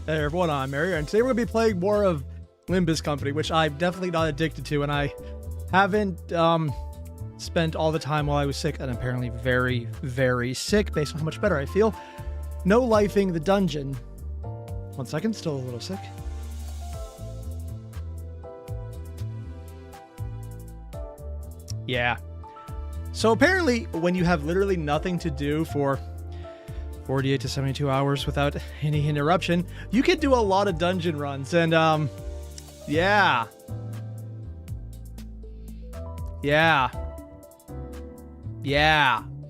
Hey everyone, I'm Airier, and today we're going to be playing more of Limbus Company, which I'm definitely not addicted to, and I haven't spent all the time while I was sick, and apparently very, very sick, based on how much better I feel. No lifing the dungeon. 1 second, still a little sick. Yeah. So apparently, when you have literally nothing to do for 48 to 72 hours without any interruption, you can do a lot of dungeon runs, and yeah.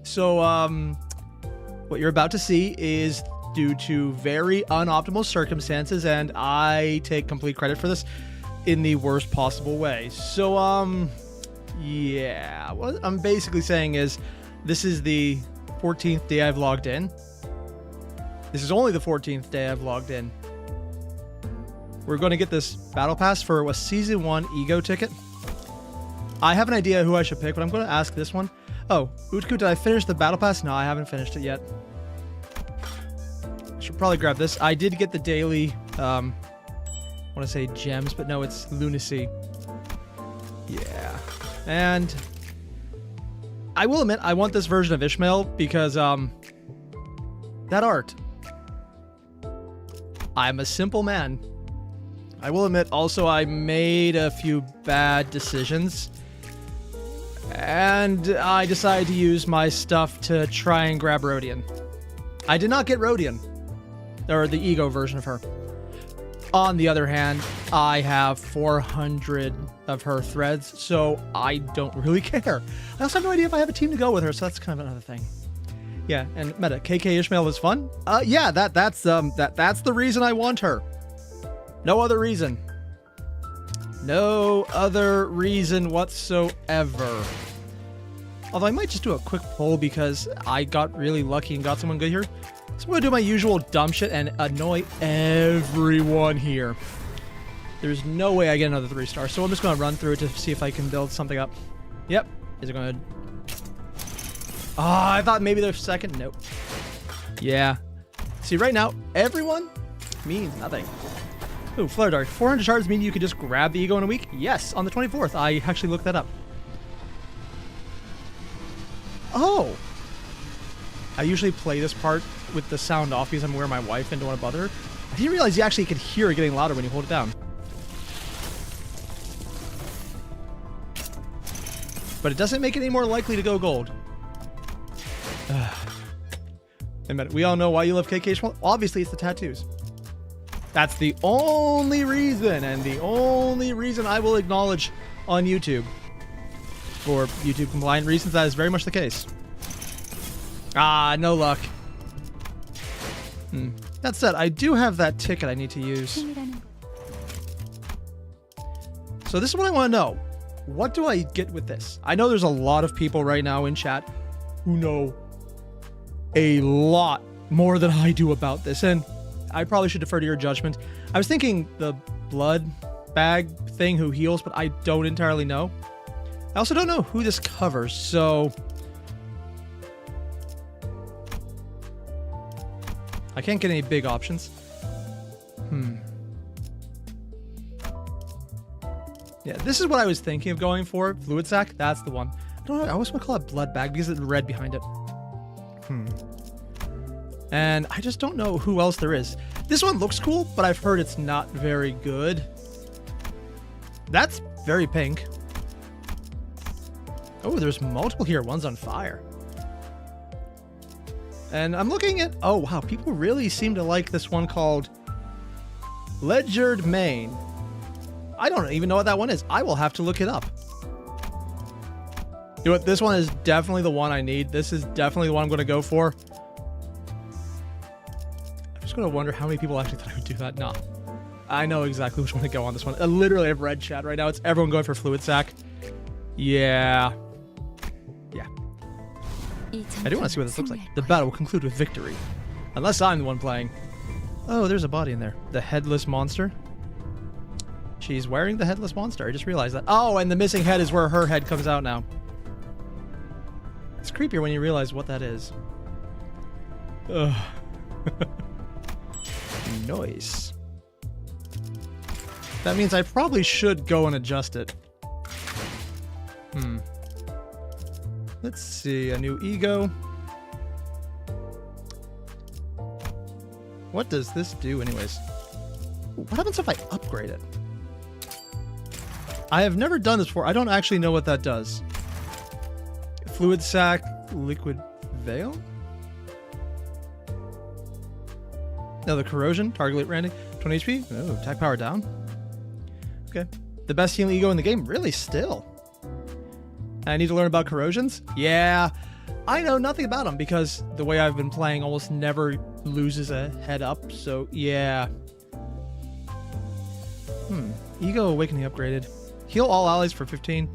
So what you're about to see is due to very unoptimal circumstances, and I take complete credit for this in the worst possible way. So yeah, what I'm basically saying is this is the 14th day I've logged in. This is only the 14th day I've logged in. We're going to get this battle pass for a season 1 ego ticket. I have an idea who I should pick, but I'm going to ask this one. Oh, Utku, did I finish the battle pass? No, I haven't finished it yet. I should probably grab this. I did get the daily, I want to say gems, but no, it's lunacy. Yeah. And I will admit, I want this version of Ishmael because, that art. I'm a simple man. I will admit also I made a few bad decisions. And I decided to use my stuff to try and grab Rodian. I did not get Rodian. Or the ego version of her. On the other hand, I have 400 of her threads, so I don't really care. I also have no idea if I have a team to go with her, so that's kind of another thing. Yeah, and meta, KK Ishmael is fun. Yeah, that's the reason I want her. No other reason. No other reason whatsoever. Although I might just do a quick poll because I got really lucky and got someone good here. So I'm gonna do my usual dumb shit and annoy everyone here. There's no way I get another 3-star, so I'm just gonna run through it to see if I can build something up. Yep. Is it gonna... I thought maybe they're second. Nope. Yeah. See, right now, everyone means nothing. Ooh, Flare Dart. 400 shards mean you could just grab the ego in a week? Yes, on the 24th. I actually looked that up. Oh! I usually play this part with the sound off because I'm where my wife and don't want to bother her. I didn't realize you actually could hear it getting louder when you hold it down. But it doesn't make it any more likely to go gold. We all know why you love KK. Obviously, it's the tattoos. That's the only reason, and the only reason I will acknowledge on YouTube. For YouTube compliant reasons, that is very much the case. Ah, no luck. That said, I do have that ticket I need to use. So this is what I want to know. What do I get with this? I know there's a lot of people right now in chat who know a lot more than I do about this, and I probably should defer to your judgment. I was thinking the blood bag thing who heals, but I don't entirely know. I also don't know who this covers, so I can't get any big options. Yeah, this is what I was thinking of going for. Fluid sac, that's the one. I don't know, I always want to call it blood bag because it's red behind it. And I just don't know who else there is. This one looks cool, but I've heard it's not very good. That's very pink. Oh, there's multiple here. One's on fire. And I'm looking at... Oh, wow. People really seem to like this one called Ledgered Mane. I don't even know what that one is. I will have to look it up. You know what? This one is definitely the one I need. This is definitely the one I'm going to go for. I'm just going to wonder how many people actually thought I would do that. Nah. I know exactly which one to go on this one. I literally have red chat right now. It's everyone going for Fluid Sac. Yeah. Yeah. I do want to see what this looks like. The battle will conclude with victory. Unless I'm the one playing. Oh, there's a body in there. The headless monster. She's wearing the headless monster. I just realized that. Oh, and the missing head is where her head comes out now. It's creepier when you realize what that is. Ugh. Nice. That means I probably should go and adjust it. Let's see, a new ego. What does this do anyways? What happens if I upgrade it? I have never done this before. I don't actually know what that does. Fluid sac, liquid veil? No, the corrosion, target randy, 20 HP. Oh, attack power down. Okay. The best healing ego in the game? Really, still? I need to learn about corrosions? Yeah. I know nothing about them because the way I've been playing almost never loses a head up, so yeah. Ego awakening upgraded. Heal all allies for 15.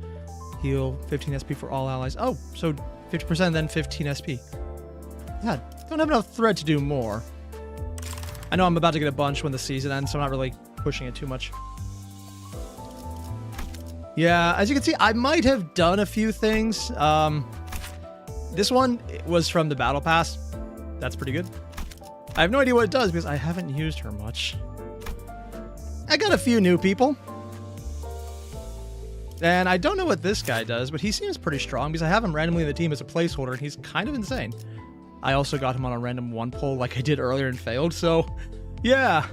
Heal 15 SP for all allies. Oh, so 50% then 15 SP. Yeah, don't have enough thread to do more. I know I'm about to get a bunch when the season ends, so I'm not really pushing it too much. Yeah, as you can see, I might have done a few things. This one was from the Battle Pass. That's pretty good. I have no idea what it does because I haven't used her much. I got a few new people. And I don't know what this guy does, but he seems pretty strong because I have him randomly in the team as a placeholder, and he's kind of insane. I also got him on a random one pull like I did earlier and failed, so yeah.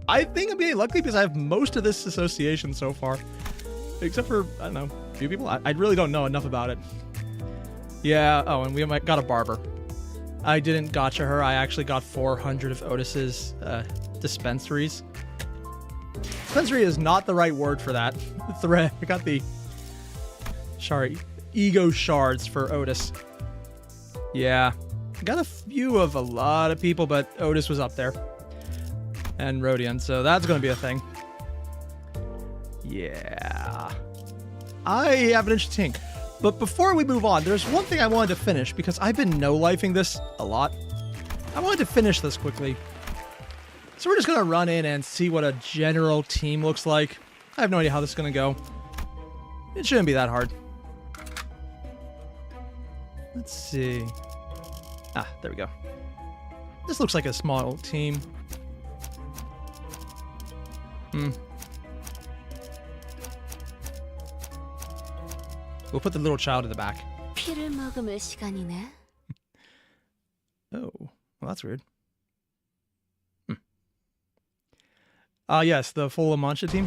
I think I'm getting lucky because I have most of this association so far. Except for, I don't know, a few people. I really don't know enough about it. Yeah, oh, and we got a barber. I didn't gotcha her. I actually got 400 of Otis's dispensaries. Dispensary is not the right word for that. Thread. I got the ego shards for Otis. Yeah. I got a few of a lot of people, but Otis was up there. And Rodion, so that's going to be a thing. Yeah. I have an interesting thing. But before we move on, there's one thing I wanted to finish because I've been no-lifing this a lot. I wanted to finish this quickly. So we're just going to run in and see what a general team looks like. I have no idea how this is going to go. It shouldn't be that hard. Let's see. Ah, there we go. This looks like a small team. We'll put the little child in the back. Oh, well, that's weird. Yes, the full La Mancha team.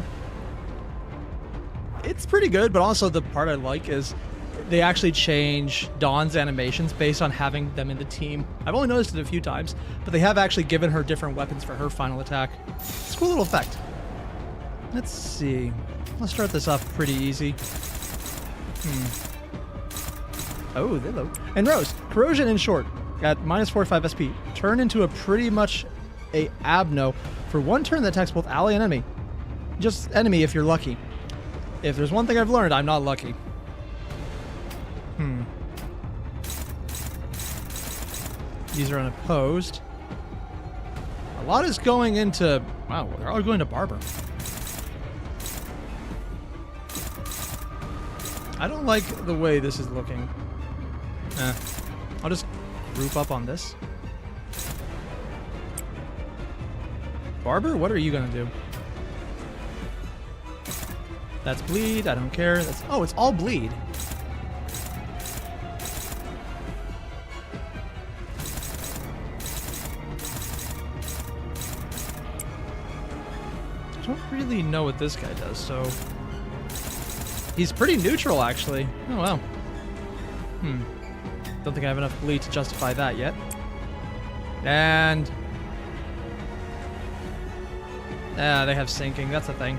It's pretty good, but also the part I like is they actually change Dawn's animations based on having them in the team. I've only noticed it a few times, but they have actually given her different weapons for her final attack. It's a cool little effect. Let's see. Let's start this off pretty easy. Oh, they low. And Rose, corrosion in short, at -45 SP. Turn into a pretty much a Abno for one turn that attacks both ally and enemy. Just enemy if you're lucky. If there's one thing I've learned, I'm not lucky. These are unopposed. A lot is going into... Wow, they're all going to Barber. I don't like the way this is looking. I'll just group up on this. Barber, what are you gonna do? That's bleed, I don't care. That's... Oh, it's all bleed. I don't really know what this guy does, so... He's pretty neutral, actually. Oh, wow. Don't think I have enough bleed to justify that yet. And... they have sinking. That's a thing.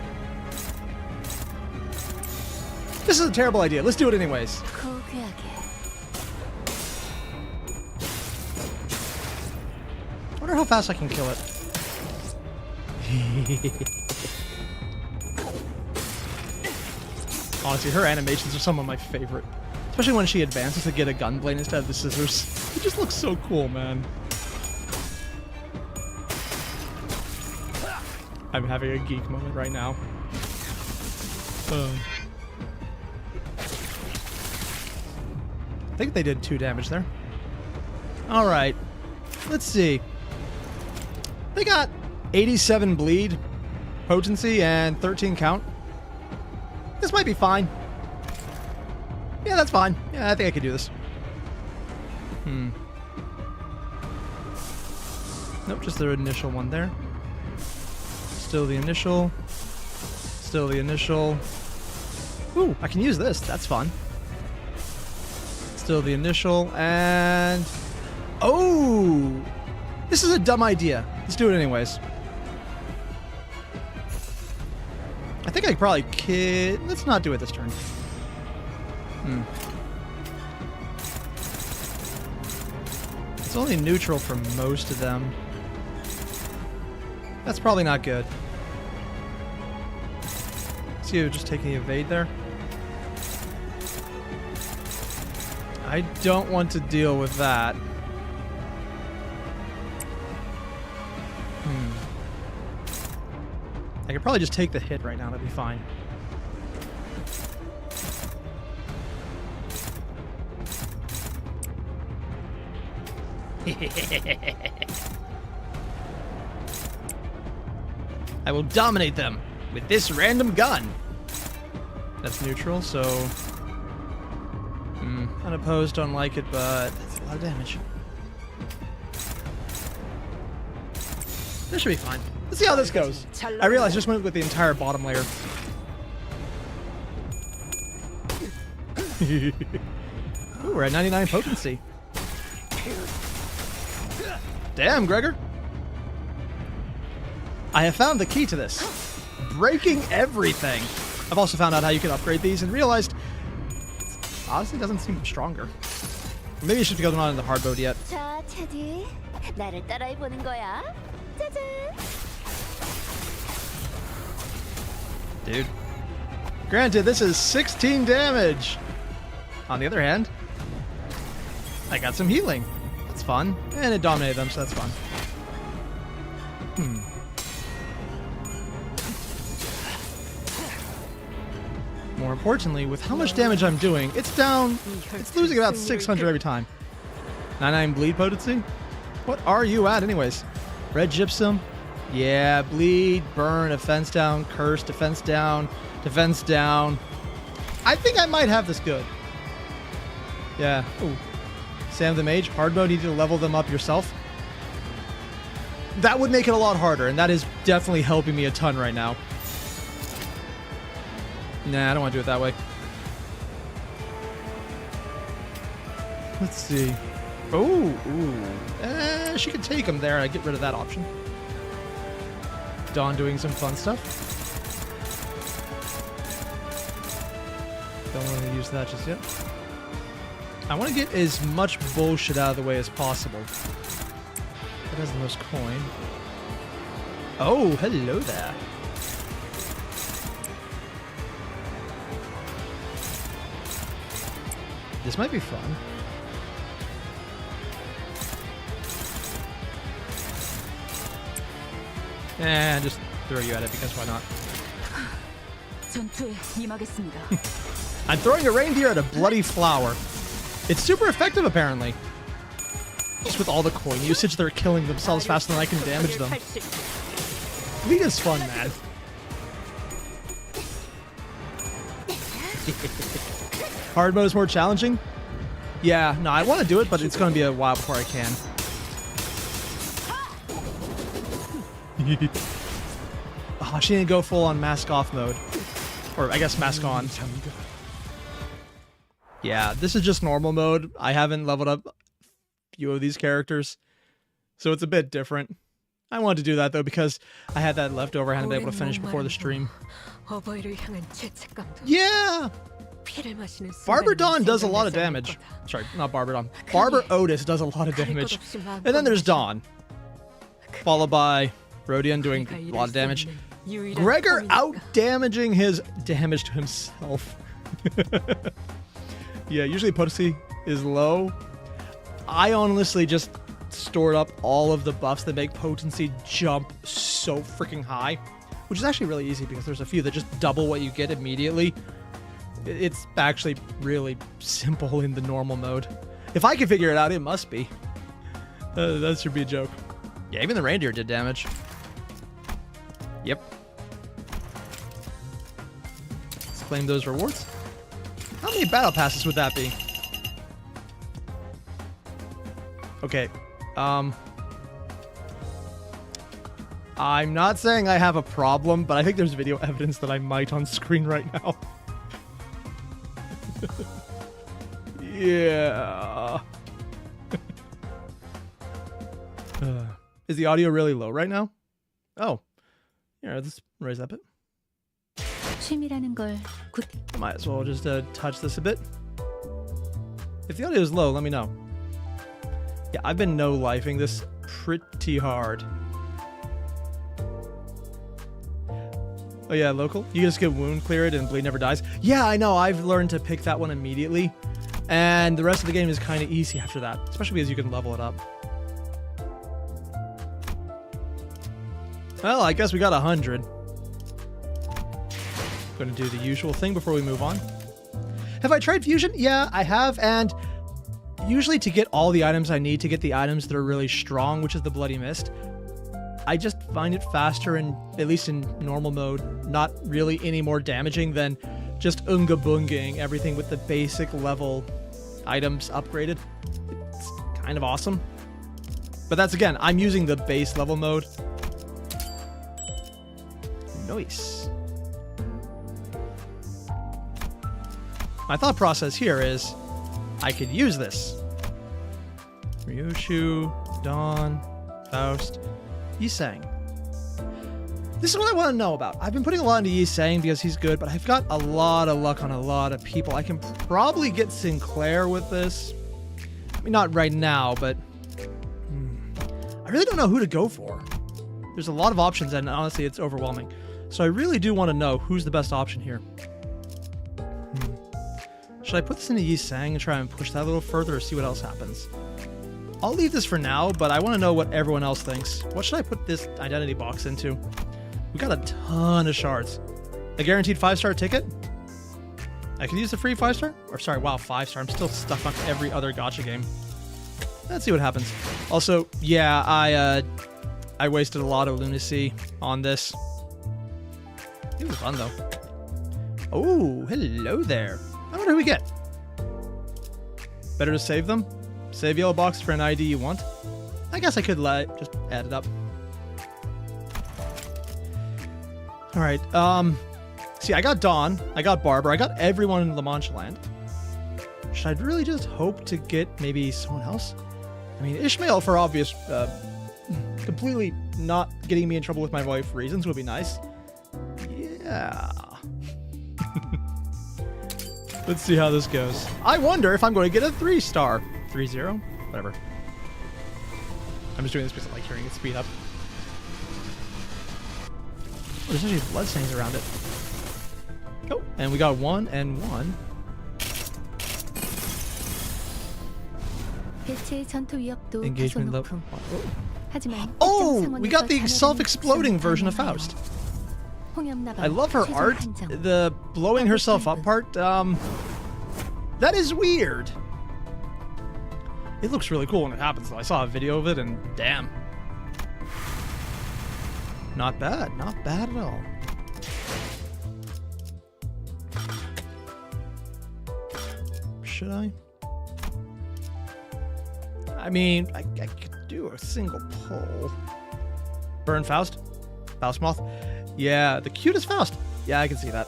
This is a terrible idea. Let's do it anyways. I wonder how fast I can kill it. Honestly, her animations are some of my favorite. Especially when she advances to get a gun blade instead of the scissors. It just looks so cool, man. I'm having a geek moment right now. I think they did 2 damage there. Alright. Let's see. I only got 87 bleed potency and 13 count. This might be fine. Yeah, that's fine. Yeah, I think I could do this. Nope, just the initial one there. Still the initial. Still the initial. Ooh, I can use this. That's fun. Still the initial, and... Oh! This is a dumb idea. Let's do it anyways. I think I could probably let's not do it this turn. It's only neutral for most of them. That's probably not good. See you just taking the evade there. I don't want to deal with that. I could probably just take the hit right now. That'd be fine. I will dominate them with this random gun. That's neutral, so... unopposed, don't like it, but that's a lot of damage. This should be fine. Let's see how this goes. I realized I just went with the entire bottom layer. Ooh, we're at 99 potency. Damn, Gregor. I have found the key to this. Breaking everything. I've also found out how you can upgrade these and realized it honestly doesn't seem stronger. Maybe you should go on in the hard mode yet. Dude. Granted, this is 16 damage. On the other hand, I got some healing. That's fun. And it dominated them, so that's fun. More importantly, with how much damage I'm doing, it's down. It's losing about 600 every time. 99 bleed potency? What are you at anyways? Red gypsum? Yeah, bleed, burn, defense down, curse, defense down, defense down. I think I might have this good. Yeah. Ooh. Sam the Mage, hard mode, you need to level them up yourself. That would make it a lot harder, and that is definitely helping me a ton right now. Nah, I don't want to do it that way. Let's see. Oh, ooh. She could take him there. I get rid of that option. Dawn doing some fun stuff. Don't want to use that just yet. I want to get as much bullshit out of the way as possible. That has the most coin. Oh, hello there. This might be fun. Just throw you at it because why not? I'm throwing a reindeer at a bloody flower. It's super effective apparently. Just with all the coin usage, they're killing themselves faster than I can damage them. Lead is fun, man. Hard mode is more challenging? Yeah, no, I want to do it, but it's going to be a while before I can. Oh, she didn't go full on mask off mode. Or I guess mask on. Yeah, this is just normal mode. I haven't leveled up a few of these characters, so it's a bit different. I wanted to do that though because I had that leftover I hadn't been able to finish before the stream. Yeah! Barber Dawn does a lot of damage. Sorry, not Barber Dawn. Barber Otis does a lot of damage. And then there's Dawn. Followed by Rodion doing a lot of damage. Gregor out-damaging his damage to himself. Yeah, usually potency is low. I honestly just stored up all of the buffs that make potency jump so freaking high. Which is actually really easy because there's a few that just double what you get immediately. It's actually really simple in the normal mode. If I can figure it out, it must be. That should be a joke. Yeah, even the reindeer did damage. Yep. Let's claim those rewards. How many battle passes would that be? Okay. I'm not saying I have a problem, but I think there's video evidence that I might on screen right now. Yeah. Is the audio really low right now? Oh. Yeah, let's raise that bit. Might as well just touch this a bit. If the audio is low, let me know. Yeah, I've been no-lifing this pretty hard. Oh yeah, local. You just get wound cleared and bleed never dies. Yeah, I know. I've learned to pick that one immediately. And the rest of the game is kind of easy after that. Especially because you can level it up. Well, I guess we got 100. Gonna do the usual thing before we move on. Have I tried fusion? Yeah, I have. And usually to get all the items I need to get the items that are really strong, which is the Bloody Mist, I just find it faster, and at least in normal mode, not really any more damaging than just unga-bungaing everything with the basic level items upgraded. It's kind of awesome. But that's, again, I'm using the base level mode. Nice. My thought process here is I could use this. Ryoshu, Dawn, Faust, Yisang. This is what I want to know about. I've been putting a lot into Yisang because he's good, but I've got a lot of luck on a lot of people. I can probably get Sinclair with this. I mean, not right now, but I really don't know who to go for. There's a lot of options, and honestly, it's overwhelming. So I really do want to know who's the best option here. Should I put this into Yisang and try and push that a little further or see what else happens? I'll leave this for now, but I want to know what everyone else thinks. What should I put this identity box into? We got a ton of shards. A guaranteed 5-star ticket? I can use the free 5-star? Or sorry, wow, 5-star. I'm still stuck on every other gacha game. Let's see what happens. Also, yeah, I wasted a lot of lunacy on this. It was fun, though. Oh, hello there. I wonder who we get. Better to save them? Save yellow box for an ID you want? I guess I could just add it up. Alright, see, I got Dawn, I got Barber, I got everyone in La Mancha Land. Should I really just hope to get maybe someone else? I mean, Ishmael, for obvious, completely not getting me in trouble with my wife reasons would be nice. Yeah. Let's see how this goes. I wonder if I'm going to get a 3-star. 3-0? Whatever. I'm just doing this because I like hearing it speed up. Oh, there's actually bloodstains around it. Oh, and we got 1 and 1. Engagement level. Oh, we got the self-exploding version of Faust. I love her art. The blowing herself up part, that is weird. It looks really cool when it happens, though. I saw a video of it, and damn. Not bad. Not bad at all. Should I? I mean, I could do a single pull. Burn Faust? Faust Moth? Yeah, the cutest Faust. Yeah, I can see that.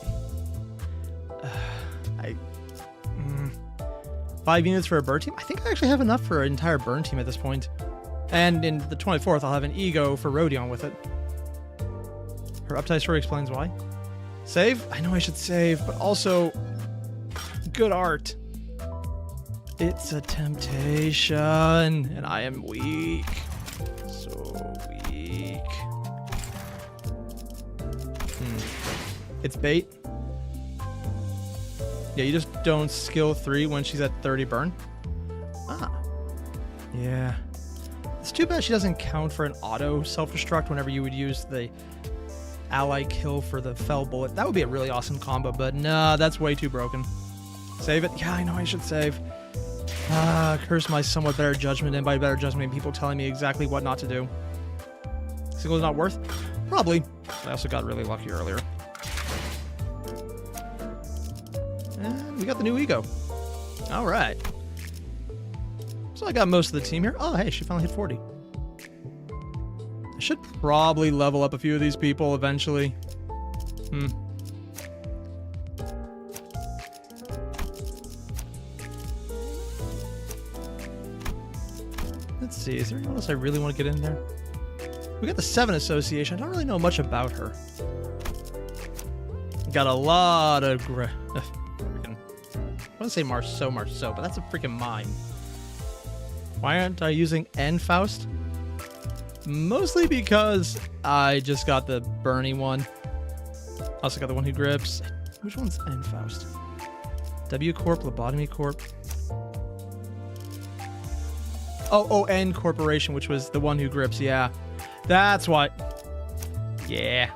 5 units for a burn team? I think I actually have enough for an entire burn team at this point. And in the 24th, I'll have an ego for Rodion with it. Her uptight story explains why. Save? I know I should save, but also good art. It's a temptation, and I am weak. So weak. It's bait. Yeah, you just don't skill 3 when she's at 30 burn. Ah. Yeah. It's too bad she doesn't count for an auto self-destruct whenever you would use the ally kill for the fell bullet. That would be a really awesome combo, but nah, that's way too broken. Save it? Yeah, I know I should save. Curse my somewhat better judgment, and by better judgment, people telling me exactly what not to do. Single's not worth? Probably. I also got really lucky earlier. And we got the new ego. All right. So I got most of the team here. Oh, hey, she finally hit 40. I should probably level up a few of these people eventually. Let's see, is there anyone else I really want to get in there? We got the 7 Association. I don't really know much about her. Got a lot of freaking... I want to say Marceau, but that's a freaking mime. Why aren't I using N Faust? Mostly because I just got the Bernie one. Also got the one who grips. Which one's N Faust? W Corp, Lobotomy Corp. Oh, N Corporation, which was the one who grips. Yeah, that's why. Yeah,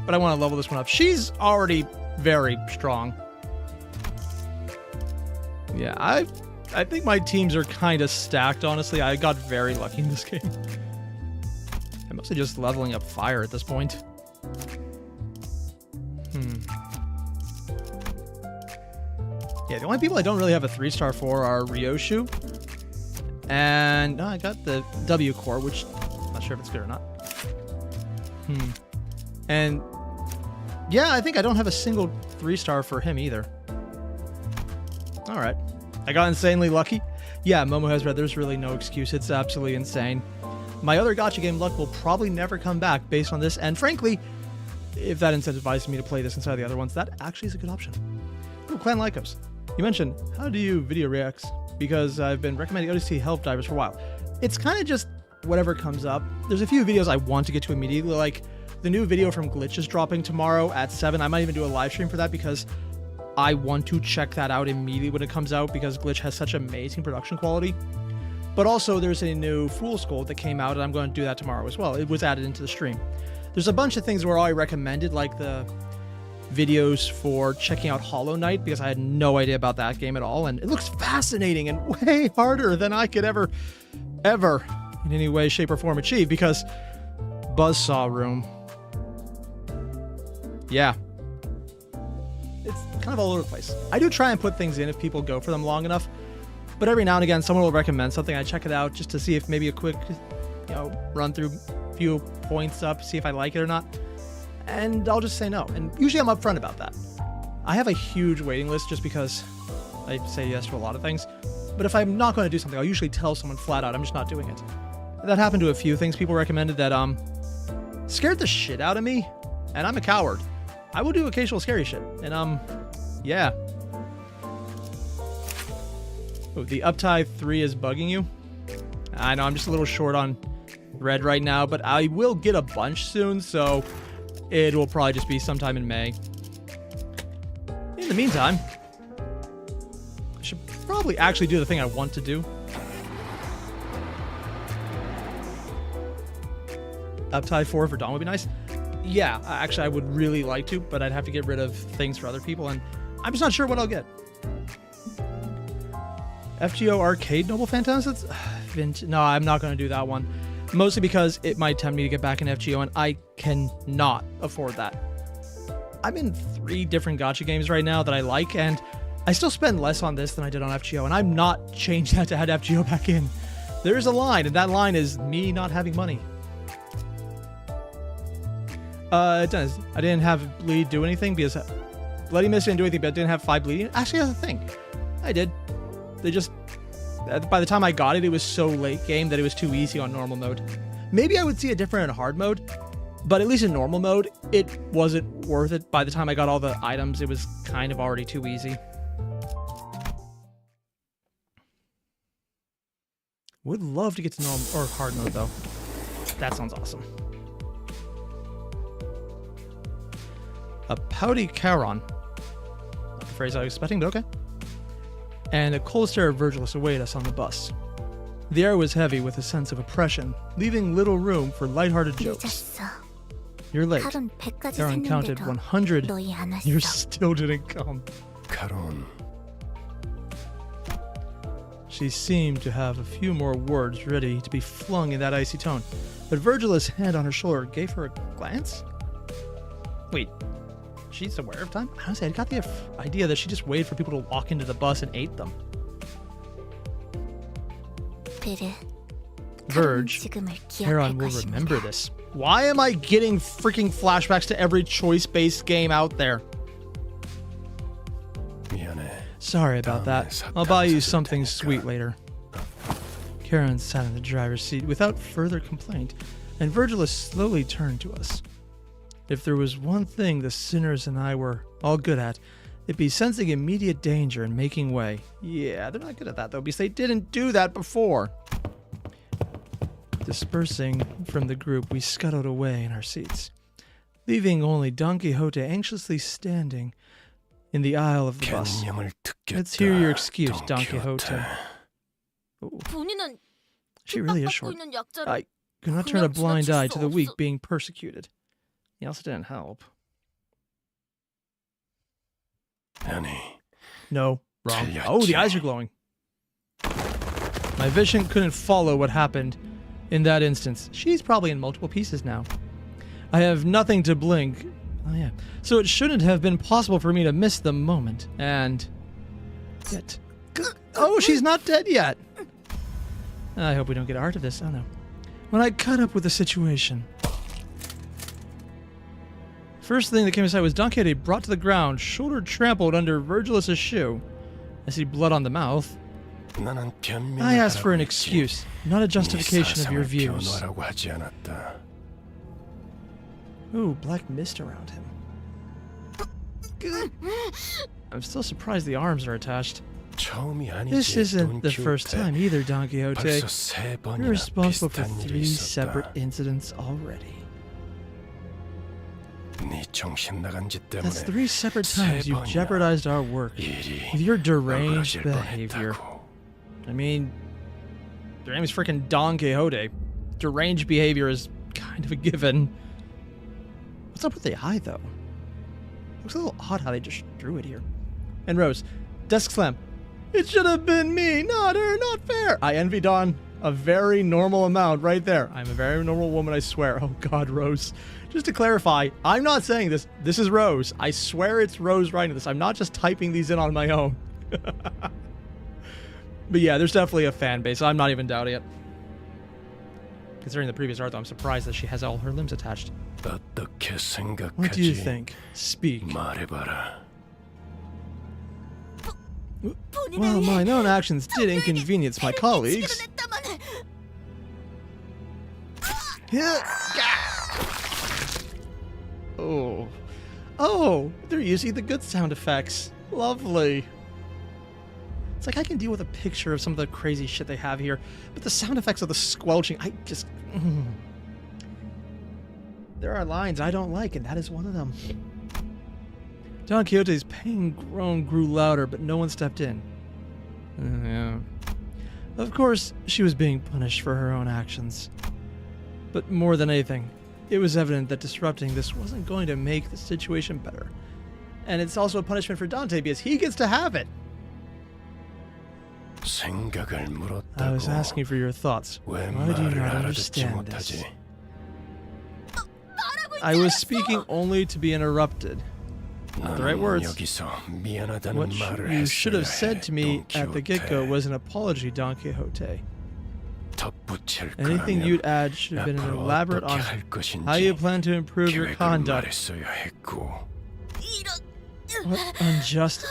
but I want to level this one up. She's already very strong. Yeah, I think my teams are kind of stacked, honestly. I got very lucky in this game. I'm mostly just leveling up fire at this point. Yeah, the only people I don't really have a 3-star for are Ryoshu. And I got the W Core, which I'm not sure if it's good or not. And yeah, I think I don't have a single 3-star for him either. All right. I got insanely lucky. Yeah, Momo has red. There's really no excuse. It's absolutely insane. My other gacha game luck will probably never come back based on this. And frankly, if that incentivizes me to play this inside the other ones, that actually is a good option. Ooh, Clan Lycos. You mentioned, how do you video reacts? Because I've been recommending ODC Help Divers for a while. It's kind of just whatever comes up. There's a few videos I want to get to immediately, like the new video from Glitch is dropping tomorrow at 7. I might even do a live stream for that because I want to check that out immediately when it comes out because Glitch has such amazing production quality. But also there's a new Fool's Gold that came out and I'm going to do that tomorrow as well. It was added into the stream. There's a bunch of things where I recommended, like the videos for checking out Hollow Knight because I had no idea about that game at all, and it looks fascinating and way harder than I could ever in any way, shape, or form achieve because Buzzsaw Room. Yeah. It's kind of all over the place. I do try and put things in if people go for them long enough, but every now and again someone will recommend something. I check it out just to see if maybe a quick, run through a few points up, see if I like it or not. And I'll just say no. And usually I'm upfront about that. I have a huge waiting list just because I say yes to a lot of things. But if I'm not going to do something, I'll usually tell someone flat out I'm just not doing it. That happened to a few things people recommended that scared the shit out of me. And I'm a coward. I will do occasional scary shit. And yeah. Oh, the Uptide 3 is bugging you? I know I'm just a little short on red right now, but I will get a bunch soon, so it will probably just be sometime in May. In the meantime, I should probably actually do the thing I want to do. Uptide 4 for Dawn would be nice. Yeah, actually I would really like to, but I'd have to get rid of things for other people, and I'm just not sure what I'll get. FGO Arcade Noble Phantasms? No, I'm not going to do that one. Mostly because it might tempt me to get back in FGO, and I cannot afford that. I'm in 3 different gacha games right now that I like, and I still spend less on this than I did on FGO, and I'm not changing that to add FGO back in. There's a line, and that line is me not having money. It does. I didn't have Bleed do anything because Bloody Mist didn't do anything, but I didn't have 5 Bleeding. Actually, that's a thing. I did. They just... By the time I got it, it was so late game that it was too easy on normal mode. Maybe I would see it different in hard mode, but at least in normal mode, it wasn't worth it. By the time I got all the items, it was kind of already too easy. Would love to get to normal or hard mode though. That sounds awesome. A pouty Charon. Not the phrase I was expecting, but okay. And a cold stare of Virgilus awaited us on the bus. The air was heavy with a sense of oppression, leaving little room for lighthearted jokes. You're late. Charon counted 100. You still didn't come. Charon. She seemed to have a few more words ready to be flung in that icy tone, but Virgil's hand on her shoulder gave her a glance? Wait, she's aware of time? Honestly, I got the idea that she just waited for people to walk into the bus and ate them. Verge, Heron will remember this. Why am I getting freaking flashbacks to every choice-based game out there? Sorry about that. I'll buy you something sweet later. Karen sat in the driver's seat without further complaint, and Virgilus slowly turned to us. If there was one thing the sinners and I were all good at, it'd be sensing immediate danger and making way. Yeah, they're not good at that though, because they didn't do that before. Dispersing from the group, we scuttled away in our seats, leaving only Don Quixote anxiously standing in the aisle of the bus. Let's hear your excuse, Don Quixote. Ooh. She really is short. I cannot turn a blind eye to the weak being persecuted. He also didn't help. No, wrong. Oh, the eyes are glowing. My vision couldn't follow what happened in that instance. She's probably in multiple pieces now. I have nothing to blink. Oh yeah. So it shouldn't have been possible for me to miss the moment. And yet. Oh, she's not dead yet. I hope we don't get art of this. Oh no. When I caught up with the situation. First thing that came inside was Don Quixote brought to the ground, shoulder trampled under Virgilus' shoe. I see blood on the mouth. I asked for an excuse, not a justification of your views. Ooh, black mist around him. I'm still surprised the arms are attached. This isn't the first time either, Don Quixote. You're responsible for 3 separate incidents already. That's 3 separate times you've jeopardized our work with your deranged behavior. I mean, their name is freaking Don Quixote. Deranged behavior is kind of a given. What's up with the eye, though? Looks a little odd how they just drew it here. And Rose, desk slam. It should have been me, not her, not fair. I envy Dawn a very normal amount right there. I'm a very normal woman, I swear. Oh God, Rose. Just to clarify, I'm not saying this. This is Rose. I swear it's Rose writing this. I'm not just typing these in on my own. But yeah, there's definitely a fan base. I'm not even doubting it. Considering the previous art, though, I'm surprised that she has all her limbs attached. What do you think? Speak. Well, my known actions did inconvenience my colleagues. Oh. Oh, they're using the good sound effects. Lovely. It's like I can deal with a picture of some of the crazy shit they have here, but the sound effects of the squelching, I just... There are lines I don't like, and that is one of them. Don Quixote's pain groan grew louder, but no one stepped in. Yeah. Of course, she was being punished for her own actions. But more than anything, it was evident that disrupting this wasn't going to make the situation better. And it's also a punishment for Dante because he gets to have it. I was asking for your thoughts. Why do you not understand this? I was speaking only to be interrupted. Not the right words. What you should have said to me at the get-go was an apology, Don Quixote. Anything you'd add should have been an elaborate on how you plan to improve your conduct. What unjust...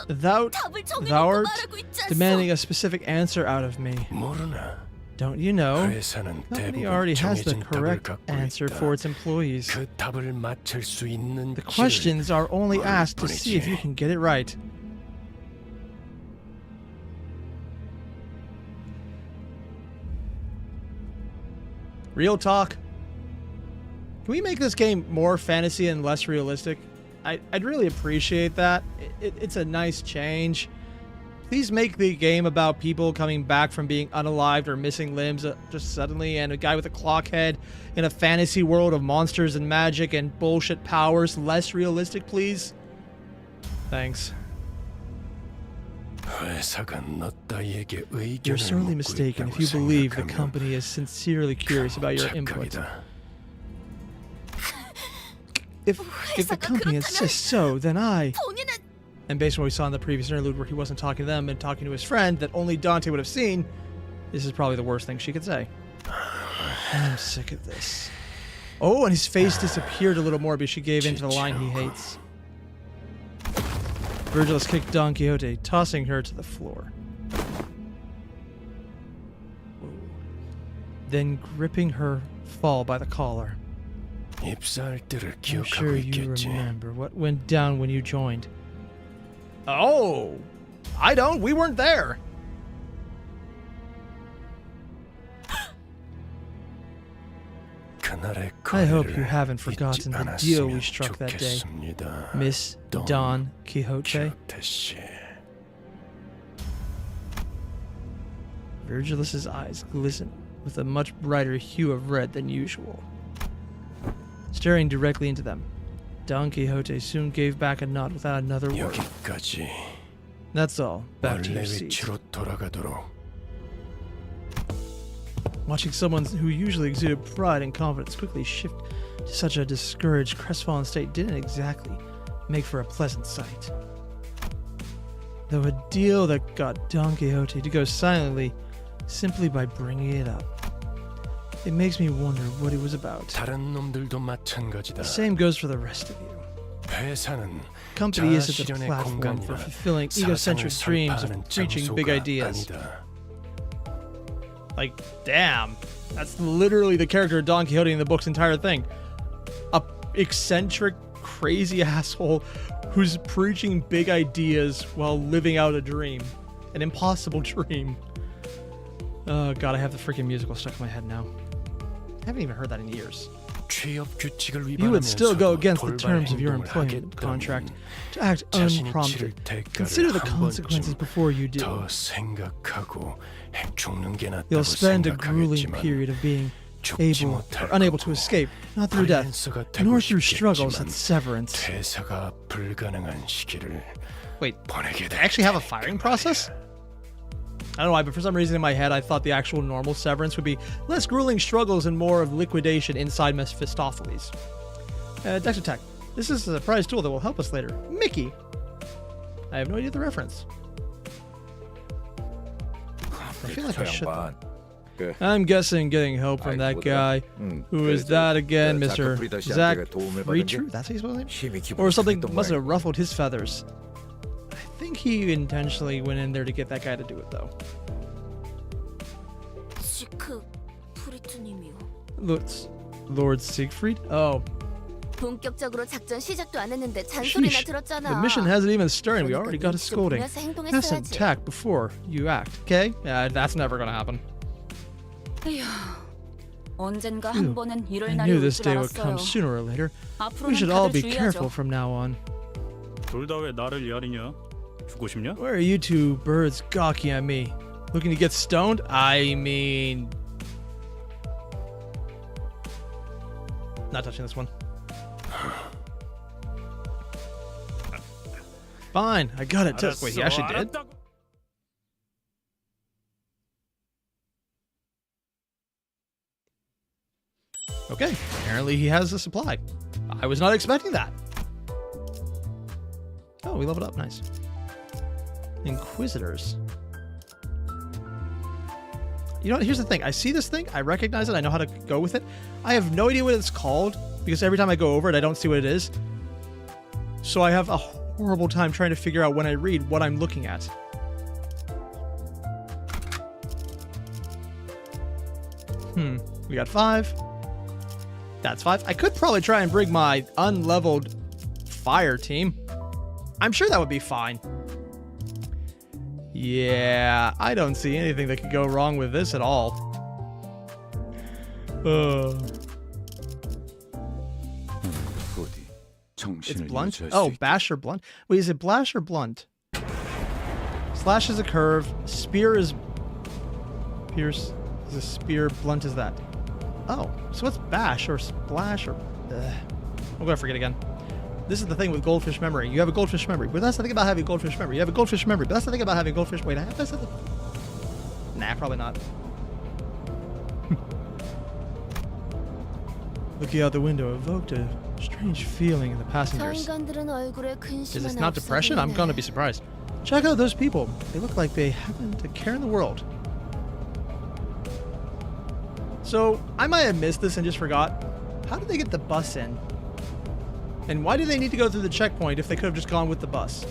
Thou art demanding a specific answer out of me. Don't you know? The company already has the correct answer for its employees. The questions are only asked to see if you can get it right. Real talk. Can we make this game more fantasy and less realistic? I'd really appreciate that. It's a nice change. Please make the game about people coming back from being unalived or missing limbs just suddenly, and a guy with a clock head in a fantasy world of monsters and magic and bullshit powers less realistic, please. Thanks. You're sorely mistaken if you believe the company is sincerely curious about your input. If the company insists so, then I... And based on what we saw in the previous interlude where he wasn't talking to them and talking to his friend that only Dante would have seen, this is probably the worst thing she could say. I'm sick of this. Oh, and his face disappeared a little more because she gave in to the line he hates. Virgilus kicked Don Quixote, tossing her to the floor. Then gripping her fall by the collar. I'm sure you remember what went down when you joined. Oh! I don't. We weren't there. I hope you haven't forgotten the deal we struck that day, Miss Don Quixote. Virgilus's eyes glistened with a much brighter hue of red than usual. Staring directly into them, Don Quixote soon gave back a nod without another word. That's all. Back to your seat. Watching someone who usually exuded pride and confidence quickly shift to such a discouraged, crestfallen state didn't exactly make for a pleasant sight. Though a deal that got Don Quixote to go silently simply by bringing it up. It makes me wonder what it was about. The same goes for the rest of you. Company isn't a platform for fulfilling egocentric dreams of preaching big ideas. Like, damn. That's literally the character of Don Quixote in the book's entire thing. A eccentric, crazy asshole who's preaching big ideas while living out a dream. An impossible dream. Oh god, I have the freaking musical stuck in my head now. I haven't even heard that in years. You would still go against the terms of your employment contract to act unprompted. Consider the consequences before you do. You'll spend a grueling period of being able or unable to escape, not through death, nor through struggles at severance. Wait, they actually have a firing process? I don't know why, but for some reason in my head I thought the actual normal severance would be less grueling struggles and more of liquidation inside Mephistopheles. Dexter Tech. This is a surprise tool that will help us later. Mickey! I have no idea the reference. I feel like I should. I'm guessing getting help from that guy. Who is that again, Mr. Zach Reacher? That's how you spell his name? Or something must have ruffled his feathers. I think he intentionally went in there to get that guy to do it, though. Lord Siegfried? Oh. Sheesh. The mission hasn't even started. We already got a scolding. Have some tact before you act, okay? That's never gonna happen. Phew. I knew this day would come sooner or later. We should all be careful from now on. Why are you two birds gawking at me? Looking to get stoned? I mean... Not touching this one. Fine, I got it. Wait, he actually did? Okay, apparently he has a supply. I was not expecting that. Oh, we leveled up. Nice. Inquisitors. You know what? Here's the thing. I see this thing. I recognize it. I know how to go with it. I have no idea what it's called because every time I go over it, I don't see what it is. So I have a horrible time trying to figure out when I read what I'm looking at. We got 5. That's 5. I could probably try and bring my unleveled fire team. I'm sure that would be fine. Yeah, I don't see anything that could go wrong with this at all. It's blunt? Oh, bash or blunt? Wait, is it blash or blunt? Slash is a curve. Spear is... Pierce is a spear. Blunt is that. Oh, so what's bash or splash or... I'm gonna forget again. This is the thing with goldfish memory. You have a goldfish memory, but that's the thing about having goldfish memory. You have a goldfish memory, but that's the thing about having goldfish. Wait, I have this. Nah, probably not. Looking out the window evoked a strange feeling in the passengers. Is this not depression? I'm gonna be surprised. Check out those people. They look like they haven't a care in the world. So, I might have missed this and just forgot. How did they get the bus in? And why do they need to go through the checkpoint if they could have just gone with the bus?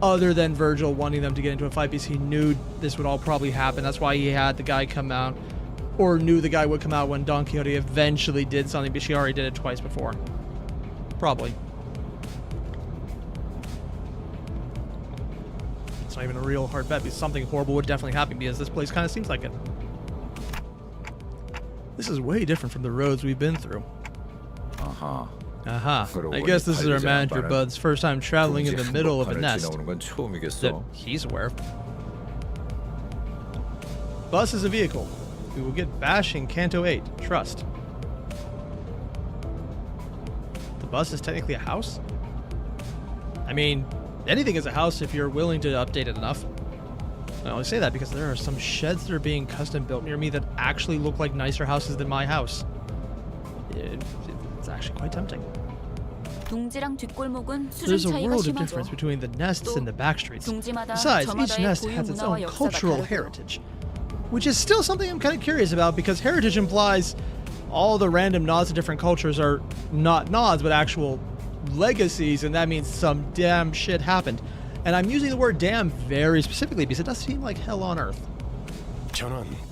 Other than Virgil wanting them to get into a fight because he knew this would all probably happen. That's why he had the guy come out. Or knew the guy would come out when Don Quixote eventually did something, but she already did it twice before. Probably. It's not even a real hard bet because something horrible would definitely happen because this place kind of seems like it. This is way different from the roads we've been through. I guess this is our manager Bud's first time traveling in the middle of a nest that he's aware of. Bus is a vehicle. We will get bash in Canto 8. Trust. The bus is technically a house? I mean, anything is a house if you're willing to update it enough. I only say that because there are some sheds that are being custom built near me that actually look like nicer houses than my house. It's actually quite tempting. There's a world of difference between the nests and the back streets. Besides, each nest has its own cultural heritage, which is still something I'm kind of curious about because heritage implies all the random nods to different cultures are not nods but actual legacies, and that means some damn shit happened. And I'm using the word damn very specifically because it does seem like hell on earth.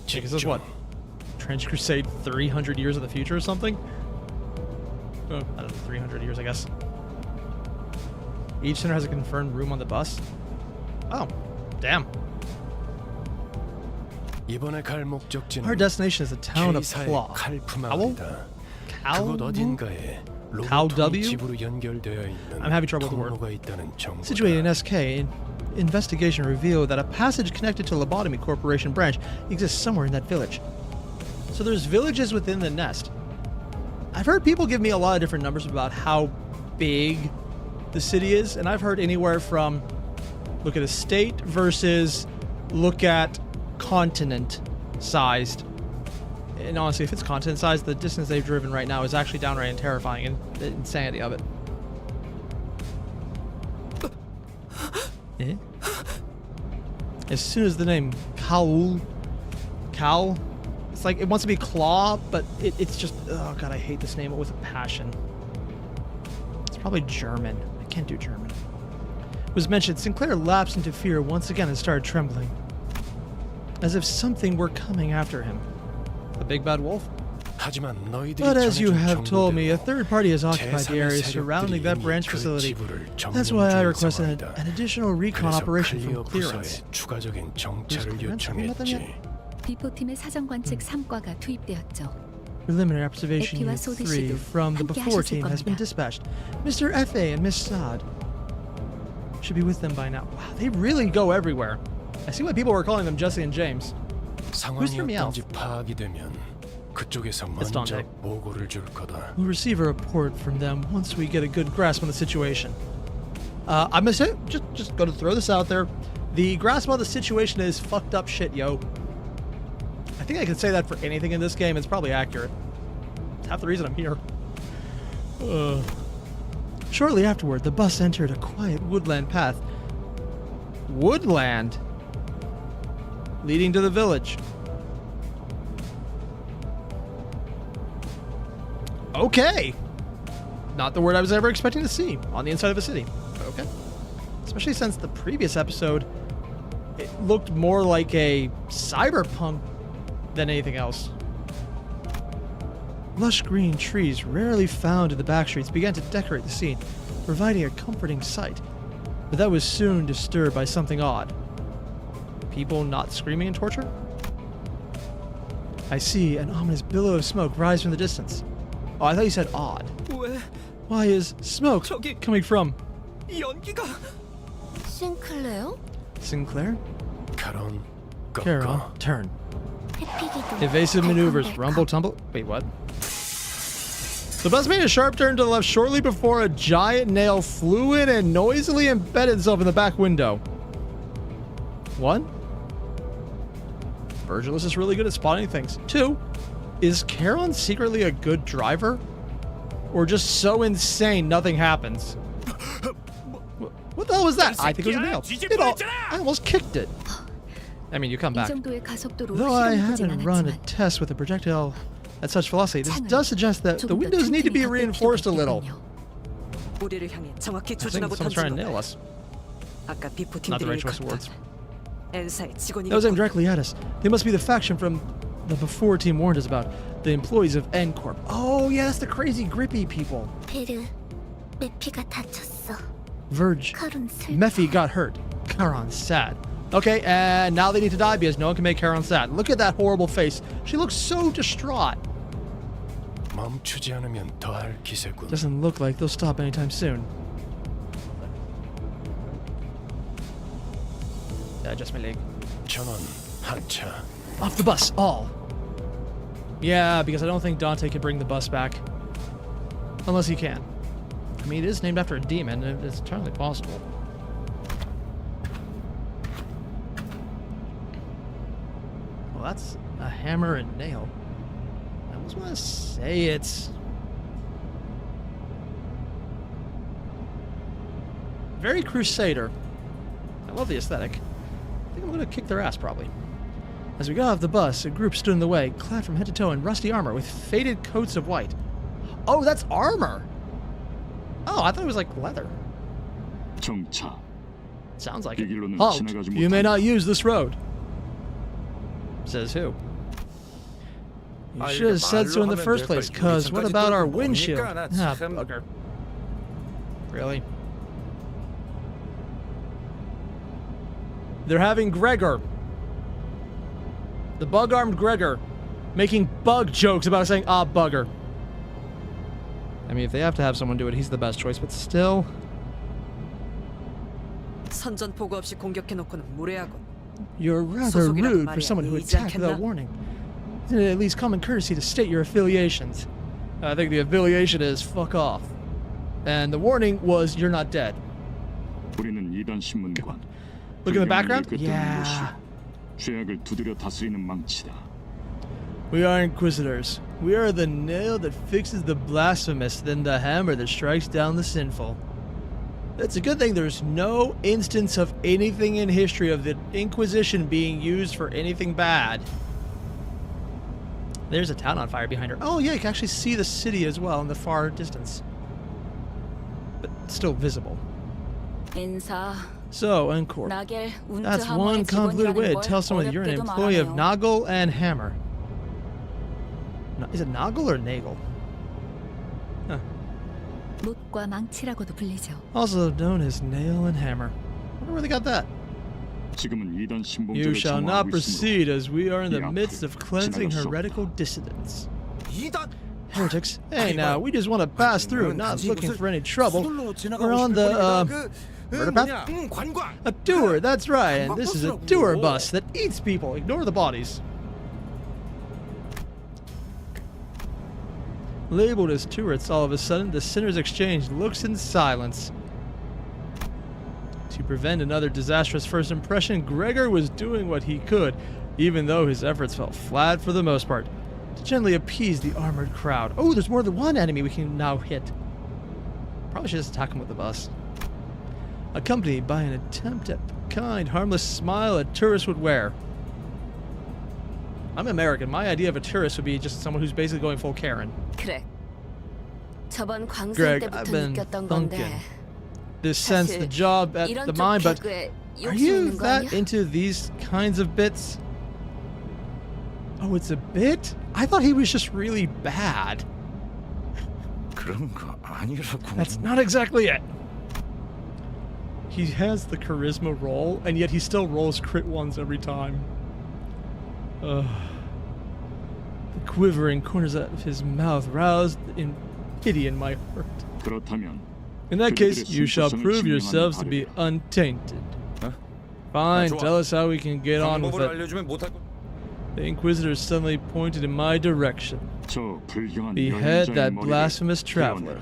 Because this is what? Trench Crusade 300 years in the future or something? Oh, I don't know, 300 years I guess. Each center has a confirmed room on the bus? Oh, damn. Our destination is the town of Claw. Cow W? I'm having trouble with the word. Situated in SK, investigation revealed that a passage connected to Lobotomy Corporation branch exists somewhere in that village. So there's villages within the nest. I've heard people give me a lot of different numbers about how big the city is, and I've heard anywhere from look at a state versus look at continent sized. And honestly, if it's continent sized, the distance they've driven right now is actually downright terrifying and the insanity of it. Eh? As soon as the name Cow, it's like it wants to be claw, but it's just, oh god, I hate this name with a passion. It's probably German. I can't do German. It was mentioned, Sinclair lapsed into fear once again and started trembling, as if something were coming after him. The big bad wolf? But as you have told me, a third party has occupied the area surrounding that branch facility. That's why I requested an additional recon operation from clearance. Preliminary observation unit 3 from the before team has been dispatched. Mr. F.A. and Miss Saad should be with them by now. Wow, they really go everywhere. I see why people were calling them Jesse and James. Who's your meow? It's Dante. We'll receive a report from them once we get a good grasp on the situation. I'm gonna say, just gonna throw this out there. The grasp on the situation is fucked up shit, yo. I think I can say that for anything in this game. It's probably accurate. It's half the reason I'm here. Shortly afterward, the bus entered a quiet woodland path. Woodland? Leading to the village. Okay. Not the word I was ever expecting to see on the inside of a city. Okay. Especially since the previous episode, it looked more like a cyberpunk than anything else. Lush green trees rarely found in the back streets began to decorate the scene, providing a comforting sight. But that was soon disturbed by something odd. People not screaming in torture? I see an ominous billow of smoke rise from the distance. Oh, I thought you said odd. Why is smoke coming from? Sinclair? Charon, turn. Evasive maneuvers, rumble tumble. Wait, what? The bus made a sharp turn to the left shortly before a giant nail flew in and noisily embedded itself in the back window. 1. Virgilus is really good at spotting things. 2. Is Charon secretly a good driver? Or just so insane nothing happens? What the hell was that? I think it was a nail. I almost kicked it. I mean, you come back. Though I haven't run a test with a projectile at such velocity, this does suggest that the windows need to be reinforced a little. I think someone's trying to nail us. Not the right choice of words. That was aimed directly at us. They must be the faction from the before team warned us about. The employees of N Corp. Oh, yeah, that's the crazy grippy people. Verge. Mephi got hurt. Charon's sad. Okay, and now they need to die because no one can make Charon sad. Look at that horrible face. She looks so distraught. Doesn't look like they'll stop anytime soon. Just my leg. Off the bus, all. Yeah, because I don't think Dante can bring the bus back. Unless he can. I mean, it is named after a demon. It's entirely possible. Well, that's a hammer and nail. I almost want to say it's... very Crusader. I love the aesthetic. I think I'm going to kick their ass, probably. As we got off the bus, a group stood in the way, clad from head to toe in rusty armor with faded coats of white. Oh, that's armor! Oh, I thought it was like leather. Sounds like it. Halt! You may not use this road. Says who? You should have said so in the first place, cuz what about our windshield? Ah, bugger. Really? They're having Gregor. The bug-armed Gregor making bug jokes about saying, ah, bugger. I mean, if they have to have someone do it, he's the best choice, but still. You're rather rude for someone who attacked without warning. Isn't it at least common courtesy to state your affiliations? I think the affiliation is fuck off. And the warning was you're not dead. Look in the background? Yeah. We are Inquisitors. We are the nail that fixes the blasphemous, then the hammer that strikes down the sinful. It's a good thing there's no instance of anything in history of the Inquisition being used for anything bad. There's a town on fire behind her. Oh yeah, you can actually see the city as well in the far distance. But still visible. So, Encore. That's one convoluted way to tell someone you're an employee of Nagel and Hammer. Is it Nagel or Nagel? Huh. Also known as Nail and Hammer. I wonder where they got that. You shall not proceed as we are in the midst of cleansing heretical dissidents. Heretics? Hey now, we just want to pass through, not looking for any trouble. We're on the, murder path? A tour, that's right, and this is a tour bus that eats people. Ignore the bodies. Labeled as tourists, all of a sudden, the sinners exchange looks in silence. To prevent another disastrous first impression, Gregor was doing what he could, even though his efforts fell flat for the most part, to gently appease the armored crowd. Oh, there's more than one enemy we can now hit. Probably should just attack him with the bus. Accompanied by an attempt at kind, harmless smile a tourist would wear. I'm American. My idea of a tourist would be just someone who's basically going full Karen. Greg, I've been thinking. This sense the job at the mine, but are you that into these kinds of bits? Oh, it's a bit? I thought he was just really bad. That's not exactly it. He has the charisma roll, and yet he still rolls crit ones every time. The quivering corners of his mouth roused in pity in my heart. In that case, you shall prove yourselves to be untainted. Fine, tell us how we can get on with it. The Inquisitors suddenly pointed in my direction. Behead that blasphemous traveler.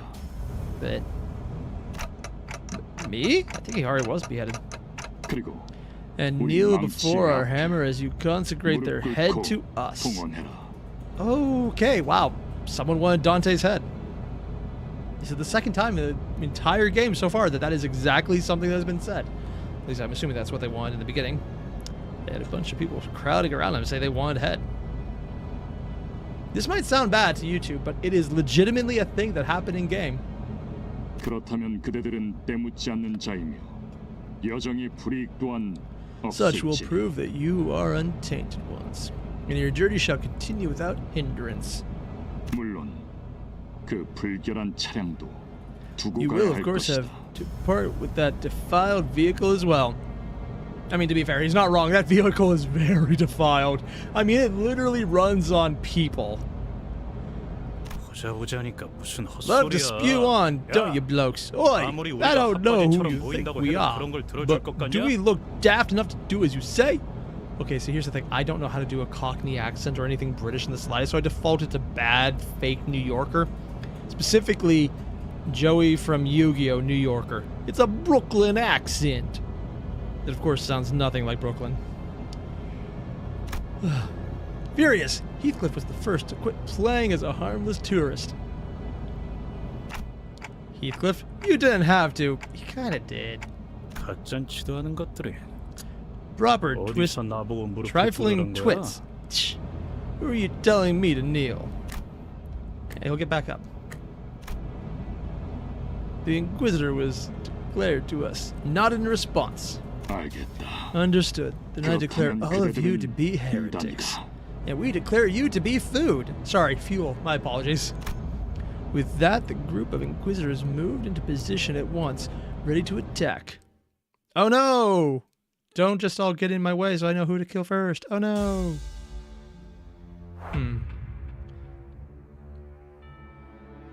But me? I think he already was beheaded. And kneel before our hammer as you consecrate their head to us. Okay, wow. Someone wanted Dante's head. This is the second time in the entire game so far that is exactly something that has been said. At least I'm assuming that's what they wanted in the beginning. They had a bunch of people crowding around them to say they wanted head. This might sound bad to YouTube, but it is legitimately a thing that happened in game. Such will prove that you are untainted ones, and your journey shall continue without hindrance. You will, of course, have to part with that defiled vehicle as well. I mean, to be fair, he's not wrong. That vehicle is very defiled. I mean, it literally runs on people. Love to spew on, don't you blokes? Oi, I don't know who you think we are, but do we look daft enough to do as you say? Okay, so here's the thing. I don't know how to do a Cockney accent or anything British in the slightest, so I defaulted to bad, fake New Yorker. Specifically, Joey from Yu-Gi-Oh! New Yorker. It's a Brooklyn accent. It, of course, sounds nothing like Brooklyn. Furious, Heathcliff was the first to quit playing as a harmless tourist. Heathcliff, you didn't have to. You kinda did. Proper twist, trifling twits. Who are you telling me to kneel? Okay, he'll get back up. The Inquisitor was declared to us, not in response. Understood. Then I declare all of you to be heretics. And we declare you to be food. Sorry, fuel. My apologies. With that, the group of Inquisitors moved into position at once, ready to attack. Oh no! Don't just all get in my way so I know who to kill first. Oh no!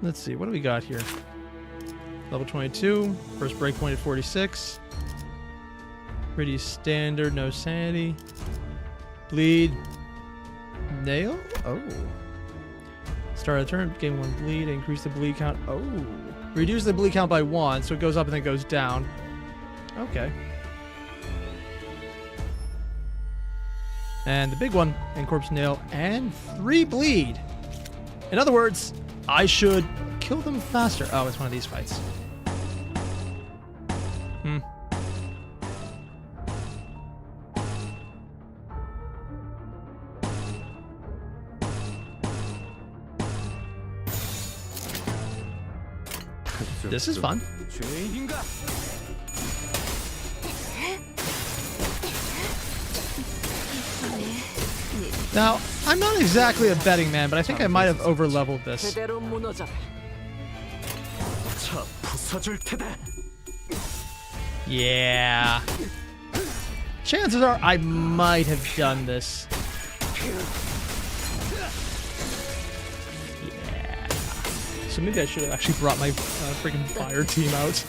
Let's see, what do we got here? Level 22, first breakpoint at 46. Pretty standard, no sanity. Bleed. Nail? Oh. Start of the turn, gain 1 bleed, increase the bleed count. Oh. Reduce the bleed count by 1, so it goes up and then goes down. Okay. And the big one, Incorpse Nail, and 3 bleed. In other words, I should kill them faster. Oh, it's one of these fights. This is fun. Now, I'm not exactly a betting man, but I think I might have over-leveled this. Yeah. Chances are I might have done this. Yeah. So maybe I should have actually brought my freaking fire team out.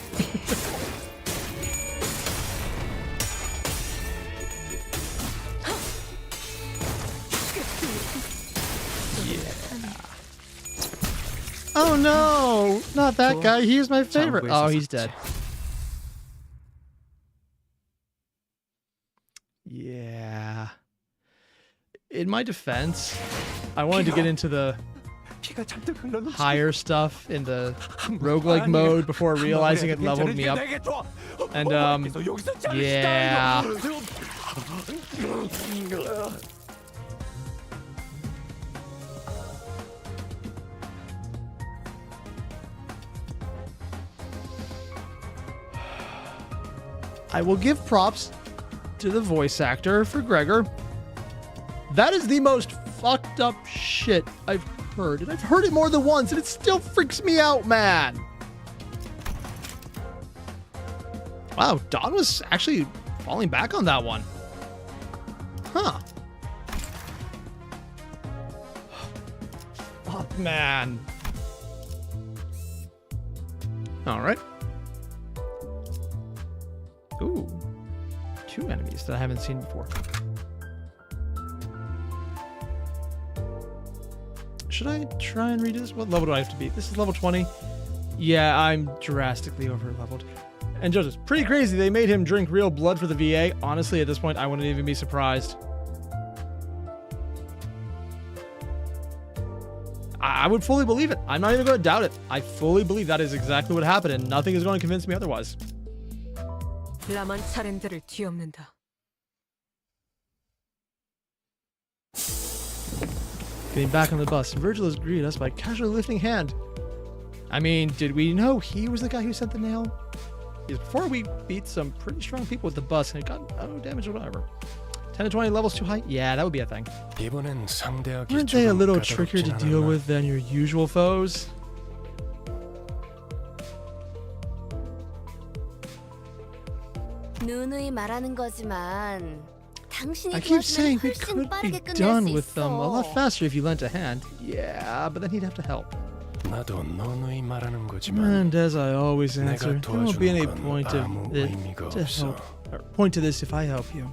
Oh no! Not that guy. He was my favorite. Oh, he's dead. Yeah. In my defense, I wanted to get into the higher stuff in the roguelike mode before realizing it leveled me up. And, yeah. I will give props to the voice actor for Gregor. That is the most fucked up shit I've heard. And I've heard it more than once, and it still freaks me out, man. Wow, Don was actually falling back on that one. Huh. Fuck, man. All right. Ooh, 2 enemies that I haven't seen before. Should I try and redo this? What level do I have to beat? This is level 20. Yeah, I'm drastically over leveled. And Joseph's pretty crazy. They made him drink real blood for the VA. Honestly, at this point, I wouldn't even be surprised. I would fully believe it. I'm not even going to doubt it. I fully believe that is exactly what happened, and nothing is going to convince me otherwise. Getting back on the bus, Virgil has greeted us by casually lifting hand. I mean, did we know he was the guy who sent the nail? Because before we beat some pretty strong people with the bus and it got no damage or whatever. 10 to 20 levels too high? Yeah, that would be a thing. Weren't they a little trickier to deal with than your usual foes? I keep saying we could be done with them a lot faster if you lent a hand. Yeah, but then he'd have to help. And as I always answer, there won't be any point to this if I help you.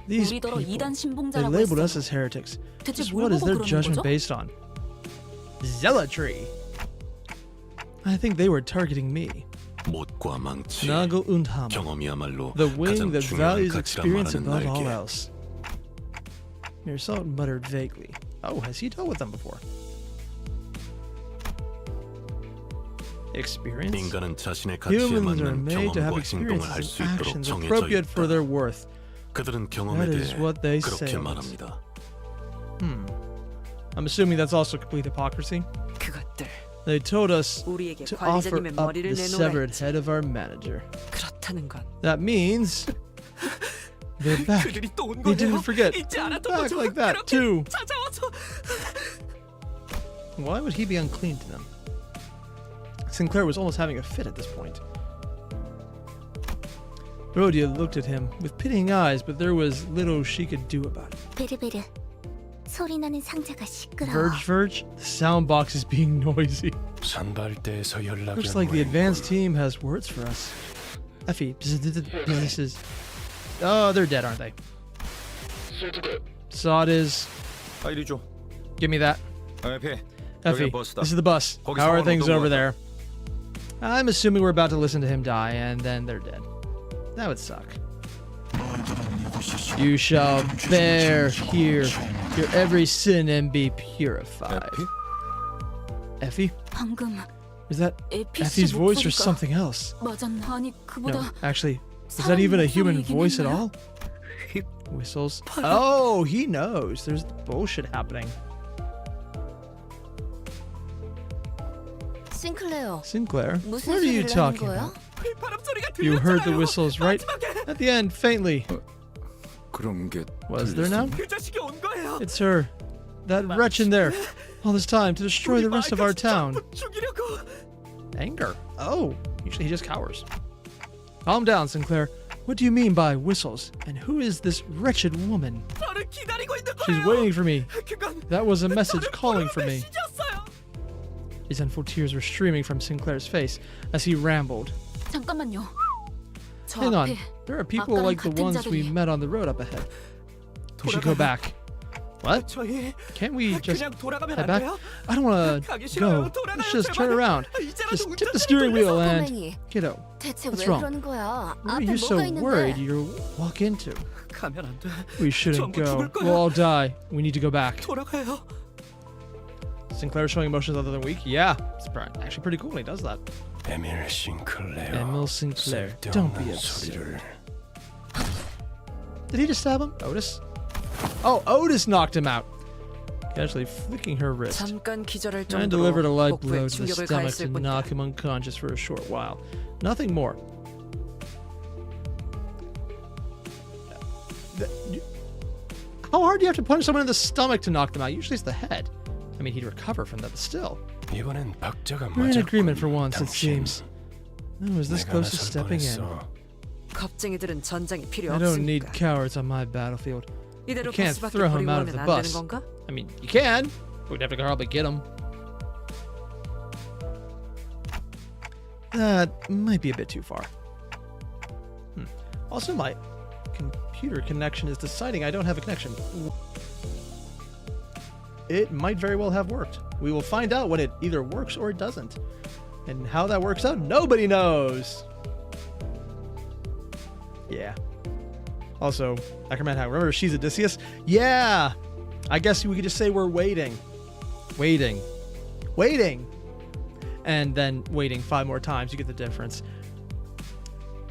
These people, they labeled us as heretics. Just what is their judgment based on? Zealotry. I think they were targeting me. Nagel und Hammer, the wing that values experience above all else. Meersalt muttered vaguely. Oh, has he dealt with them before? Experience? Humans are made to have experiences and actions appropriate for their worth. That is what they say. I'm assuming that's also complete hypocrisy. They told us to offer up the severed head of our manager. That means they're back. They didn't forget. Back like that, too. Why would he be unclean to them? Sinclair was almost having a fit at this point. Rhodia looked at him with pitying eyes, but there was little she could do about it. Verge, the sound box is being noisy. Looks like the advanced team has words for us. Effie, this is... Oh, they're dead, aren't they? Sod is... Give me that. Effie, this is the bus. How are things over there? I'm assuming we're about to listen to him die, and then they're dead. That would suck. You shall bear here your every sin and be purified. Effie? Is that Effie's voice or something else? No, actually, is that even a human voice at all? Whistles. Oh, he knows. There's bullshit happening. Sinclair? What are you talking about? You heard the whistles right at the end, faintly. Was there now? It's her. That wretch in there. All this time to destroy the rest of our town. Anger. Oh, usually he just cowers. Calm down, Sinclair. What do you mean by whistles? And who is this wretched woman? She's waiting for me. That was a message calling for me. Resentful tears were streaming from Sinclair's face as he rambled. Hang on. There are people like the ones we met on the road up ahead. We should go back. What? Can't we just head back? I don't want to go. Let's just turn around. Just tip the steering wheel and... Kiddo, what's wrong? What are you so worried you'll walk into? We shouldn't go. We'll all die. We need to go back. Sinclair showing emotions other than weak? Yeah, it's actually pretty cool when he does that. Emil Sinclair, don't be absurd. Did he just stab him? Otis? Oh, Otis knocked him out. Casually flicking her wrist. And delivered a light blow to the stomach to knock him unconscious for a short while. Nothing more. How hard do you have to punch someone in the stomach to knock them out? Usually it's the head. I mean, he'd recover from that, but still. We're in agreement for once, it seems. I was this close to stepping in. I don't need cowards on my battlefield. You can't throw him out of the bus. I mean, you can. We'd have to probably get him. That might be a bit too far. Also, my computer connection is deciding I don't have a connection. it might very well have worked. We will find out when it either works or it doesn't. And how that works out, nobody knows. Yeah. Also, Ackerman, remember she's Odysseus? Yeah! I guess we could just say we're waiting. Waiting. Waiting! And then waiting 5 more times, you get the difference.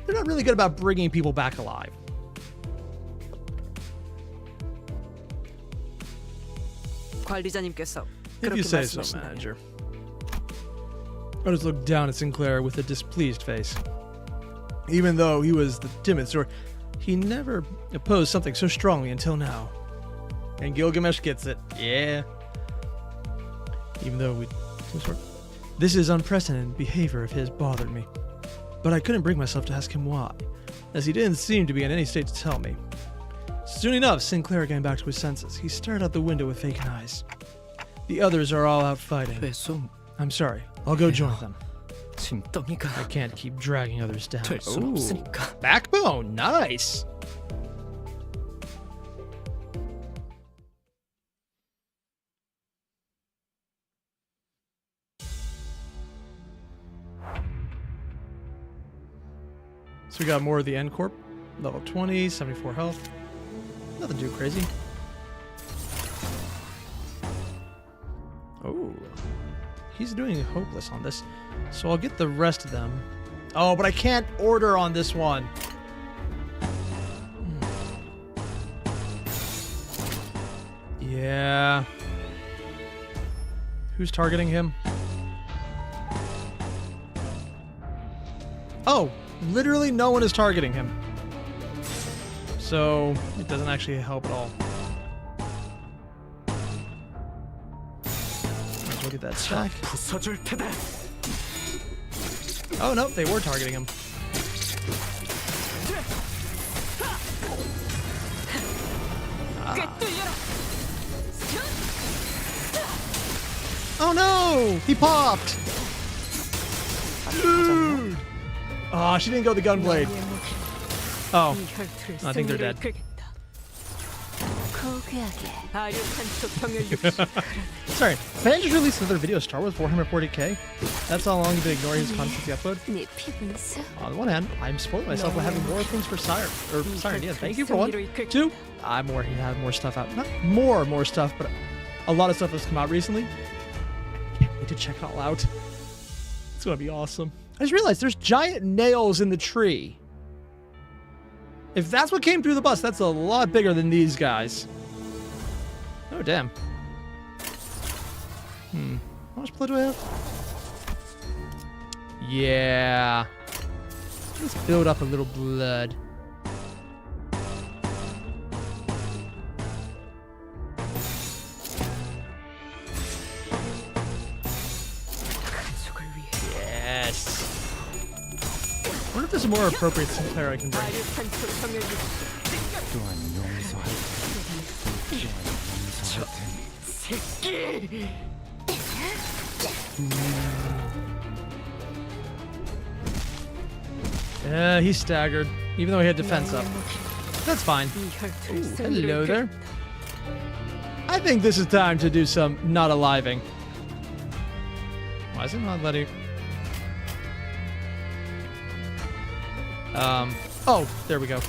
They're not really good about bringing people back alive. 관리자님께서 If you 그렇게 say so, 말씀하신다면. manager. I just looked down at Sinclair with a displeased face. Even though he was the timid sort, he never opposed something so strongly until now. And Gilgamesh gets it. Yeah. Even though this is unprecedented behavior of his bothered me. But I couldn't bring myself to ask him why, as he didn't seem to be in any state to tell me. Soon enough, Sinclair came back to his senses. He stared out the window with vacant eyes. The others are all out fighting. I'm sorry. I'll go join them. I can't keep dragging others down. Ooh. Backbone. Nice. So we got more of the End Corp. Level 20, 74 health. Nothing too crazy. Oh. He's doing hopeless on this. So I'll get the rest of them. Oh, but I can't order on this one. Yeah. Who's targeting him? Oh, literally no one is targeting him. So it doesn't actually help at all. Let's look at that stack. Oh no, they were targeting him. Oh no! He popped! Dude! Oh, she didn't go the gunblade. Oh, I think they're dead. Sorry, Fan just released another video of Star Wars Warhammer 40k. That's how long you've been ignoring his content the upload. On the one hand, I'm spoiling myself by having more things for Siren. Yeah, thank you for one. 2, I'm working to have more stuff out. Not more stuff, but a lot of stuff has come out recently. I can't wait to check it all out. It's gonna be awesome. I just realized there's giant nails in the tree. If that's what came through the bus, that's a lot bigger than these guys. Oh, damn. How much blood do I have? Yeah. Let's build up a little blood. Yes. I wonder if there's a more appropriate Sinclair I can bring. Yeah, he's staggered, even though he had defense up. That's fine. Ooh, hello there. I think this is time to do some not aliving. Why is it not letting... Oh, there we go.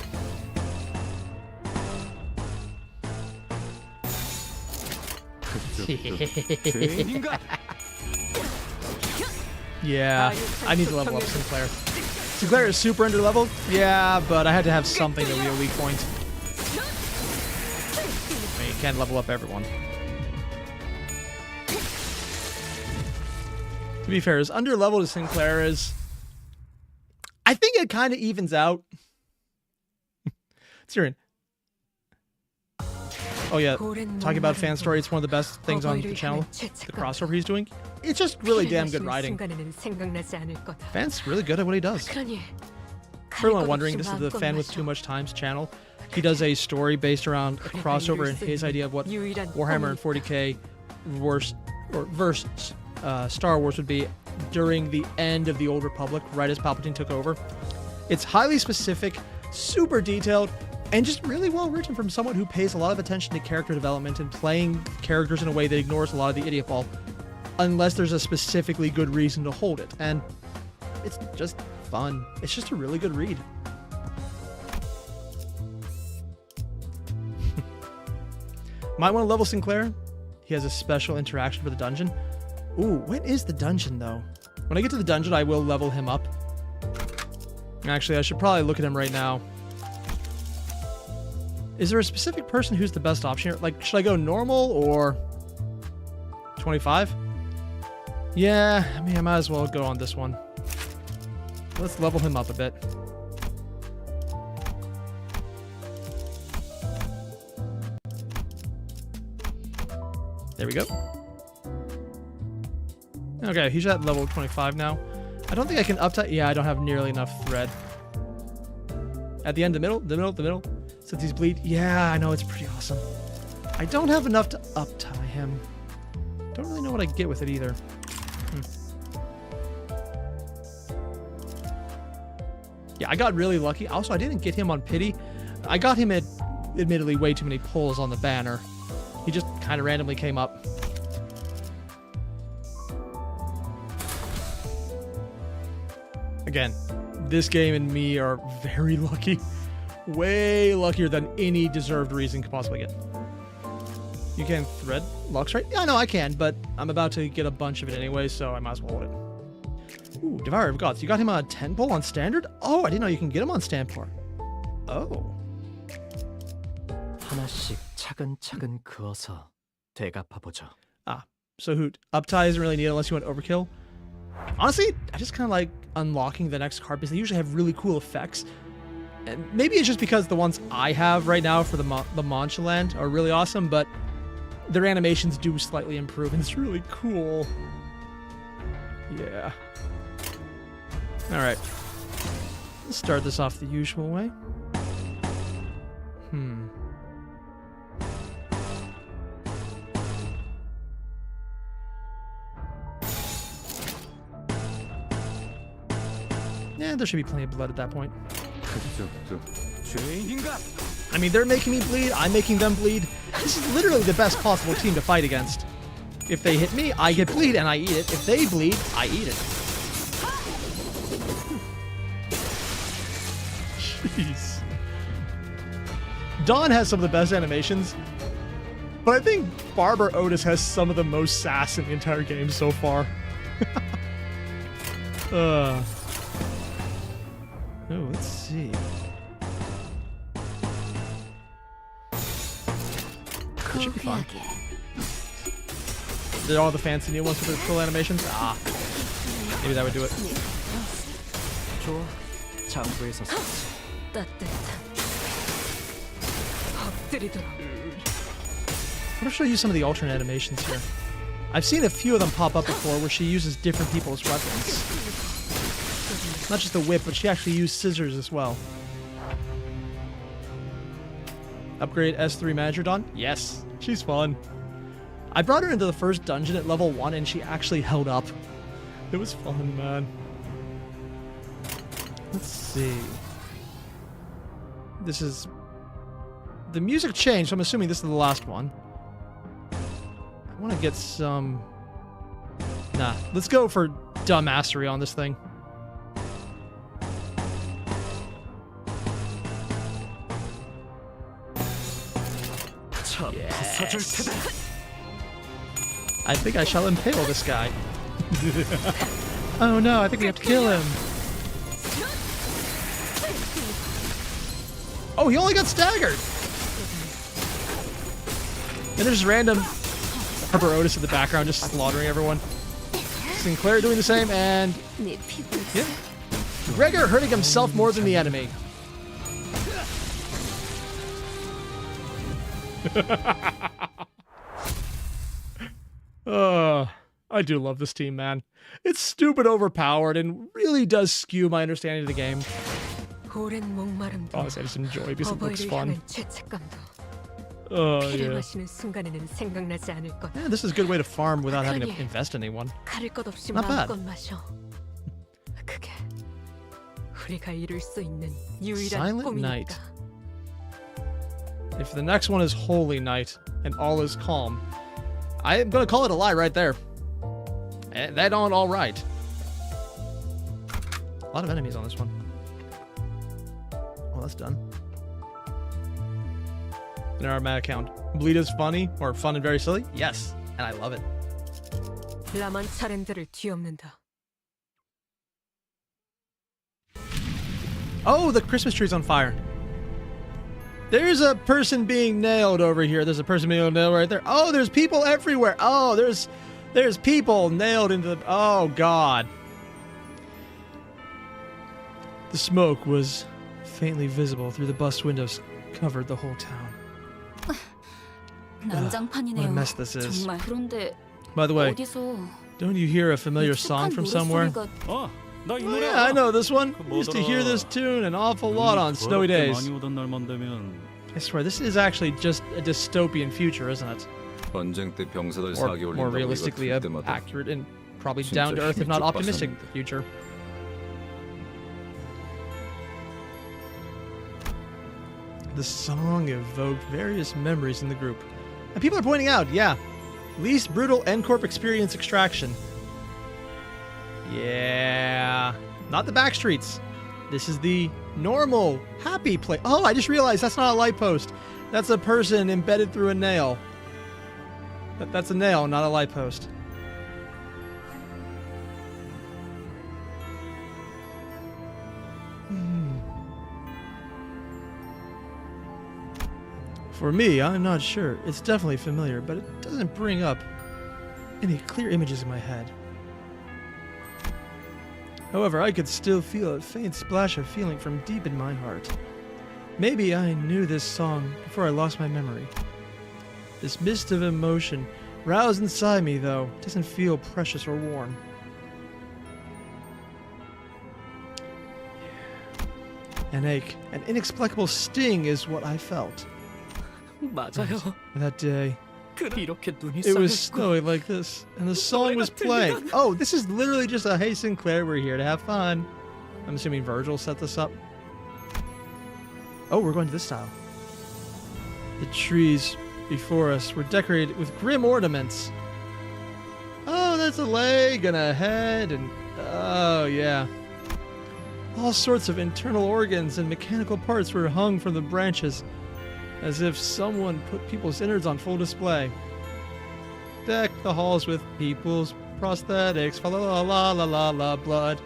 Yeah, I need to level up Sinclair. Sinclair is super under-leveled? Yeah, but I had to have something to be a weak point. I mean, you can't level up everyone. To be fair, as under-leveled as Sinclair is, I think it kind of evens out. Siren. Oh yeah, talking about fan story, it's one of the best things on the channel. The crossover he's doing. It's just really damn good writing. Fan's really good at what he does. For anyone wondering, this is the Fan with Too Much Times channel. He does a story based around a crossover and his idea of what Warhammer and 40k versus Star Wars would be during the end of the Old Republic, right as Palpatine took over. It's highly specific, super detailed, And just really well written from someone who pays a lot of attention to character development and playing characters in a way that ignores a lot of the idiot ball, unless there's a specifically good reason to hold it. And it's just fun. It's just a really good read. Might want to level Sinclair. He has a special interaction for the dungeon. Ooh, when is the dungeon, though? When I get to the dungeon, I will level him up. Actually, I should probably look at him right now. Is there a specific person who's the best option here? Like, should I go normal or 25? Yeah, I mean, I might as well go on this one. Let's level him up a bit. There we go. Okay, he's at level 25 now. I don't think I can up-tie. Yeah, I don't have nearly enough thread. At the end, the middle. Since he's bleed. Yeah, I know, it's pretty awesome. I don't have enough to up-tie him. Don't really know what I get with it either. Yeah, I got really lucky. Also, I didn't get him on pity. I got him at, admittedly, way too many pulls on the banner. He just kind of randomly came up. Again, this game and me are very lucky. Way luckier than any deserved reason could possibly get. You can thread Lux, right? Yeah, no, I can, but I'm about to get a bunch of it anyway, so I might as well hold it. Ooh, Devourer of Gods. You got him on 10 pull on standard? Oh, I didn't know you can get him on standard. Oh. 하나씩 차근차근 그어서 되갚아보죠. Ah, so Hoot, uptie isn't really needed unless you want overkill. Honestly, I just kind of like unlocking the next card because they usually have really cool effects. And maybe it's just because the ones I have right now for the Manchaland are really awesome, but their animations do slightly improve, and it's really cool. Yeah. Alright. Let's start this off the usual way. Yeah, there should be plenty of blood at that point. I mean, they're making me bleed, I'm making them bleed. This is literally the best possible team to fight against. If they hit me, I get bleed and I eat it. If they bleed, I eat it. Jeez. Dawn has some of the best animations, but I think Barber Otis has some of the most sass in the entire game so far. Oh, let's see. It should be fun. They're all the fancy new ones with their cool animations? Ah. Maybe that would do it. 좋아. 장부에서 What if she'll use some of the alternate animations here? I've seen a few of them pop up before where she uses different people's weapons. Not just the whip, but she actually used scissors as well. Upgrade S3 Manager Dawn? Yes, she's fun. I brought her into the first dungeon at level 1 and she actually held up. It was fun, man. Let's see. This is... The music changed, so I'm assuming this is the last one. I want to get some... Nah, let's go for dumbassery on this thing. Yes. I think I shall impale this guy. Oh no, I think we have to kill him. Oh, he only got staggered. And there's random Barber Otis in the background just slaughtering everyone. Sinclair doing the same, and yeah. Gregor hurting himself more than the enemy. I do love this team, man. It's stupid overpowered and really does skew my understanding of the game. Honestly, I just enjoy because it looks fun. Oh, yeah. Yeah, this is a good way to farm without having to invest in anyone. Not bad. Silent Night. If the next one is Holy Night and all is calm, I am going to call it a lie right there. That on all right. A lot of enemies on this one. Well, that's done. In our mad account. Bleed is funny or fun and very silly? Yes, and I love it. 라만 차렌들을 뒤엎는다. Oh, the Christmas tree's on fire. There's a person being nailed over here. There's a person being nailed right there. Oh, there's people everywhere. Oh, there's people nailed into the... Oh, God. The smoke was faintly visible through the bus windows, covered the whole town. 난장판이네요. What a mess this is. 정말. 그런데 By the way, 어디서 don't you hear a familiar song from somewhere? 나 Oh, yeah, I know this one. I used to hear this tune an awful lot on snowy days. I swear, this is actually just a dystopian future, isn't it? 전쟁 때 병사들 Or 사기 more 올린다고 realistically, 이거 a 들을 때마다 accurate and probably 진짜 down to earth, if not 힘이 쭉 optimistic 빠졌는데. future. The song evoked various memories in the group. And people are pointing out, yeah, least brutal N-Corp experience extraction. Yeah, not the backstreets. This is the normal, happy place. Oh, I just realized that's not a light post. That's a person embedded through a nail. That's a nail, not a light post. For me, I'm not sure. It's definitely familiar, but it doesn't bring up any clear images in my head. However, I could still feel a faint splash of feeling from deep in my heart. Maybe I knew this song before I lost my memory. This mist of emotion roused inside me, though, doesn't feel precious or warm. An ache, an inexplicable sting is what I felt. 맞아요. That day, 이렇게 눈이 it was 쌓였고. snowy like this, and the song was playing. Oh, this is literally just a Hey Sinclair, we're here to have fun. I'm assuming Virgil set this up. Oh, we're going to this style. The trees before us were decorated with grim ornaments. Oh, that's a leg and a head and... Oh, yeah. All sorts of internal organs and mechanical parts were hung from the branches, as if someone put people's innards on full display. Deck the halls with people's prosthetics, fa la la la la la la blood.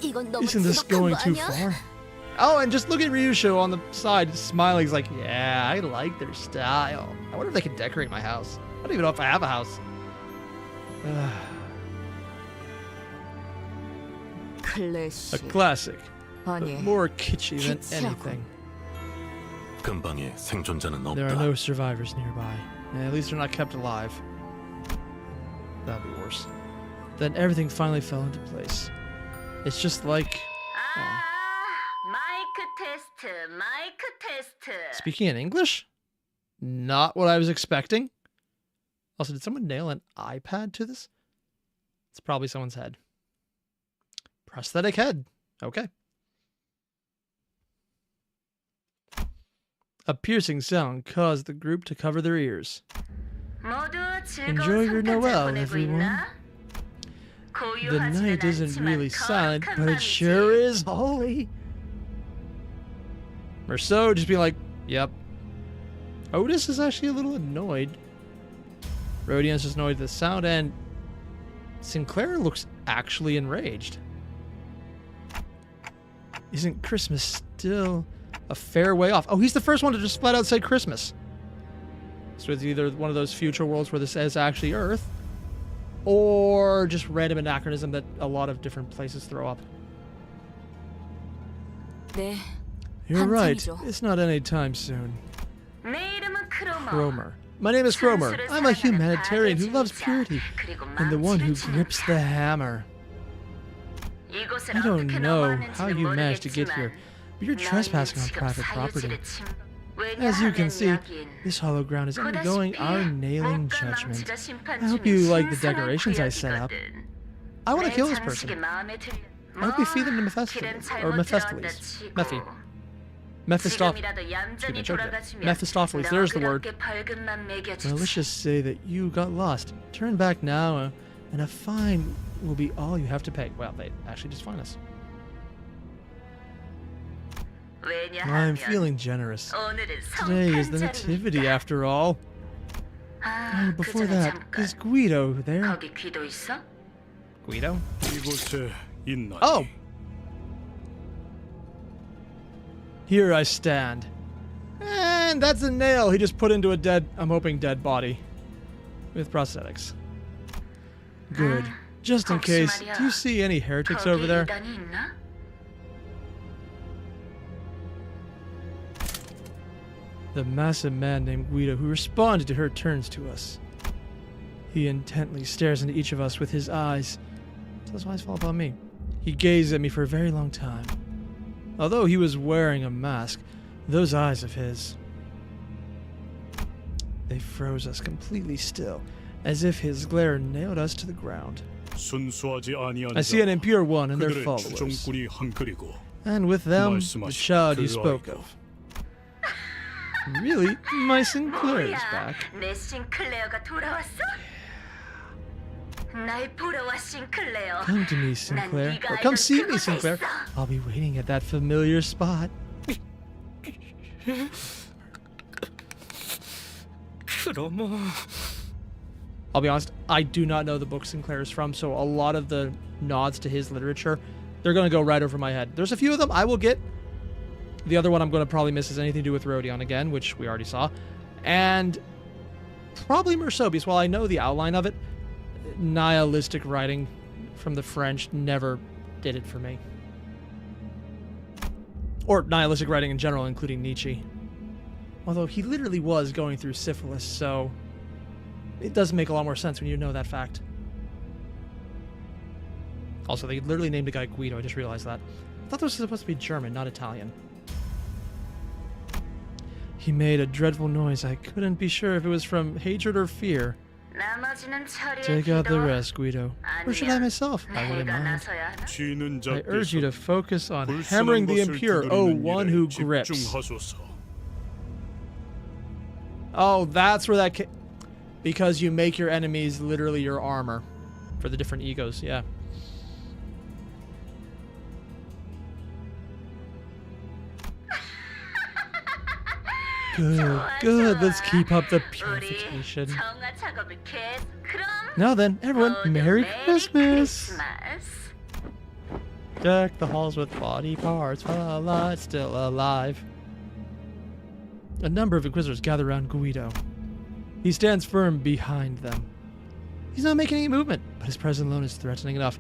이건 너무 Isn't this 지독한 going 거 too 아니야? far? Oh, and just look at Ryusho on the side, smiling. He's like, yeah, I like their style. I wonder if they can decorate my house. I don't even know if I have a house. A 클래식. classic, but 아니, more kitschy than kitsch하고. anything. 근방에 생존자는 There are 없다. no survivors nearby. At least they're not kept alive. That'd be worse. Then everything finally fell into place. It's just like... 마이크 테스트, 마이크 테스트. Speaking in English? Not what I was expecting. Also, did someone nail an iPad to this? It's probably someone's head. Prosthetic head. Okay. A piercing sound caused the group to cover their ears. Enjoy your Noel, everyone. The night isn't really silent, but it sure is holy. Merceau just being like, yep. Otis is actually a little annoyed. Rodian's just annoyed at the sound, and Sinclair looks actually enraged. Isn't Christmas still a fair way off? Oh, he's the first one to just flat out say Christmas. So it's either one of those future worlds where this is actually Earth, or just random anachronism that a lot of different places throw up. 네. You're right. 한참이죠. It's not any time soon. 내 이름은 크로머. Cromer. My name is Cromer. I'm a humanitarian who loves purity and the one who grips the hammer. I don't know how you managed to get here, but you're trespassing on private property. As you can see, this hollow ground is undergoing our nailing judgment. I hope you like the decorations I set up. I want to kill this person. I hope you feed them to Mephistopheles. Or Mephistopheles. Mephi. Mephistopheles, there's the word. Malicious say that you got lost. Turn back now, and a fine will be all you have to pay. Well, they actually just fine us. I'm feeling generous. Today is the nativity, after all. Oh, before that, is Guido there? Guido? 이곳에 있나니? Oh! Here I stand. And that's a nail he just put into a dead, I'm hoping dead body. With prosthetics. Good. Just in case, do you see any heretics over there? The massive man named Guido who responded to her turns to us. He intently stares into each of us with his eyes. Until his eyes fall upon me. He gazed at me for a very long time. Although he was wearing a mask, those eyes of his, they froze us completely still, as if his glare nailed us to the ground. 순수하지 아니한 I see an impure one and their 그들의 followers, 주종꾼이 한글이고 and with them, the child you spoke of. Really? My Sinclair is back. 내 싱클레어가 돌아왔어? 날 보러 와, 싱클레어. Come to me, Sinclair. Or come see me, Sinclair. I'll be waiting at that familiar spot. 그럼 I'll be honest, I do not know the book Sinclair is from, so a lot of the nods to his literature, they're going to go right over my head. There's a few of them I will get. The other one I'm going to probably miss is anything to do with Rodion again, which we already saw. And probably Mersobius. While I know the outline of it, nihilistic writing from the French never did it for me. Or nihilistic writing in general, including Nietzsche. Although he literally was going through syphilis, so it does make a lot more sense when you know that fact. Also, they literally named a guy Guido, I just realized that. I thought this was supposed to be German, not Italian. He made a dreadful noise. I couldn't be sure if it was from hatred or fear. Take out the rest, Guido. Or should I myself? I wouldn't mind. I urge you to focus on hammering the impure, oh, one who grips. Oh, that's where that came. Because you make your enemies literally your armor for the different egos, yeah. Good, good. Let's keep up the purification. Now then, everyone, Merry Christmas! Deck the halls with body parts while alive, still alive. A number of Inquisitors gather around Guido. He stands firm behind them. He's not making any movement, but his presence alone is threatening enough.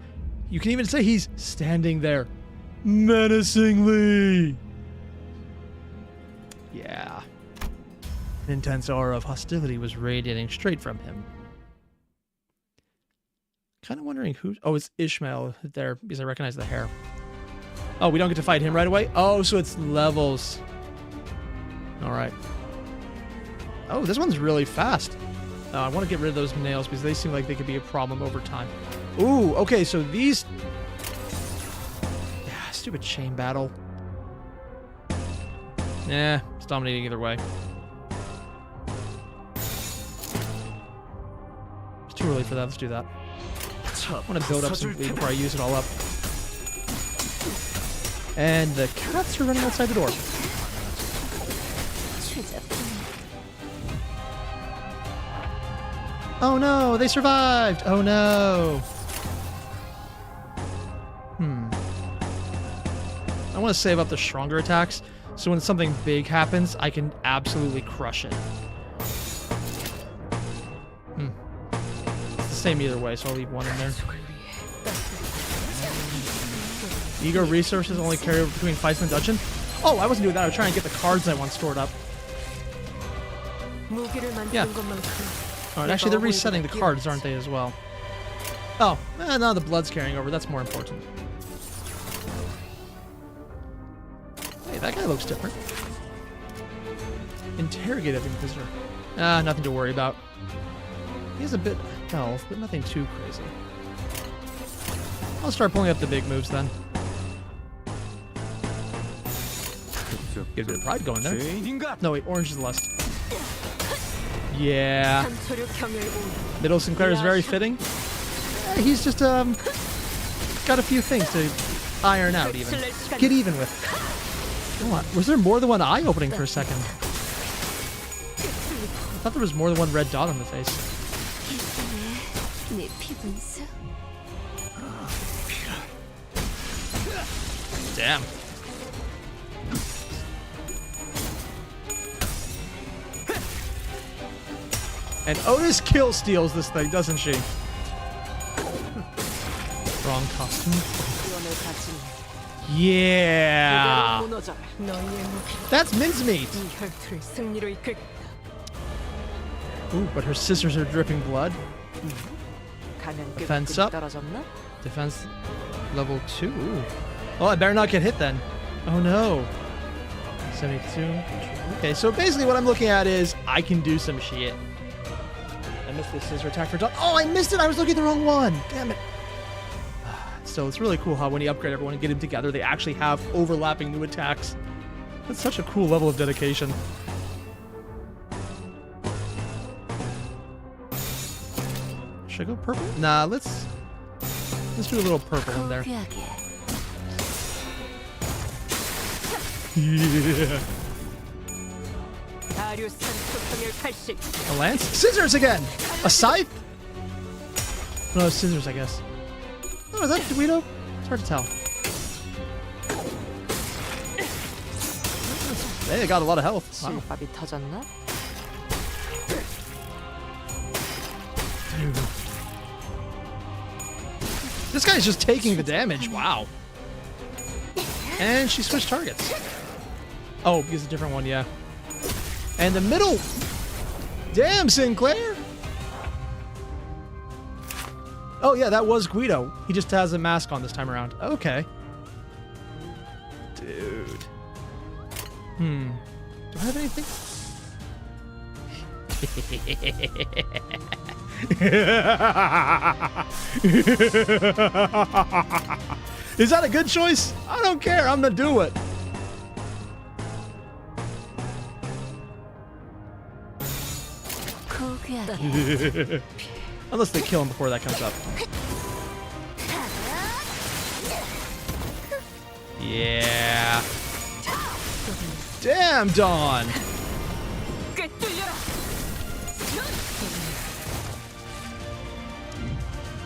You can even say he's standing there, menacingly. Yeah. An intense aura of hostility was radiating straight from him. Kind of wondering who... Oh, it's Ishmael there, because I recognize the hair. Oh, we don't get to fight him right away? Oh, so it's levels. Alright. Oh, this one's really fast. I want to get rid of those nails because they seem like they could be a problem over time. Ooh, okay, so these... Yeah, stupid chain battle. Nah, it's dominating either way. It's too early for that, let's do that. I want to build up some food before I use it all up. And the cats are running outside the door. Oh no, they survived! Oh no! I want to save up the stronger attacks, so when something big happens, I can absolutely crush it. It's the same either way, so I'll leave one in there. Ego resources only carry over between fights in the dungeon? Oh, I wasn't doing that, I was trying to get the cards I want stored up. Yeah. Alright, actually they're resetting the cards, aren't they, as well? Oh, no, the blood's carrying over. That's more important. Hey, that guy looks different. Interrogative Inquisitor. Nothing to worry about. He has a bit of health, but nothing too crazy. I'll start pulling up the big moves then. Get a bit of pride going there. 죄인인가? No, wait, orange is the lust. Yeah. Middle Sinclair is very fitting. He's just, got a few things to iron out, even. Get even with. What? Was there more than one eye opening for a second? I thought there was more than one red dot on the face. Damn. And Otis kill steals this thing, doesn't she? Wrong costume. Yeah. That's mincemeat. Ooh, but her scissors are dripping blood. Defense up. Defense level 2. Ooh. Oh, I better not get hit then. Oh no. 72. Okay, so basically what I'm looking at is I can do some shit. I missed the scissor attack for dodge. Oh, I missed it! I was looking at the wrong one! Damn it. So it's really cool how when you upgrade everyone and get them together, they actually have overlapping new attacks. That's such a cool level of dedication. Should I go purple? Nah, let's do a little purple in there. Yeah. A lance? Scissors again! A scythe? No, scissors, I guess. Oh, is that Guido? It's hard to tell. Hey, they got a lot of health. Wow. Dude. This guy's just taking the damage. Wow. And she switched targets. Oh, he's a different one, yeah. And the middle. Damn, Sinclair. Oh, yeah, that was Guido. He just has a mask on this time around. Okay. Dude. Do I have anything? Is that a good choice? I don't care. I'm gonna do it. Unless they kill him before that comes up. Yeah. Damn, Dawn.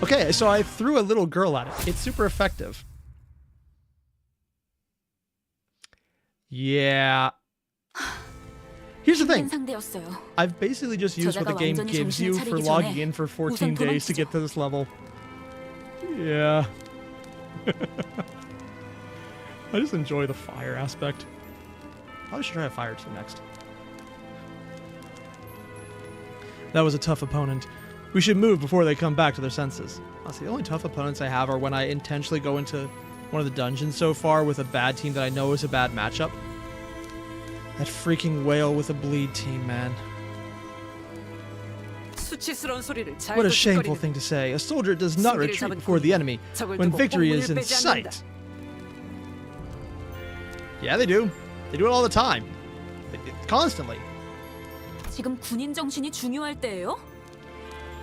Okay, so I threw a little girl at it. It's super effective. Yeah. Here's the thing. I've basically just used what the game gives you for logging in for 14 days to get to this level. Yeah. I just enjoy the fire aspect. Probably should try a fire team next. That was a tough opponent. We should move before they come back to their senses. Honestly, the only tough opponents I have are when I intentionally go into one of the dungeons so far with a bad team that I know is a bad matchup. That freaking whale with a bleed team, man. What a shameful thing to say. A soldier does not retreat before the enemy when victory is in sight. Yeah, they do. They do it all the time. Constantly.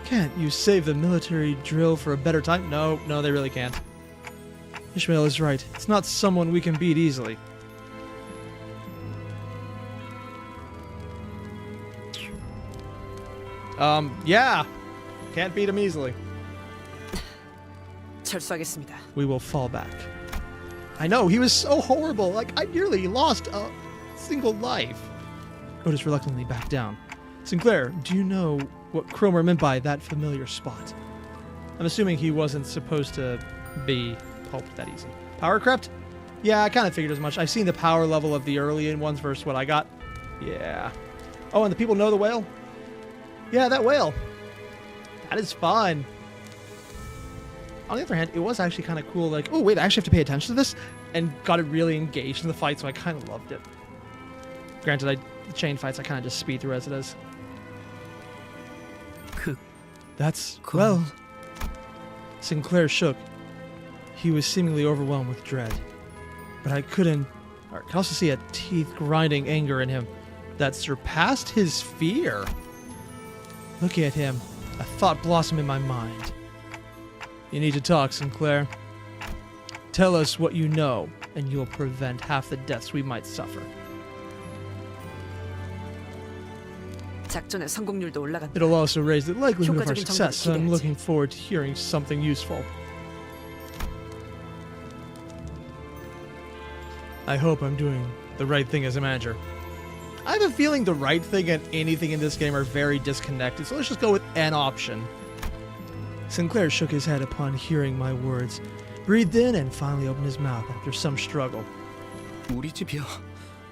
Can't you save the military drill for a better time? No, they really can't. Ishmael is right. It's not someone we can beat easily. Yeah. Can't beat him easily. We will fall back. I know, he was so horrible. Like, I nearly lost a single life. Otis reluctantly backed down. Sinclair, do you know what Cromer meant by that familiar spot? I'm assuming he wasn't supposed to be pulped that easy. Power crept? Yeah, I kind of figured as much. I've seen the power level of the early ones versus what I got. Yeah. Oh, and the people know the whale? Yeah, that whale. That is fun. On the other hand, it was actually kind of cool. Like, oh, wait, I actually have to pay attention to this? And got it really engaged in the fight, so I kind of loved it. Granted, the chain fights, I kind of just speed through as it is. That's, well... Sinclair shook. He was seemingly overwhelmed with dread. But I couldn't I can also see a teeth-grinding anger in him that surpassed his fear. Looking at him, a thought blossomed in my mind. You need to talk, Sinclair. Tell us what you know, and you'll prevent half the deaths we might suffer. 작전의 성공률도 올라간다. It'll also raise the likelihood of our 효과적인 success, so I'm 정보를 looking forward to hearing something useful. I hope I'm doing the right thing as a manager. I have a feeling the right thing and anything in this game are very disconnected, so let's just go with an option. Sinclair shook his head upon hearing my words, breathed in, and finally opened his mouth after some struggle. 우리 집이요.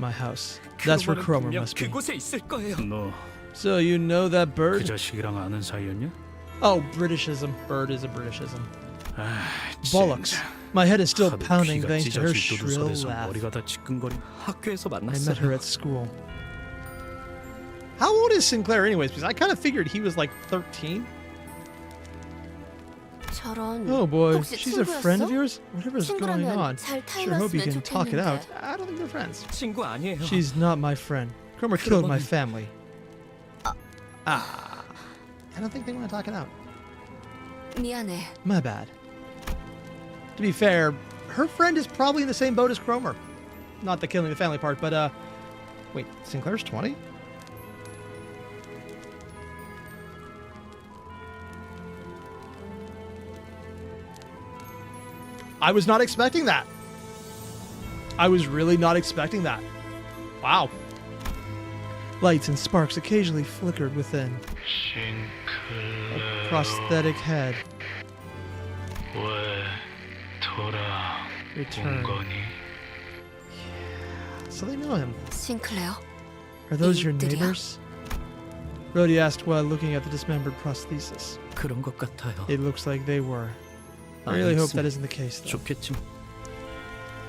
My house. That's where Cromer 분명 must be. 그곳에 있을 거예요. 너 그 So you know that bird? 자식이랑 아는 사이였냐? Oh, Britishism. Bird is a Britishism. 아, Bollocks. My head is still 하도 pounding 귀가 thanks to her 찢어질 shrill 도두설에서 laugh. 머리가 다 지끈거리. 학교에서 I met her 만났어요. at school. How old is Sinclair anyways? Because I kind of figured he was like 13. 저런. Oh boy, 혹시 she's a friend of 친구였어? yours? Whatever's going on. 친구라면 잘 Sure hope you 타일렀으면 can talk it out. 좋겠는데. I don't think they're friends. 친구 아니에요. She's not my friend. Cromer killed my family. I don't think they want to talk it out. 미안해. My bad. To be fair, her friend is probably in the same boat as Cromer. Not the killing the family part, but wait, Sinclair's 20? I was not expecting that. I was really not expecting that. Wow. Lights and sparks occasionally flickered within. A prosthetic head. Return. So they know him. 싱클레어. Are those your 이들이야? neighbors? Rhodey asked while looking at the dismembered prosthesis. 그런 것 같아요. It looks like they were. I really hope that isn't the case, though. 좋겠지만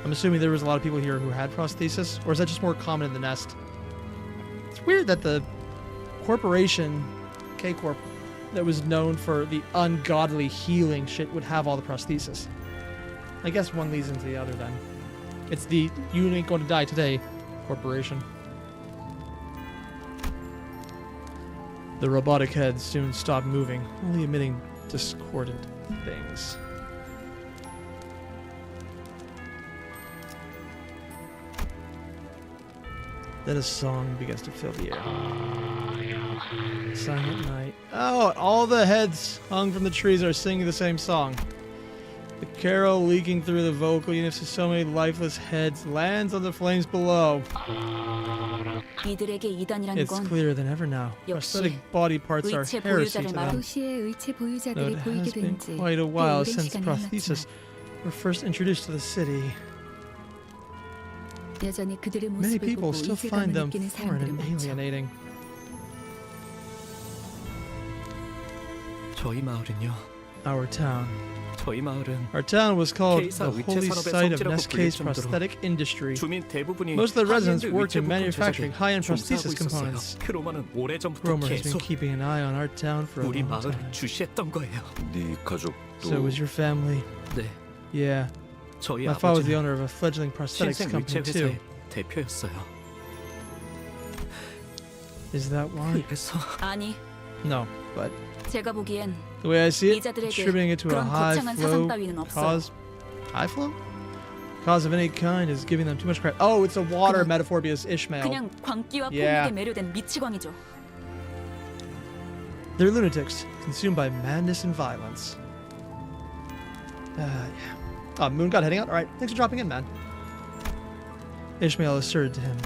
I'm assuming there was a lot of people here who had prosthesis, or is that just more common in the nest? It's weird that the corporation, K-Corp, that was known for the ungodly healing shit would have all the prosthesis. I guess one leads into the other then. It's the you ain't going to die today corporation. The robotic head soon stopped moving, only emitting discordant things. Then a song begins to fill the air. Silent night. Oh, all the heads hung from the trees are singing the same song. The carol leaking through the vocal units of so many lifeless heads lands on the flames below. 이들에게 이단이라는 It's 건 clearer than ever now. 역시 Prosthetic body parts are 의체 heresy 보유자를 to 말하는 them. 도시의 의체 Though 보유자들이 it 보이게 has been 된 지 quite a 꽤 while 오랜 since 시간이 prosthesis 흘렀지만 were first introduced to the city. 여전히 그들의 Many 모습을 people 보고 still find 이질감을 them 느끼는 foreign 사람들이 and 많죠. alienating. 저희 마을은요. Our town. 저희 마을은 Our town was called K사 the 의체 holy 산업의 site of 성지라고 Neskay's 불릴 정도로 prosthetic industry. 주민 대부분이 Most of the residents 하이엔드 worked in 의체 부품 manufacturing 제작에 high-end 종사하고 prosthesis 있었어요. components. 크로마는 오래전부터 Cromer has been 계속 keeping an eye on our town for a 우리 long 마을을 time. 주시했던 거예요. 네 가족도 So was your family? 네, Yeah. 저희 My father was the 아버지는 owner of a fledgling prosthetics 신생 company 의체 too. 회사의 대표였어요. Is that why? 그래서 아니, No, but 제가 보기엔 the way I see it, 이자들에게 attributing it to a 그런 high 거창한 flow 사상 따위는 없어요. cause, high flow cause of any kind is giving them too much credit. Oh, it's a water 그냥- metaphor because Ishmael. 그냥 광기와 Yeah. 폭력에 매료된 미치광이죠. They're lunatics, consumed by madness and violence. Yeah. Oh, Moon God heading out? Alright, thanks for dropping in, man. Ishmael asserted to him.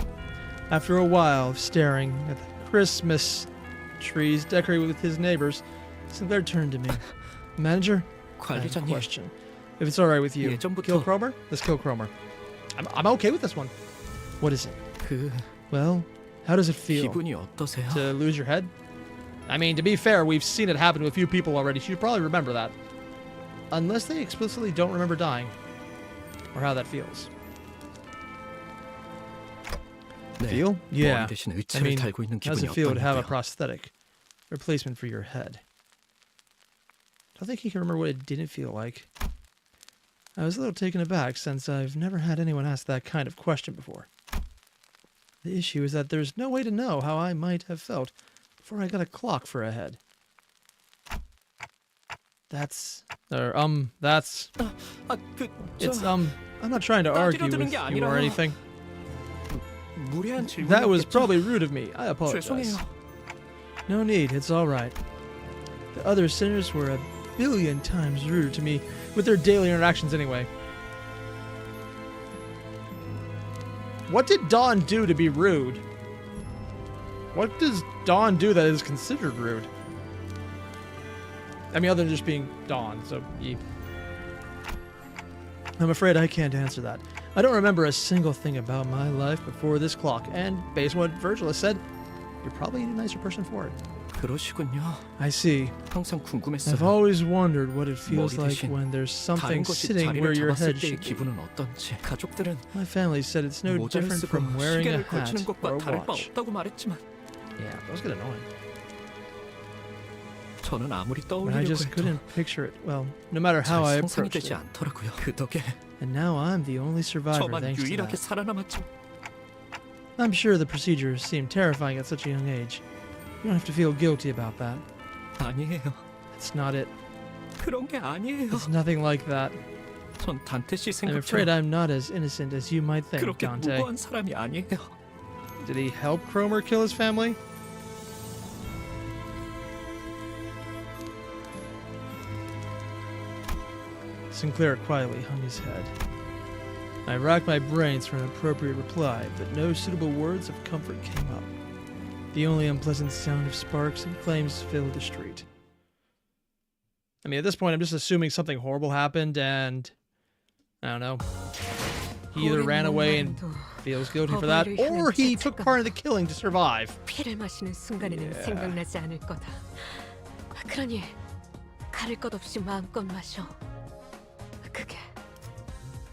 After a while of staring at the Christmas trees decorated with his neighbors, Sinclair turned to me. Manager? I have a 관리자님, question. If it's alright with you, 예전부터- kill Cromer? Let's kill Cromer. I'm okay with this one. What is it? 그 Well, how does it feel 기분이 어떠세요? to lose your head? I mean, to be fair, we've seen it happen to a few people already. So you probably remember that. Unless they explicitly don't remember dying. Or how that feels. 네, Feel? Yeah. 머리 대신 I 의체를 mean, 달고 있는 how does 기분이 it feel to have a 어떠냐고요? prosthetic replacement for your head? I don't think he can remember what it didn't feel like. I was a little taken aback since I've never had anyone ask that kind of question before. The issue is that there's no way to know how I might have felt before I got a clock for a head. That's... 아, It's, I'm not trying to argue with 따지려드는 게 you or 아니라- anything. 무례한 질문이었겠죠. That was probably rude of me. I apologize. 죄송해요. No need, it's alright. The other sinners were a billion times ruder to me with their daily interactions anyway. What did Dawn do to be rude? What does Dawn do that is considered rude? I mean, other than just being Dawn, so I'm afraid I can't answer that. I don't remember a single thing about my life before this clock, and based on what Virgil has said, you're probably a nicer person for it. 그러시군요. I see. 항상 I've 궁금했어요. always wondered what it feels 머리 like 대신 when there's 다른 something 것이 sitting where 자리를 your 잡았을 head 때의 should be. 기분은 어떤지. 가족들은 My family said it's no 모자를 different 쓰고 from wearing a 시계를 걸치는 hat or 것과 a 다를 바 watch. 없다고 말했지만 Yeah, that was getting annoying. 저는 아무리 But I 떠올리려고 just 해도 couldn't picture it. Well, no matter how I 잘 상상이 approached 되지 it. 않더라고요. 그 덕에 And now I'm the only survivor 저만 thanks to 유일하게 that. 살아남았죠. I'm sure the procedures seem terrifying at such a young age. You don't have to feel guilty about that. 아니에요. It's not it. 그런 게 아니에요. It's nothing like that. 전 단테 씨 I'm afraid 생각처럼 I'm not as innocent as you might think, 그렇게 Dante. 무고한 사람이 아니에요. Did he help Cromer kill his family? Sinclair quietly hung his head. I racked my brains for an appropriate reply, but no suitable words of comfort came up. The only unpleasant sound of sparks and flames filled the street. I mean, at this point, I'm just assuming something horrible happened, and I don't know. He either ran away and feels guilty for that, or he took part in the killing to survive. 피를 마시는 순간에는 Yeah. 생각나지 않을 거다. 그러니 가릴 것 없이 마음껏 마셔. 그게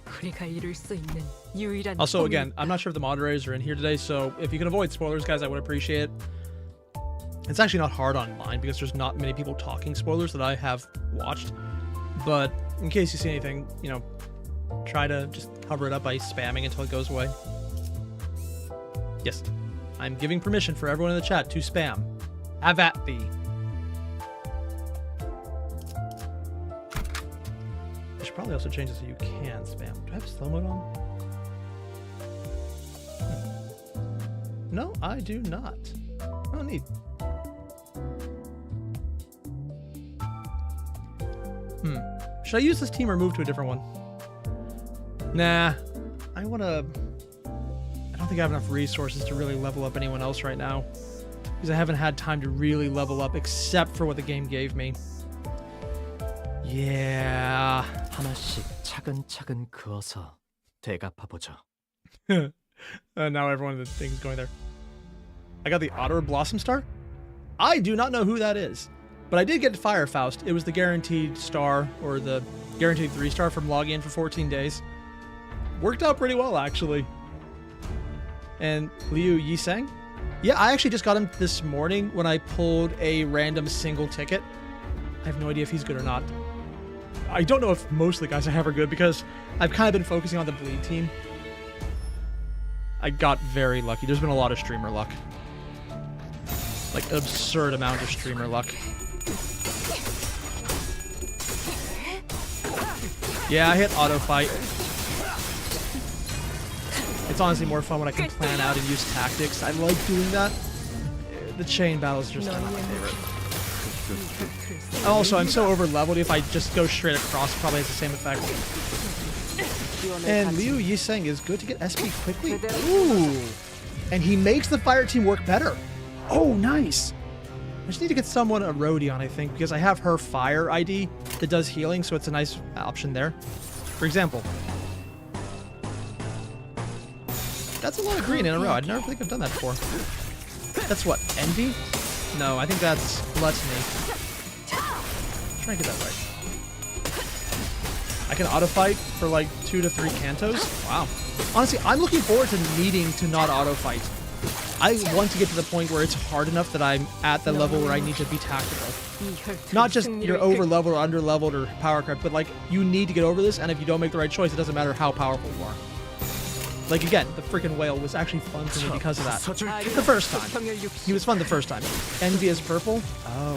우리가 이룰 수 있는 유일한. Also, again, I'm not sure if the moderators are in here today, so if you can avoid spoilers, guys, I would appreciate it. It's actually not hard on mine because there's not many people talking spoilers that I have watched. But in case you see anything, you know, try to just cover it up by spamming until it goes away. Yes, I'm giving permission for everyone in the chat to spam. Have at thee. I should probably also change it so you can spam. Do I have slow mode on? No, I do not. Oh, neat. Should I use this team or move to a different one? Nah. I don't think I have enough resources to really level up anyone else right now. Because I haven't had time to really level up except for what the game gave me. Yeah. 하나씩 차근차근 그어서 대갚아보죠. Now everyone of the things going there. I got the Otter Blossom Star? I do not know who that is. But I did get Fire Faust. It was the guaranteed star, or the guaranteed 3-star from logging in for 14 days. Worked out pretty well, actually. And Liu Yiseng? Yeah, I actually just got him this morning when I pulled a random single ticket. I have no idea if he's good or not. I don't know if most of the guys I have are good because I've kind of been focusing on the bleed team. I got very lucky. There's been a lot of streamer luck. Like, an absurd amount of streamer luck. Yeah, I hit auto fight. It's honestly more fun when I can plan out and use tactics. I like doing that. The chain battles are just not my favorite. Also, I'm so over leveled. If I just go straight across, it probably has the same effect. And Liu Yiseng is good to get SP quickly. Ooh. And he makes the fire team work better. Oh, nice. I just need to get someone a Rodion, I think, because I have her fire ID that does healing, so it's a nice option there. For example. That's a lot of green in a row. I never think I've done that before. That's what, Envy? No, I think that's Gluttony. Try and get that right. I can auto-fight for like 2 to 3 Cantos? Wow. Honestly, I'm looking forward to needing to not auto-fight. I want to get to the point where it's hard enough that I'm at the level where I need to be tactical. 이 혈투의 Not just you're 승리를 over leveled or under leveled or power crept, but like you need to get over this, and if you don't make the right choice, it doesn't matter how powerful you are. Like again, the freaking whale was actually fun for me because of that. The first time. He was fun the first time. Envious purple? Oh.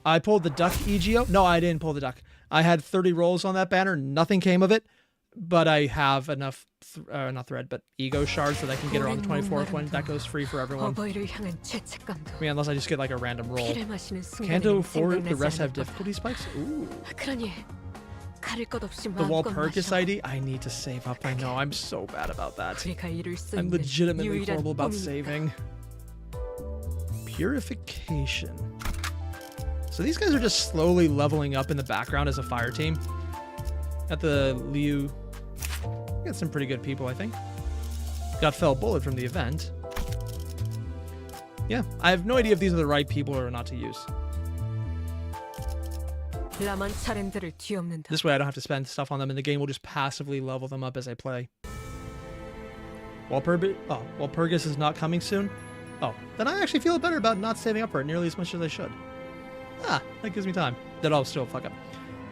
I pulled the duck EGO? No, I didn't pull the duck. I had 30 rolls on that banner. Nothing came of it. But I have enough, not thread, but ego shards that I can get her on the 24th one. That goes free for everyone. 어버이를 향한 죄책감도 I mean, unless I just get like a random roll. 피를 마시는 Canto 순간에는 4, the rest 생각나지 have 않을 difficulty spikes? Ooh. 거다. 그러니 가릴 것 없이 The 마음껏 Walpurgis 마셔. ID? I need to save up. I know, I'm so bad about that. 우리가 이룰 수 I'm 있는 legitimately 유일한 horrible about 꿈이니까. saving. Purification. So these guys are just slowly leveling up in the background as a fire team. At the Liu, got some pretty good people, I think. Got Fell Bullet from the event. Yeah, I have no idea if these are the right people or not to use. 라만 차렌들을 뒤엎는다. This way I don't have to spend stuff on them, and the game will just passively level them up as I play. Walpurgis is not coming soon? Oh, then I actually feel better about not saving up for it nearly as much as I should. Ah, that gives me time. Then I'll still fuck up.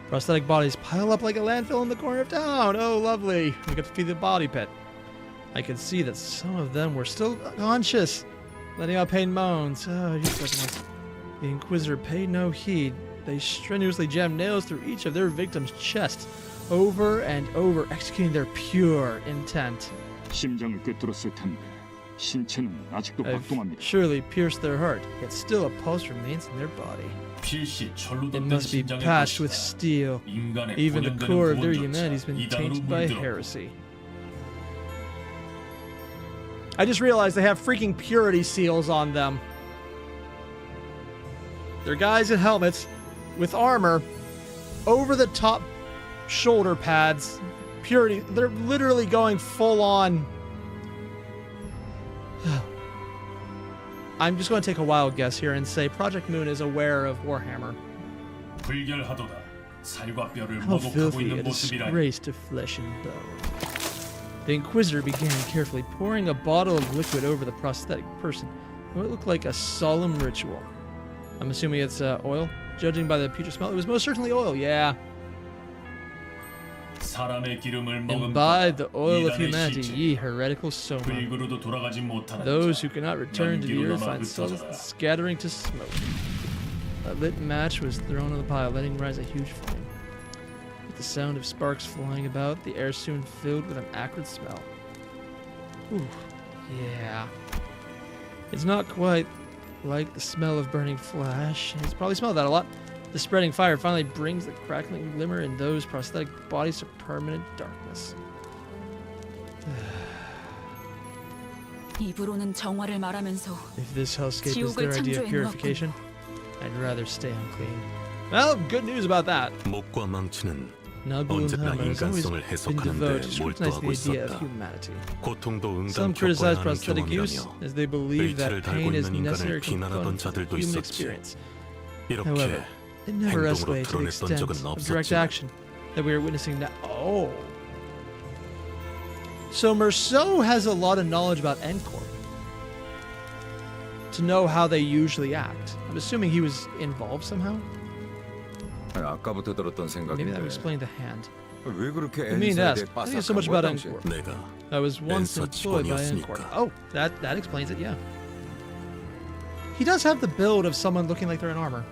Prosthetic bodies pile up like a landfill in the corner of town. Oh, lovely. We get to feed the body pit. I could see that some of them were still conscious, letting out pain moans. Oh, you fucking nice. The Inquisitor paid no heed. They strenuously jammed nails through each of their victims' chests, over and over, executing their pure intent. 심장을 꿰뚫었을 텐데 신체는 아직도 I've 박동합니다. surely pierced their heart, yet still a pulse remains in their body. It must be patched with steel. Even the core of their humanity has been tainted by heresy. I just realized they have freaking purity seals on them. They're guys in helmets with armor, over the top shoulder pads, purity. They're literally going full on. I'm just going to take a wild guess here and say Project Moon is aware of Warhammer. How filthy a disgrace to flesh and bone. The Inquisitor began carefully pouring a bottle of liquid over the prosthetic person. What looked like a solemn ritual. I'm assuming it's oil. Judging by the putrid smell, it was most certainly oil, yeah. Imbibe the oil of humanity, ye heretical soma. Those who cannot return to the earth find solace in scattering to smoke. A lit match was thrown on the pile, letting rise a huge flame. With the sound of sparks flying about, the air soon filled with an acrid smell. Ooh, yeah. It's not quite like the smell of burning flesh. It's probably smelled that a lot. The spreading fire finally brings the crackling glimmer in those prosthetic bodies to permanent darkness. 입으로는 정화를 말하면서 If this hellscape is 지옥을 their idea of 창조해 purification, I'd rather stay unclean. Well, good news about that. 목과 망치는 Nagul 언제나 Hammer has always 인간성을 been 해석하는 devoted 데 to scrutinize the 몰두하고 idea of 있었다. humanity. 고통도 Some 응당 criticize 겪어야 하는 prosthetic use 경험이라며 as they believe that 의체를 달고 pain is 있는 necessary 인간을 비난하던 component of the 자들도 human 있었지. experience. 이렇게 However, it never 행동으로 escalated to the 드러냈던 extent 적은 of direct 없었지만 action that we are witnessing now. Oh. So Merceau has a lot of knowledge about Encore. To know how they usually act. I'm assuming he was involved somehow. 아까부터 들었던 Maybe that 생각인데 would explain the hand. 왜 그렇게 I mean, 엔사에 ask. 대해 I think so much 빠삭한 about 거야, 당신? Encore. 내가 I was once 엔서 employed by Encore. 직원이었으니까. Oh, that explains it, yeah. He does have the build of someone looking like they're in armor.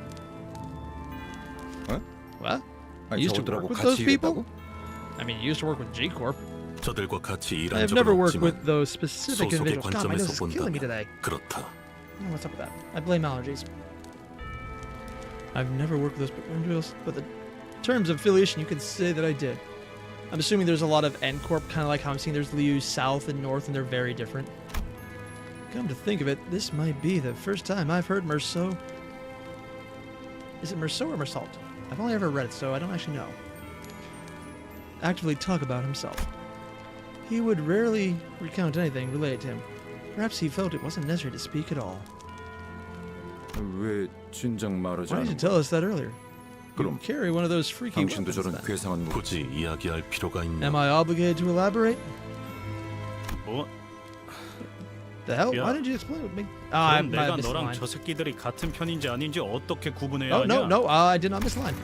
What? What? 아니, You used to 저것들하고 work with 같이 those people? 일했다고? I mean, you used to work with G Corp. 저들과 같이 일한 I've 적은 never worked 없지만 with those specific 소속의 individuals. God, my nose 관점에서 is killing me 본다면 today. 그렇다. I don't know what's up with that. I blame allergies. I've never worked with those individuals, but in terms of affiliation, you can say that I did. I'm assuming there's a lot of N Corp, kind of like how I'm seeing there's Liu South and North, and they're very different. Come to think of it, this might be the first time I've heard Merceau. Is it Merceau or Mersault? I've only ever read it, so I don't actually know. Actively talk about himself. He would rarely recount anything related to him. Perhaps he felt it wasn't necessary to speak at all. 왜 진작 말하지 Why didn't you 않은 tell us that earlier? You 그럼 carry one of those freaky 당신도 weapons 저런 then. 괴상한 무 굳이 이야기할 필요가 있나? Am I obligated to elaborate? 뭐? The hell? Yeah. Why didn't you explain it with me? I 그럼 내가 missed the 너랑 line. 저 새끼들이 같은 편인지 아닌지 어떻게 구분해야 Oh, 하냐? no, I did not miss the line.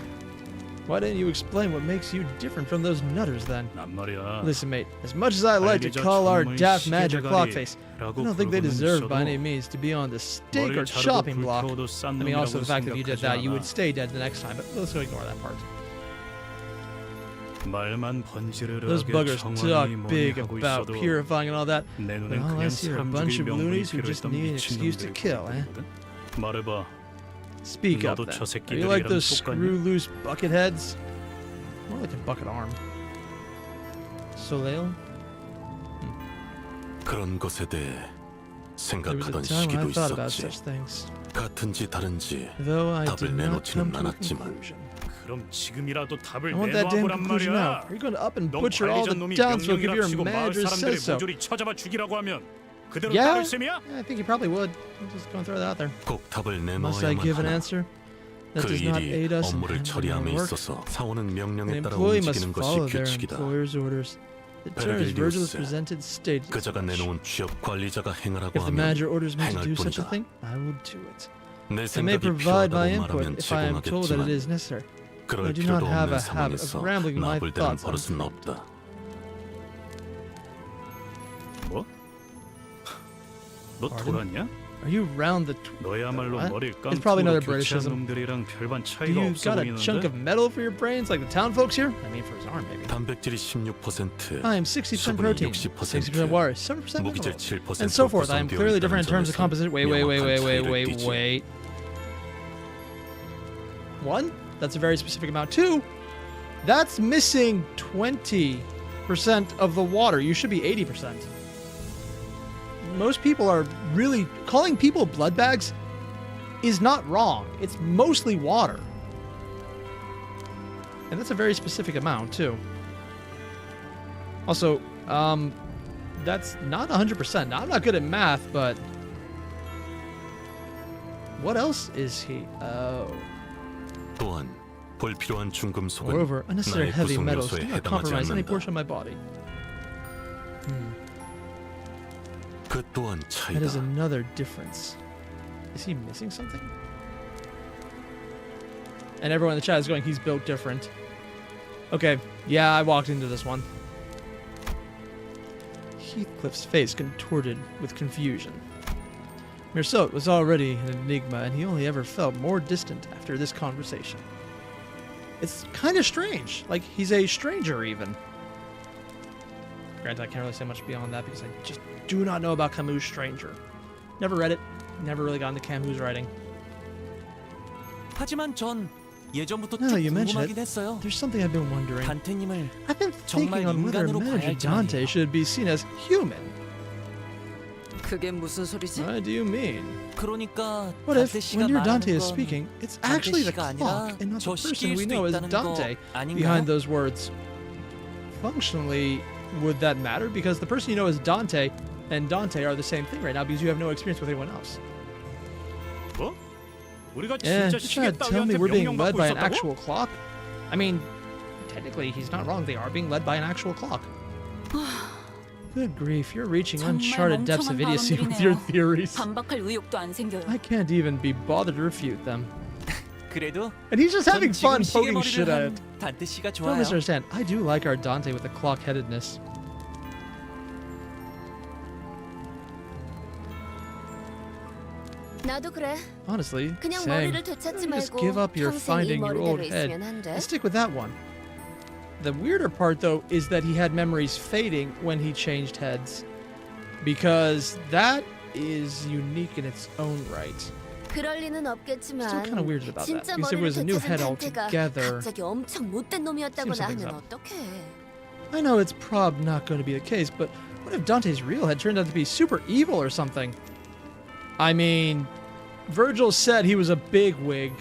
Why didn't you explain what makes you different from those nutters then? 난 말이야. Listen, mate, as much as I like to call our daft magic clockface, I don't think they deserve by any means to be on the stake or chopping block. I mean, also the fact that if you did that, you would stay dead the next time, but let's ignore that part. 말만 번지르르하게 Those buggers 정황이 talk 뭐니 big 하고 about 있어도 purifying and all that, 내 but 눈엔 all I 그냥 see are a 사람 bunch 죽일 of 명분이 loonies who just 필요했던 need an excuse to kill, eh? 미친놈들이거든. 말해봐. Speak up, 너도 then. 저 Are you like 새끼들이랑 those 똑같니? screw-loose bucket heads? More like a bucket arm. Soleil? 그런 것에 대해 There was a 생각하던 time 시기도 I thought about 있었지. such things, 같은지 다른지 though I did 답을 not come 내놓지는 to a 않았지만 conclusion. 그럼 지금이라도 답을 I want that damn 내놔보란 conclusion 말이야. now. Are you going to up and 넌 butcher all 관리자 the 놈이 townsfolk if your 명령이랍시고 마을 manager 사람들의 says so? 모조리 쳐잡아 죽이라고 하면 그대로 Yeah? 따를 셈이야? I think you probably would. I'm just going to throw that out there. 꼭 답을 Must I 내놓아야만 give an 하나. answer? That 그 does not 일이 aid us in 업무를 handling 처리함에 our work. 있어서 사원은 An 명령에 따라 employee must 움직이는 follow 것이 their 규칙이다. employer's orders. The terms Virgil has 벨빌리우스, presented stated as 그자가 much. 내놓은 취업 관리자가 행하라고 If the 하면 manager orders me to 행할 do such a 뿐이다. thing, I will do it. 내 I may 생각이 provide my 필요하다고 input 말하면 if I am told that it 제공하겠지만 is necessary. I 그럴 do not 필요도 have 없는 a habit of 상황에서 rambling my 나불대는 thoughts on 버릇은 things. 없다. 뭐? 너 Pardon? 돌았냐? Are you round the... 너야말로 What? 머리를 It's probably another 깡통으로 교체한 Britishism. 놈들이랑 별반 Do 차이가 you 없어 got a chunk 보이는데? of metal for your brains like the town folks here? I mean, for his arm, maybe. 단백질이 16%, I am 60% 수분이 protein, 60%, 60% water, 7% 무기질 mineral, 7% and so forth. I am clearly different in terms of 구성되어 composition. 있다는 Wait. 점에서는 명확한 차이를 띠지. One, that's a very specific amount. Two, that's missing 20% of the water. You should be 80%. Most people are really... Calling people blood bags is not wrong. It's mostly water. And that's a very specific amount, too. Also, that's not 100%. Now, I'm not good at math, but... What else is he? Oh... 또한 불필요한 중금속은 Moreover, unnecessary 나의 heavy 구성 metals 요소에 do not 해당하지 compromise any 않는다. portion of my body. 그 또한 That is 차이다. another difference. Is he missing something? And everyone in the chat is going, he's built different. Okay, yeah, I walked into this one. Heathcliff's face contorted with confusion. Mirsaut was already an enigma, and he only ever felt more distant after this conversation. It's kind of strange. Like, he's a stranger, even. Granted, I can't really say much beyond that because I just do not know about Camus' Stranger. Never read it. Never really got into Camus' writing. 하지만 전 예전부터 Now 쭉 that you mention 궁금하긴 it, 했어요. there's something I've been wondering. 단테님을 I've been thinking on whether 인간으로 봐야 Manager 할지 Dante 말이에요. should be seen as human. 그게 무슨 소리지? What do you mean? 그러니까 What if, 단테 씨가 when your Dante 말하는 is 건 speaking, it's 단테 actually the 씨가 clock 아니라 and not 저 the person 시기일 we 수도 know as 있다는 거 Dante 아닌가요? behind those words? Functionally, would that matter? Because the person you know as Dante and Dante are the same thing right now because you have no experience with anyone else. 뭐? 우리가 Yeah, 진짜 you're trying 시계 to tell me 따위한테 we're being led 명령받고 by an 있었다고? actual clock? I mean, technically, he's not wrong. They are being led by an actual clock. Good grief, you're reaching 정말 uncharted depths of 멍청한 idiocy with your 발언들이네요. theories. 반박할 의욕도 안 생겨요. I can't even be bothered to refute them. 그래도 And he's just 전 having 지금 fun poking 시계머리를 shit at 한 it. 단테 씨가 Don't 좋아요. misunderstand. I do like our Dante with the clock-headedness. 나도 그래. Honestly, 그냥 same. 머리를 되찾지 Maybe just 말고 give up your 평생 이 finding your old 머리대로 head 있으면 안 돼? and stick with that one. The weirder part, though, is that he had memories fading when he changed heads. Because that is unique in its own right. 그럴 리는 Still 없겠지만 kind of weird about that. 진짜 Because if it was a 머리를 new 되찾은 head 단테가 altogether, 갑자기 엄청 못된 놈이었다거나 something's 하면 up. 어떡해? I know it's probably not going to be the case, but what if Dante's real head turned out to be super evil or something? I mean, Virgil said he was a bigwig.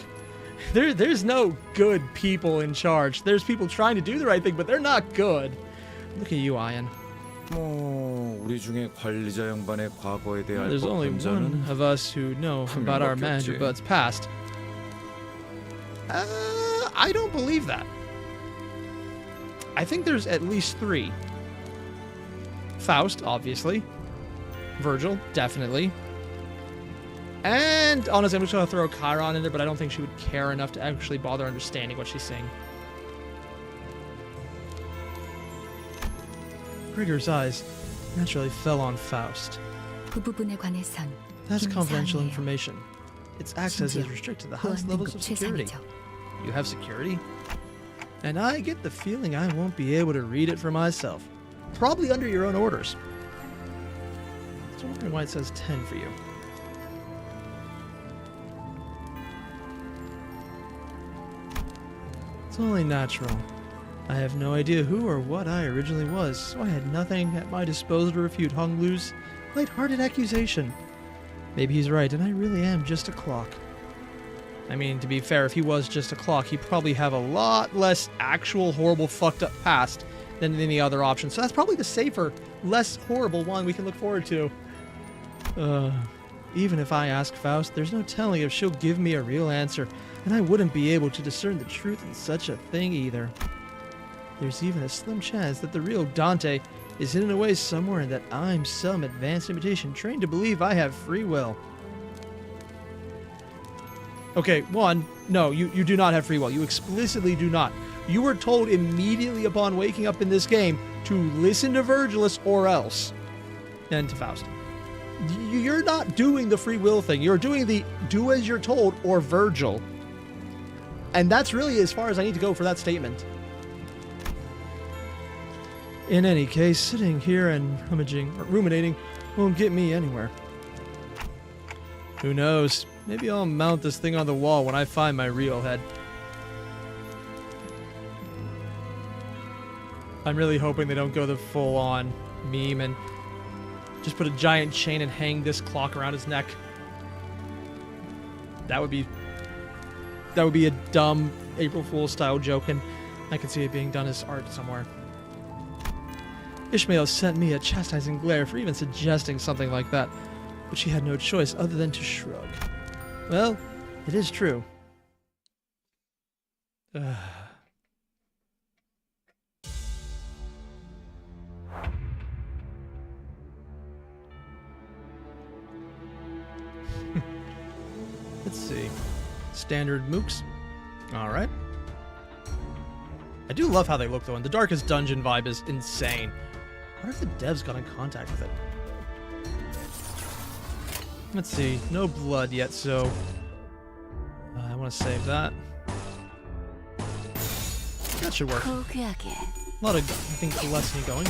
There's no good people in charge. There's people trying to do the right thing, but they're not good. Look at you, Ian. 뭐 우리 중에 관리자 양반의 과거에 대해 알 There's only 법한 one 자는 of us who know about our 명밖에 manager 없지. Bud's past. I don't believe that. I think there's at least three. Faust, obviously. Virgil, definitely. And honestly, I'm just going to throw Chiron in there, but I don't think she would care enough to actually bother understanding what she's saying. Grigor's eyes naturally fell on Faust. 그 부분에 관해선 That's confidential 사항이에요. information. Its access is restricted to the highest levels of security. 최상이죠. You have security? And I get the feeling I won't be able to read it for myself. Probably under your own orders. So I'm wondering why it says 10 for you. It's only natural. I have no idea who or what I originally was, so I had nothing at my disposal to refute Hong Lu's light-hearted accusation. Maybe he's right, and I really am just a clock. I mean, to be fair, if he was just a clock, he'd probably have a lot less actual horrible fucked up past than any other option. So that's probably the safer, less horrible one we can look forward to. Even if I ask Faust, there's no telling if she'll give me a real answer, and I wouldn't be able to discern the truth in such a thing either. There's even a slim chance that the real Dante is hidden away somewhere and that I'm some advanced imitation trained to believe I have free will. Okay, one, no, you do not have free will. You explicitly do not. You were told immediately upon waking up in this game to listen to Virgilus or else. And to Faust. You're not doing the free will thing. You're doing the do as you're told or Virgil. And that's really as far as I need to go for that statement. In any case, sitting here and ruminating won't get me anywhere. Who knows? Maybe I'll mount this thing on the wall when I find my real head. I'm really hoping they don't go the full-on meme and just put a giant chain and hang this clock around his neck. That would be a dumb April Fool's style joke, and I could see it being done as art somewhere. Ishmael sent me a chastising glare for even suggesting something like that, but she had no choice other than to shrug. Well, it is true. Let's see. Standard mooks. Alright. I do love how they look, though, and the Darkest Dungeon vibe is insane. I wonder if the devs got in contact with it. Let's see. No blood yet, so I want to save that. That should work. A lot of, I think, gluttony going.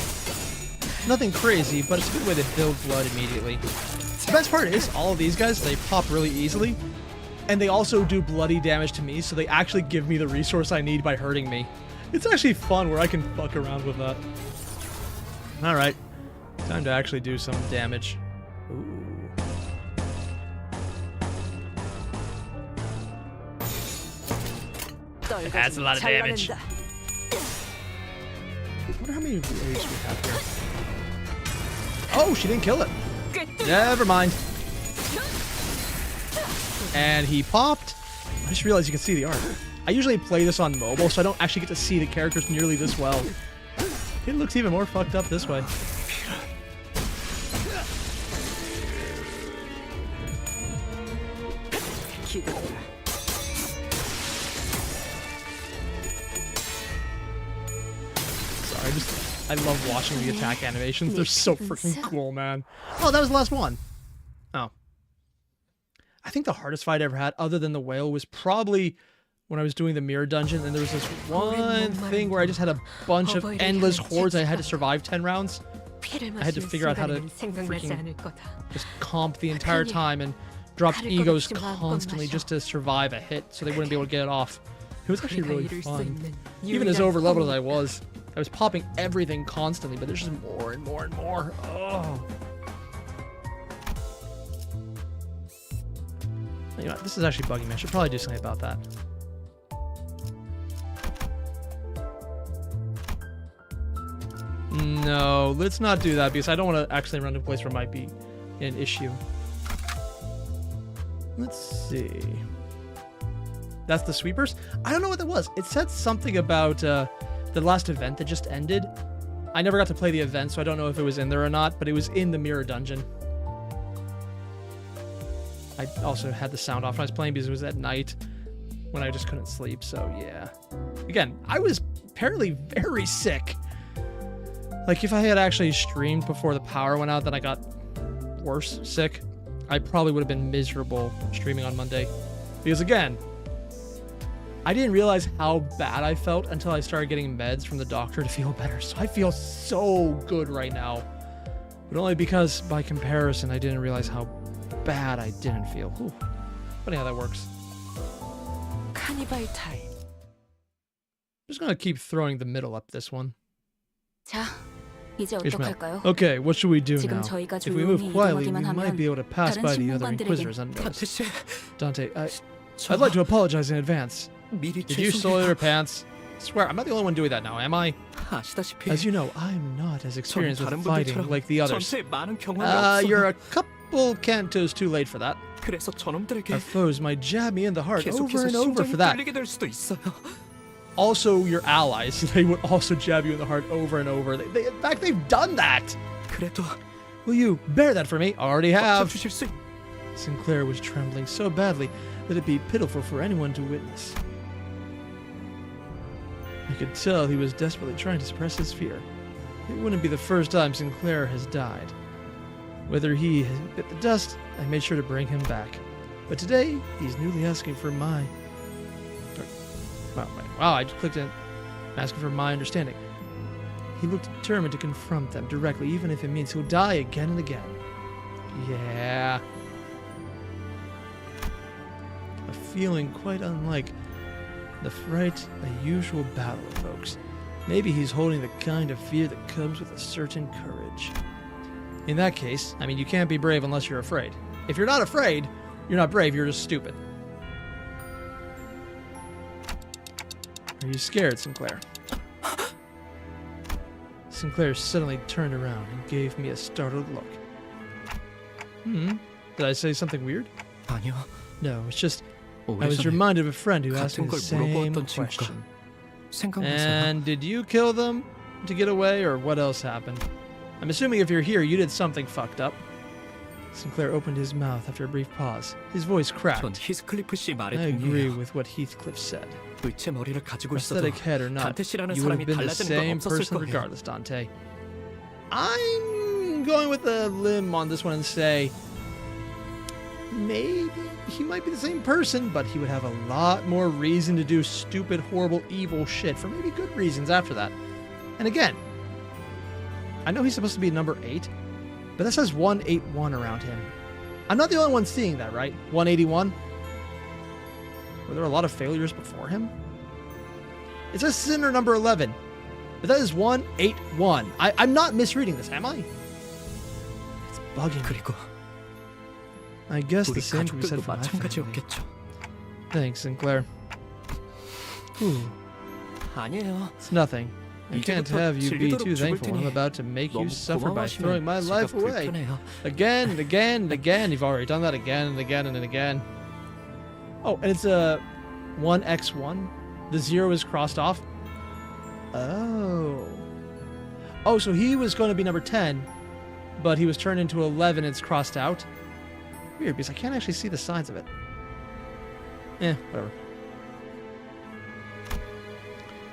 Nothing crazy, but it's a good way to build blood immediately. The best part is, all of these guys, they pop really easily, and they also do bloody damage to me, so they actually give me the resource I need by hurting me. It's actually fun where I can fuck around with that. Alright. Time to actually do some damage. Ooh. That's a lot of damage. I wonder how many waves we have here. Oh, she didn't kill it. Never mind. And he popped. I just realized you can see the art. I usually play this on mobile, so I don't actually get to see the characters nearly this well. It looks even more fucked up this way. Sorry, I love watching the attack animations. They're so freaking cool, man. Oh, that was the last one. Oh. I think the hardest fight I ever had, other than the whale, was probably when I was doing the mirror dungeon, and there was this one thing where I just had a bunch of endless hordes and I had to survive 10 rounds. I had to figure out how to freaking just comp the entire time and drop egos constantly just to survive a hit so they wouldn't be able to get it off. It was actually really fun. Even as overleveled as I was popping everything constantly, but there's just more and more and more. Oh. You know what, this is actually bugging me. I should probably do something about that. No, let's not do that because I don't want to actually run to a place where it might be an issue. Let's see. That's the sweepers? I don't know what that was. It said something about the last event that just ended. I never got to play the event, so I don't know if it was in there or not, but it was in the mirror dungeon. I also had the sound off when I was playing because it was at night when I just couldn't sleep. So yeah. Again, I was apparently very sick. Like if I had actually streamed before the power went out, then I got worse sick, I probably would have been miserable streaming on Monday. Because again, I didn't realize how bad I felt until I started getting meds from the doctor to feel better. So I feel so good right now. But only because by comparison, I didn't realize how bad I didn't feel. Whew. Funny how that works. 카니발 타임. I'm just gonna keep throwing the middle up this one. 자, 이제 Ishmael. 어떡할까요? Okay, what should we do 지금 now? 저희가 If we move 조용히 quietly, we 이동하기만 might 하면 be able to pass 다른 by the other 신문관들에겐 Inquisitors unnoticed. 씨, Dante, I'd like to apologize in advance. 미리 Did you soil your pants? I swear, I'm not the only one doing that now, am I? 아시다시피 As you know, I'm not as experienced with 다른 fighting 분들처럼 like the others. 전투에 많은 경험이 없어. You're a couple cantos too late for that. 그래서 저놈들에게 Our foes might jab me in the heart over 계속해서 and over 심장이 for that. 떨리게 될 수도 있어요. Also, your allies, they would also jab you in the heart over and over. In fact, they've done that. 그래도 Will you bear that for me? Already have. 주실 수 Sinclair was trembling so badly that it'd be pitiful for anyone to witness. I could tell he was desperately trying to suppress his fear. It wouldn't be the first time Sinclair has died. Whether he has bit the dust, I made sure to bring him back. But today, he's newly asking for my... Wow, I just clicked in. Asking for my understanding. He looked determined to confront them directly, even if it means he'll die again and again. Yeah. A feeling quite unlike the fright a usual battle evokes. Maybe he's holding the kind of fear that comes with a certain courage. In that case, I mean, you can't be brave unless you're afraid. If you're not afraid, you're not brave, you're just stupid. Are you scared, Sinclair? Sinclair suddenly turned around and gave me a startled look. Did I say something weird? 아니요. No, it's just I was reminded of a friend who asked me the same question. And did you kill them to get away, or what else happened? I'm assuming if you're here, you did something fucked up. Sinclair opened his mouth after a brief pause. His voice cracked. 전 히스클리프 씨 말에 I agree 동의해요. with what Heathcliff said. 의체 머리를 가지고 있어도 Prosthetic head or not, 단테 씨라는 you would have 사람이 been the 달라지는 건 same 없었을 person 거예요. regardless, Dante. I'm going with a limb on this one and say maybe he might be the same person, but he would have a lot more reason to do stupid, horrible, evil shit for maybe good reasons after that. And again, I know he's supposed to be number 8, but that says 181 around him. I'm not the only one seeing that, right? 181? Were there a lot of failures before him? It says Sinner number 11, but that is 181. I'm not misreading this, am I? It's bugging me. 그리고 I guess the 우리 same can be said 가족들도 for my family. 마찬가지였겠죠. Thanks, Sinclair. Whew, 아니에요. it's nothing. I can't have you be too thankful. I'm about to make you 너무 suffer by 고마워하시면 throwing my 제가 life away. 불편해요. Again and again and again. You've already done that again and again and again. Oh, and it's a 1x1. The 0 is crossed off. Oh. Oh, so he was going to be number 10, but he was turned into 11 and it's crossed out. Weird, because I can't actually see the sides of it. Whatever.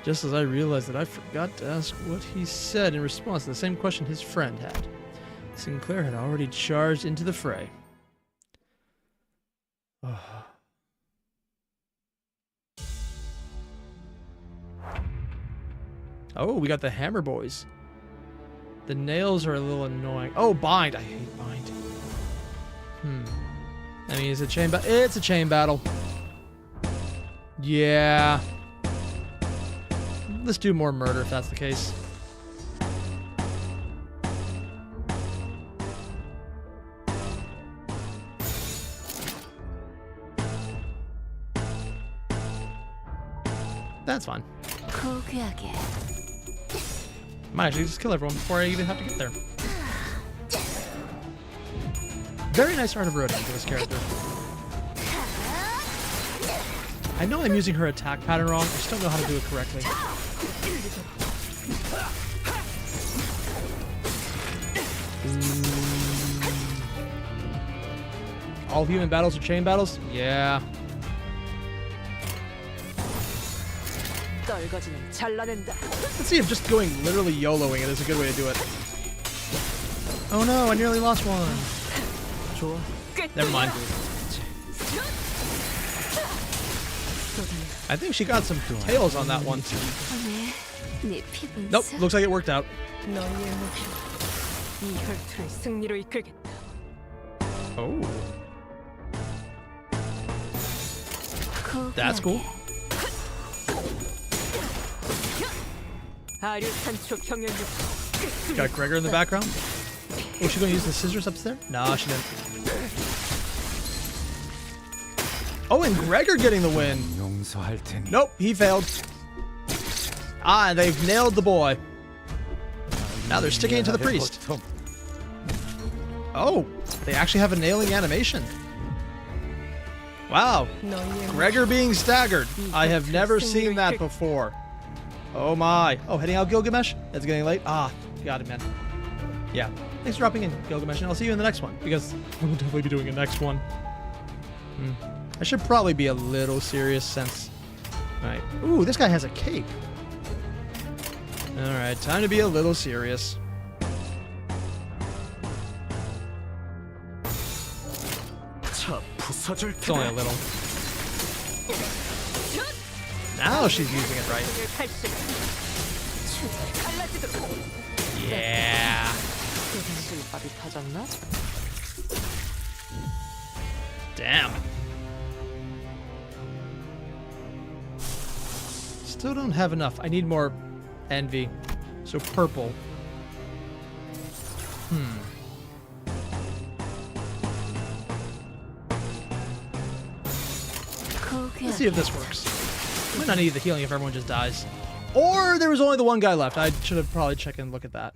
Just as I realized that I forgot to ask what he said in response to the same question his friend had. Sinclair had already charged into the fray. Oh, we got the Hammer Boys. The nails are a little annoying. Oh, bind. I hate bind. I mean, is it chain battle? It's a chain battle. Yeah. Let's do more murder if that's the case. That's fine. 포기하게. Might actually just kill everyone before I even have to get there. Very nice art of roading for this character. I know I'm using her attack pattern wrong. I just don't know how to do it correctly. All human battles are chain battles? Yeah. 떨거지는 잘라낸다. Let's see if just going literally YOLOing it is a good way to do it. Oh no, I nearly lost one. 좋아. Never mind. I think she got some tails on that one. 네 피부. Nope, looks like it worked out. 너희의 목표. 이 혈투를 승리로 이끌겠다. Oh. That's cool. 아류탄초 경연력. Got Gregor in the background. Oh, she gonna use the scissors upstairs? Nah, she didn't. Oh, and Gregor getting the win. 용서할 테니. Nope, he failed. Ah, they've nailed the boy. Now they're sticking it to the priest. Oh, they actually have a nailing animation. Wow. Gregor being staggered. I have never seen that before. Oh my. Oh, heading out Gilgamesh? It's getting late. Ah, got it, man. Yeah. Thanks for dropping in, Gilgamesh, and I'll see you in the next one, because we'll definitely be doing a next one. I should probably be a little serious since... Alright. Ooh, this guy has a cape. Alright, time to be a little serious. It's only a little. Now she's using it right. Yeah. Damn. Still don't have enough. I need more envy. So purple. Let's see if this works. Might not need the healing if everyone just dies. Or there was only the one guy left. I should have probably checked and looked at that.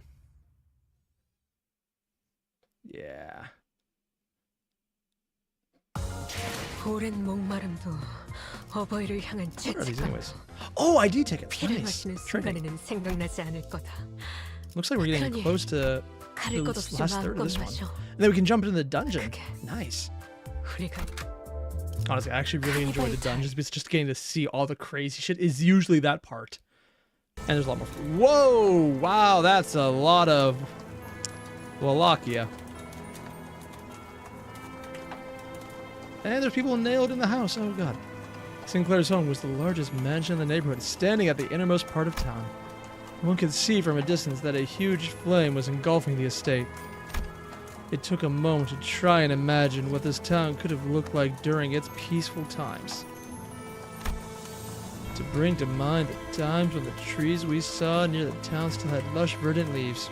Yeah. 오랜 목마름도 어버이를 향한 What are these 죄책감. anyways? Oh, ID ticket. 피를 Nice. 마시는 Trending. 순간에는 생각나지 않을 거다. Looks like we're getting 그러니 close to 가릴 것 the 없이 last third of 마음껏 this one. 마셔. And then we can jump into the dungeon. 그게 Nice. 우리가 Honestly, I actually really enjoy the dungeons because just getting to see all the crazy shit is usually that part. And there's a lot more. Whoa! Wow, that's a lot of Wallachia. And there's people nailed in the house. Oh god. Sinclair's home was the largest mansion in the neighborhood, standing at the innermost part of town. One could see from a distance that a huge flame was engulfing the estate. It took a moment to try and imagine what this town could have looked like during its peaceful times. To bring to mind the times when the trees we saw near the town still had lush verdant leaves.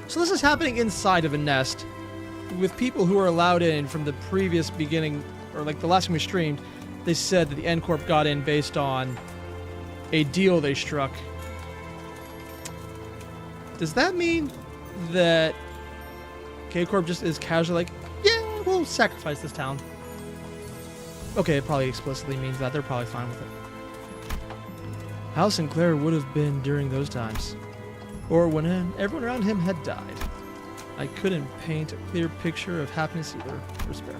So this is happening inside of a nest, with people who are allowed in from the previous beginning, or like the last time we streamed, they said that the N Corp got in based on a deal they struck. Does that mean that K Corp just is casually like, yeah, we'll sacrifice this town? Okay, it probably explicitly means that. They're probably fine with it. How Sinclair would have been during those times, or when everyone around him had died. I couldn't paint a clear picture of happiness either, or despair.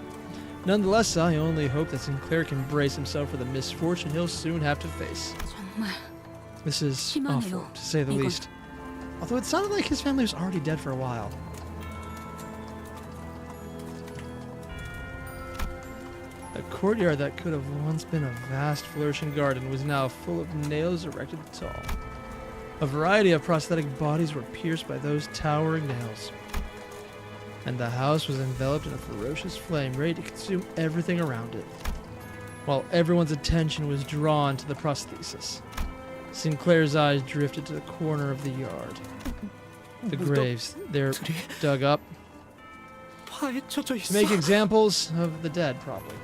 Nonetheless, I only hope that Sinclair can brace himself for the misfortune he'll soon have to face. 정말 This is awful, to say the least. Although it sounded like his family was already dead for a while. A courtyard that could have once been a vast flourishing garden was now full of nails erected tall. A variety of prosthetic bodies were pierced by those towering nails. And the house was enveloped in a ferocious flame ready to consume everything around it. While everyone's attention was drawn to the prosthesis, Sinclair's eyes drifted to the corner of the yard. The graves, they're dug up 파헤쳐져 to 있어. make examples of the dead, probably.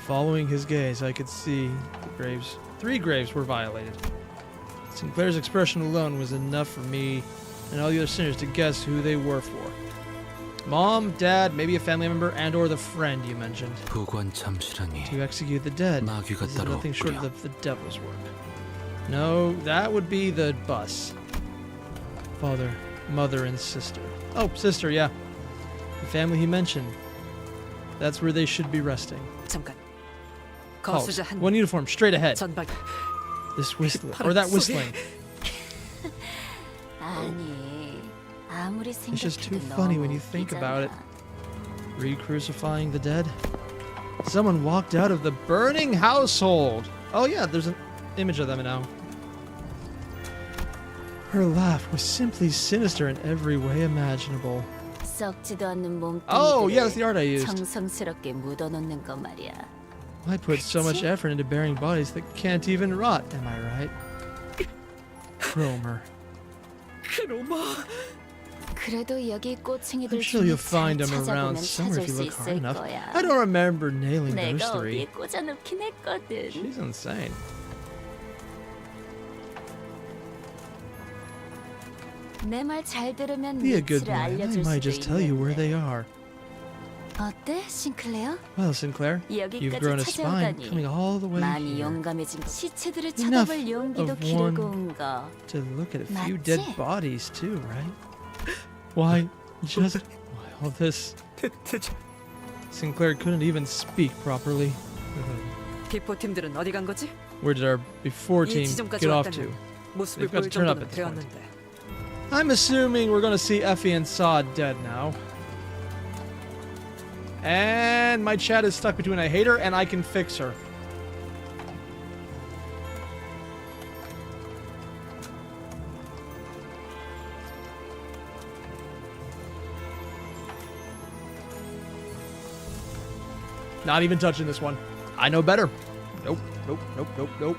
Following his gaze, I could see the graves. 3 graves were violated. Sinclair's expression alone was enough for me and all the other sinners to guess who they were for. Mom, Dad, maybe a family member, and or the friend you mentioned. 부관 참시라니. To execute the dead 마귀가 is 따로 nothing short 없구려. of the devil's work. No, that would be the bus. Father, mother, and sister. Oh, sister, yeah. The family he mentioned. That's where they should be resting. 잠깐. Pulse. 거수자 한 One uniform, straight ahead. 전방. This whistling, or that whistling. 아니, 아무리 It's just too 생각해도 funny 너무 when you think about it. 웃기잖아. Re-crucifying the dead. Someone walked out of the burning household. Oh yeah, there's an image of them now. Her laugh was simply sinister in every way imaginable. 썩지도 않는 몸뚱이들을 Oh yeah, that's the art I used. 정성스럽게 묻어놓는 거 말이야. I put so much effort into burying bodies that can't even rot. Am I right? Cromer. 크로마. 그래도 여기 꼬챙이들 I'm sure you'll 중에 find 잘 them around 찾아보면 somewhere 찾을 if you 수 look hard 있을 enough. 거야. I don't remember nailing those 내가 three. 어디에 꽂아놓긴 했거든. She's insane. 내 말 잘 들으면 Be a good 위치를 boy, and I 알려줄 might 수도 just tell you where they 있는데. are. 어때, 싱클레어? Well, Sinclair, you've grown a 여기까지 spine 찾아오다니 coming all the way 많이 here 용감해진 거. 시체들을 Enough 쳐다볼 용기도 of 기르고 one 온 거. to look at a few 맞지? dead bodies too, right? Why, just why all this? 대체 Sinclair couldn't even speak properly. 비포 팀들은 어디 간 거지? Where did our before 이 team 지점까지 get off to? 왔다면 모습을 They've got 보일 to turn up 정도는 at this point. 되었는데. I'm assuming we're gonna see Effie and Saw dead now. And my chat is stuck between I hate her and I can fix her. Not even touching this one. I know better. Nope, nope, nope, nope, nope.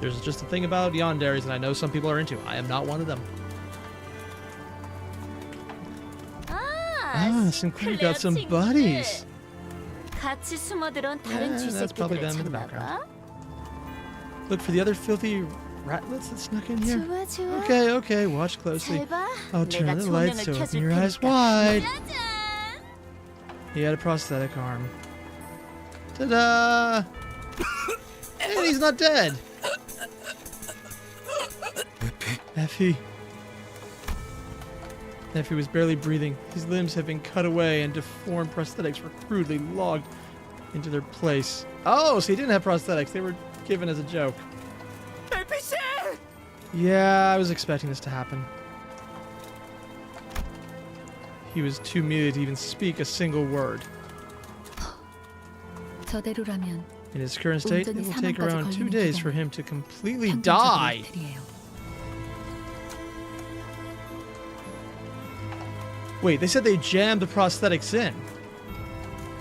There's just a thing about yanderes that I know some people are into. I am not one of them. Ah, Sinclair got some buddies. 같이 숨어들어온 다른 Yeah, that's probably 쥐새끼들을 them in the 찾나 background. 봐. Look for the other filthy ratlets that snuck in here. 좋아, 좋아. Okay, okay, watch closely. 잘 봐. I'll 내가 turn the lights so 조명을 open 켜줄 your eyes 테니까. wide. 짜잔! He had a prosthetic arm. Ta-da! And he's not dead. Effie. Effie was barely breathing. His limbs had been cut away and deformed prosthetics were crudely logged into their place. Oh, so he didn't have prosthetics. They were given as a joke. Yeah, I was expecting this to happen. He was too muted to even speak a single word. 저대로라면 In his current state, it 온전히 will take 사망까지 around 2 걸리는 days for 기간은 him to completely 평균적인 die. 이틀이에요. Wait, they said they jammed the prosthetics in.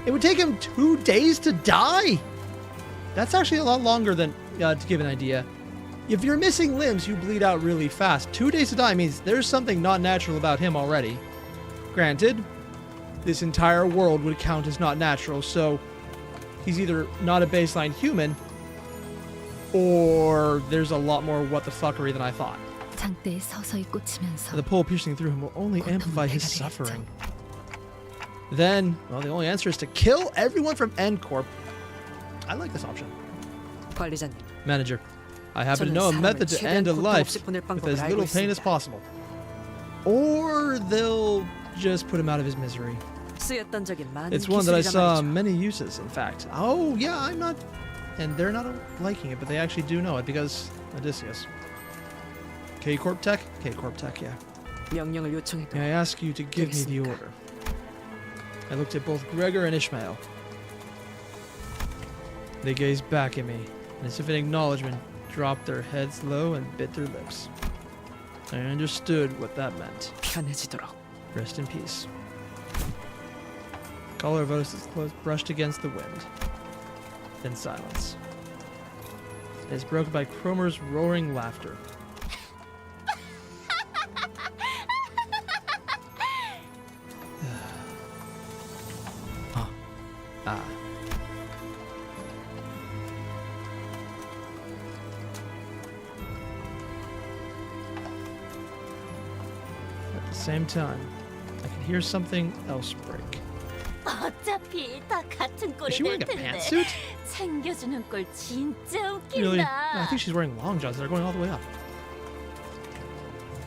It would take him 2 days to die? That's actually a lot longer than, to give an idea. If you're missing limbs, you bleed out really fast. 2 days to die means there's something not natural about him already. Granted, this entire world would count as not natural, so he's either not a baseline human, or there's a lot more what the fuckery than I thought. 장대에 서서히 꽂히면서 The pole piercing through him will only amplify his suffering. Then, well, the only answer is to kill everyone from N Corp. I like this option. 관리자님, Manager, I happen to 저는 know a 사람을 method to 최대한 end a 고통 life 없이 보낼 with 방법을 as 알고 little pain as 있습니다. possible. Or they'll just put him out of his misery. 쓰였던 적이 많은 It's one that I 기술이란 saw 말이죠. many uses, in fact. Oh, yeah, I'm not... And they're not liking it, but they actually do know it because Odysseus. K-Corp Tech? K-Corp Tech, yeah. 명령을 요청해도 May I ask you to give me the order? I looked at both Gregor and Ishmael. They gazed back at me, and as if in acknowledgement, dropped their heads low and bit their lips. I understood what that meant. 편해지도록. Rest in peace. The collar of Otis' clothes brushed against the wind. Then silence. It is broken by Cromer's roaring laughter. Ah. At the same time, I could hear something else break. 어차피 다 같은 Is she 꼴이 wearing 될 a 텐데 pantsuit? 챙겨주는 꼴 진짜 Really? 웃긴다. I think she's wearing long johns that are going all the way up.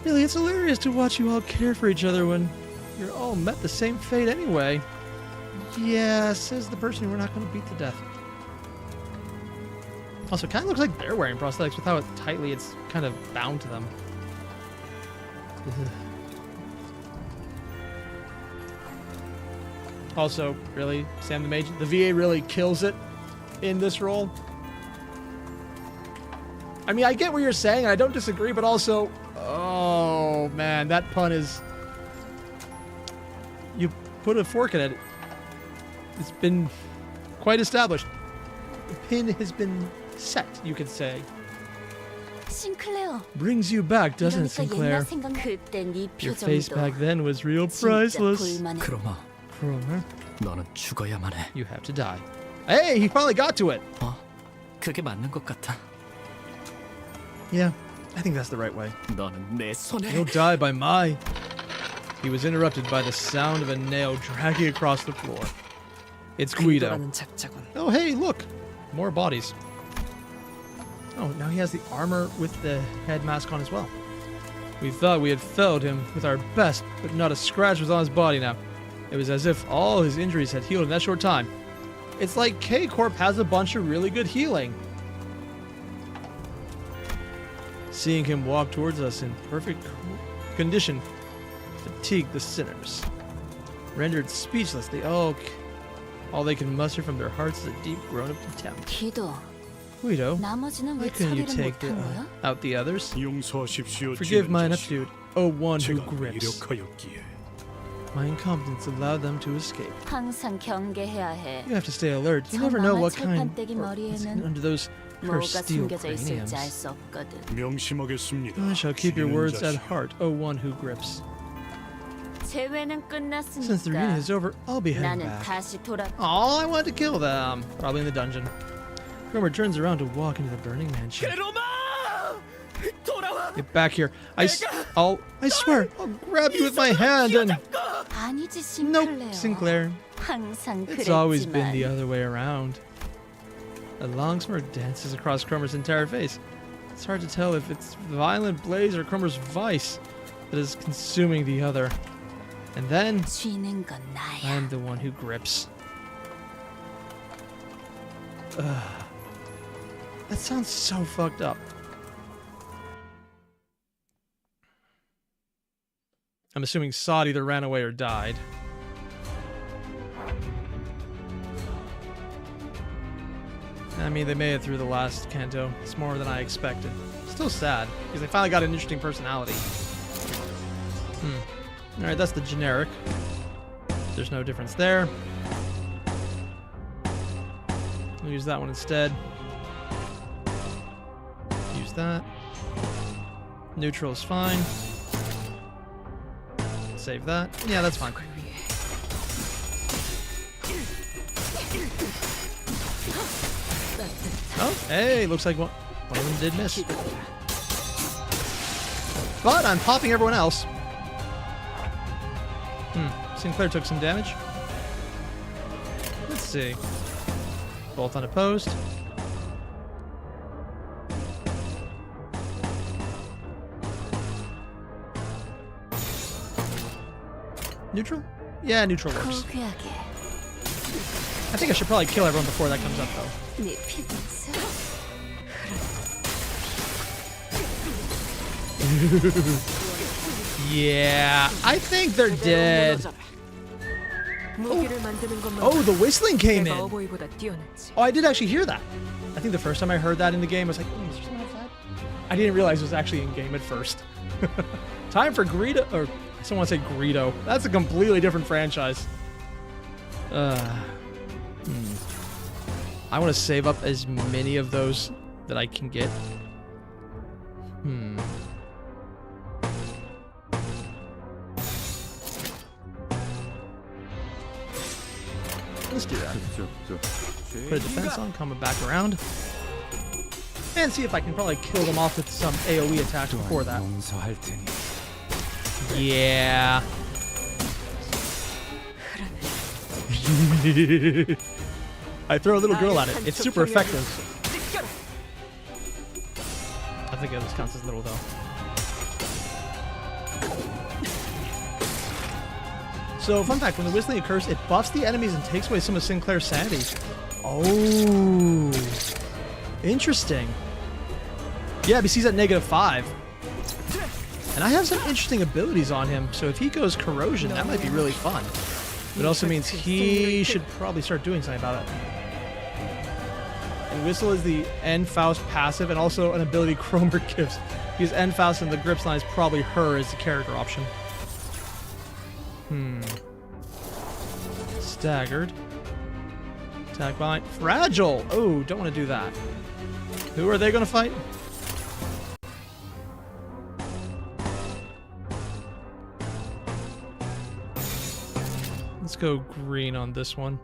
Really, it's hilarious to watch you all care for each other when You're all met the same fate anyway. Yeah, says the person we're not going to beat to death. Also, it kind of looks like they're wearing prosthetics with how tightly it's kind of bound to them. Also, really, Sam the Mage, the VA really kills it in this role. I mean, I get what you're saying, and I don't disagree, but also, oh man, that pun is... You put a fork in it. It's been quite established. The pin has been set, you could say. 싱클레어. Brings you back, doesn't it, Sinclair? 그때 네 Your face back 표정도 then was real 진짜 priceless. 볼만해. 크로마, Cromer, 너는 죽어야만 해. you have to die. Hey, he finally got to it. 그게 맞는 것 같아. Yeah, I think that's the right way. 너는 내 손에. You'll die by my... He was interrupted by the sound of a nail dragging across the floor. It's Guido. Oh, hey, look! More bodies. Oh, now he has the armor with the head mask on as well. We thought we had felled him with our best, but not a scratch was on his body now. It was as if all his injuries had healed in that short time. It's like K-Corp has a bunch of really good healing. Seeing him walk towards us in perfect condition fatigued the sinners. Rendered speechless, all they can muster from their hearts is a deep groan of contempt. 기도. Guido, 나머지는 why 왜 couldn't you 처리를 take 못한 거야? out the others? 용서하십시오. Forgive my 지는 자식. ineptitude, O one who 제가 grips. 무력하였기에. My incompetence allowed them to escape. 항상 경계해야 해. You have to stay alert. You 저 never know 망할 what kind 철판떼기 what's 머리에는 under those cursed 뭐가 steel 숨겨져 있을지 알 craniums. 수 없거든. 명심하겠습니다. I shall keep your 지는 words at 자식. heart, O one who grips. 재회는 Since the reunion 끝났으니까 is over, I'll be heading 나는 back. 다시 돌아. Oh, I wanted to kill them. Probably in the dungeon. Cromer turns around to walk into the burning mansion. Get back here. I swear, I'll grab you with my hand and... 아니지 Nope, 싱클레어. Sinclair. 항상 It's always been 그랬지만. the other way around. A long smirk dances across Cromer's entire face. It's hard to tell if it's violent blaze or Cromer's vice that is consuming the other. And then, 쥐는 건 나야. I'm the one who grips. That sounds so fucked up. I'm assuming Saud either ran away or died. I mean, they made it through the last Canto. It's more than I expected. Still sad, because they finally got an interesting personality. Alright, that's the generic. There's no difference there. We'll use that one instead. Use that. Neutral is fine. Save that. Yeah, that's fine. Oh, hey, looks like one of them did miss. But I'm popping everyone else. Sinclair took some damage. Let's see. Both unopposed. Neutral? Yeah, neutral works. 고귀하게 I think I should probably kill everyone before that comes up, though. 네 피부스. Yeah, I think they're dead. 무기를 만드는 것만 Oh, the whistling came 내가 in. 어버이보다 뛰어났지. Oh, I did actually hear that. I think the first time I heard that in the game, I was like, oh, is there something outside? I didn't realize it was actually in game at first. Time for Greedo, or I still want to say Greedo. That's a completely different franchise. I want to save up as many of those that I can get. Let's do that. Put a defense on, coming back around. And see if I can probably kill them off with some AoE attacks before that. 용서할 테니. Yeah. I throw a little girl at it. It's super effective. I think this counts as little though. So, fun fact, when the whistling occurs, it buffs the enemies and takes away some of Sinclair's sanity. Oh. Interesting. Yeah, because he's at -5. And I have some interesting abilities on him, so if he goes corrosion, that might be really fun. But it also means he should probably start doing something about it. And Whistle is the N-Faust passive, and also an ability Cromer gives. Because N-Faust and the Grips line is probably her as the character option. Staggered. Attack bind. Fragile! Oh, don't want to do that. Who are they going to fight? Let's go green on this one.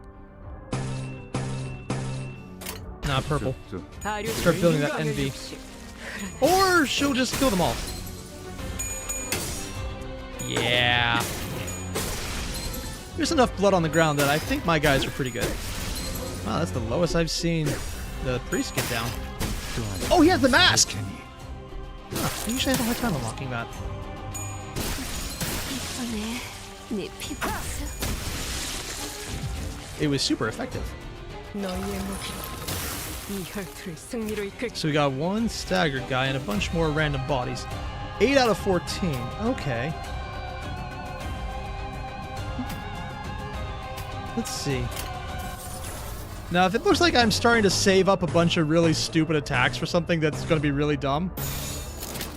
Nah, purple. Start building that envy. Or she'll just kill them all. Yeah. There's enough blood on the ground that I think my guys are pretty good. Wow, that's the lowest I've seen the priest get down. Oh, he has the mask! Huh, I usually have a hard time unlocking that. It was super effective. So we got one staggered guy and a bunch more random bodies. 8 out of 14. Okay. Let's see. Now, if it looks like I'm starting to save up a bunch of really stupid attacks for something that's going to be really dumb,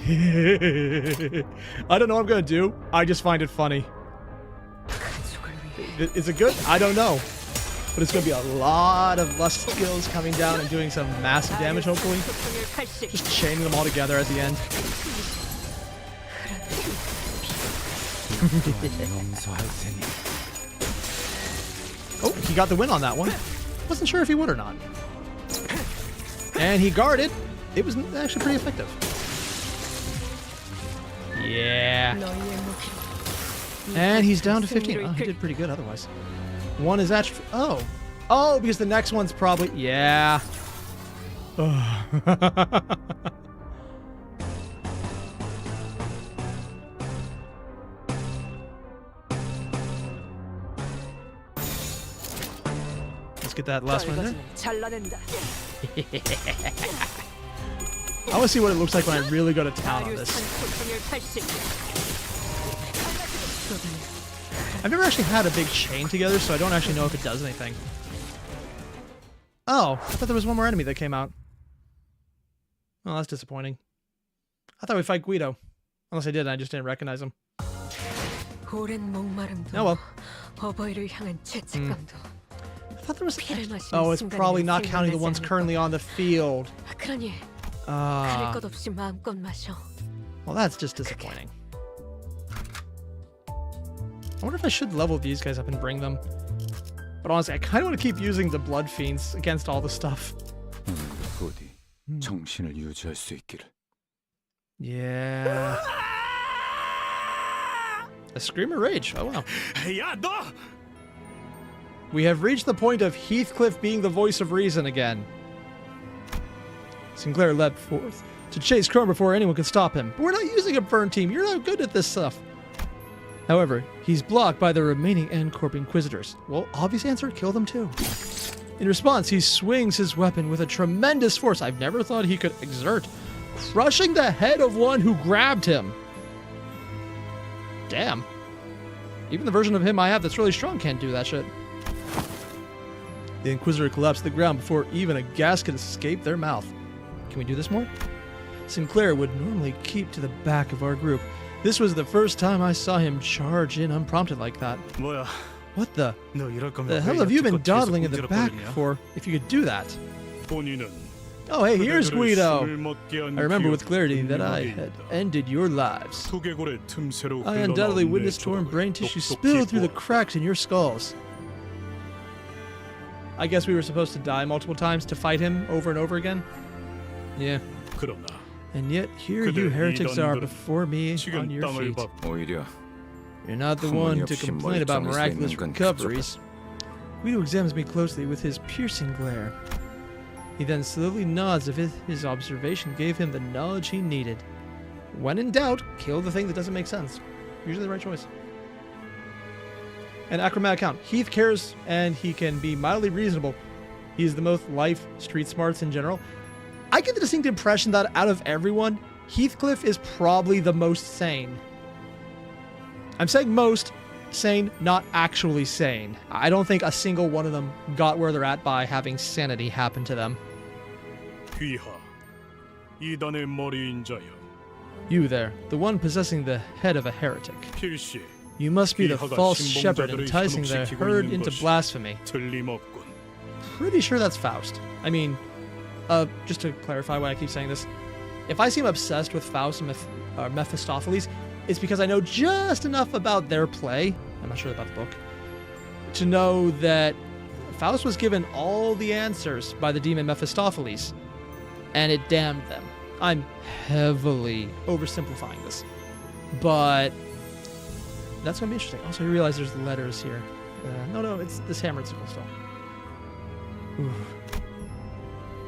I don't know what I'm going to do. I just find it funny. Is it good? I don't know. But it's going to be a lot of lust skills coming down and doing some massive damage, hopefully. Just chaining them all together at the end. Oh, he got the win on that one. Wasn't sure if he would or not. And he guarded. It was actually pretty effective. Yeah. And he's down to 15. Oh, he did pretty good otherwise. One is actually... Oh. Oh, because the next one's probably... Yeah. Let's get that last one in there. I want to see what it looks like when I really go to town on this. I've never actually had a big chain together, so I don't actually know if it does anything. Oh, I thought there was one more enemy that came out. Oh, that's disappointing. I thought we'd fight Guido. Unless I did, and I just didn't recognize him. Oh well. I thought there was... Oh, it's probably not counting the ones currently on the field. Well, that's just disappointing. I wonder if I should level these guys up and bring them. But honestly, I kind of want to keep using the Blood Fiends against all the stuff. Yeah. A Scream of Rage. Oh, wow. We have reached the point of Heathcliff being the voice of reason again. Sinclair leapt forth to chase Cromer before anyone could stop him. But we're not using a burn team. You're not good at this stuff. However, he's blocked by the remaining N-Corp Inquisitors. Well, obvious answer, kill them too. In response, he swings his weapon with a tremendous force I've never thought he could exert, crushing the head of one who grabbed him. Damn. Even the version of him I have that's really strong can't do that shit. The Inquisitor collapsed to the ground before even a gas could escape their mouth. Can we do this more? Sinclair would normally keep to the back of our group. This was the first time I saw him charge in unprompted like that. What the hell have you been dawdling in the back for if you could do that? Oh, hey, here's Guido. I remember with clarity that I had ended your lives. I undoubtedly witnessed torn brain tissue spill through the cracks in your skulls. I guess we were supposed to die multiple times to fight him over and over again? Yeah. And yet, here you heretics are before me on your feet. You're not the one to complain about miraculous recoveries. Guido examines me closely with his piercing glare. He then slowly nods as if his observation gave him the knowledge he needed. When in doubt, kill the thing that doesn't make sense. Usually the right choice. an acrobatic count. Heath cares, and he can be mildly reasonable. He's the most life street smarts in general. I get the distinct impression that out of everyone, Heathcliff is probably the most sane. I'm saying most sane, not actually sane. I don't think a single one of them got where they're at by having sanity happen to them. 귀하, 이단의 머리인 자여. You there, the one possessing the head of a heretic. 필시 You must be the 귀하가 false shepherd 신봉자들을 enticing the 현혹시키고 herd 있는 into 것이 blasphemy. 틀림없군. Pretty sure that's Faust. I mean, just to clarify why I keep saying this, if I seem obsessed with Faust and Mephistopheles, it's because I know just enough about their play, I'm not sure about the book, to know that Faust was given all the answers by the demon Mephistopheles, and it damned them. I'm heavily oversimplifying this, but that's going to be interesting. Also, I realize there's letters here. No, it's this hammered sickle still. Ooh.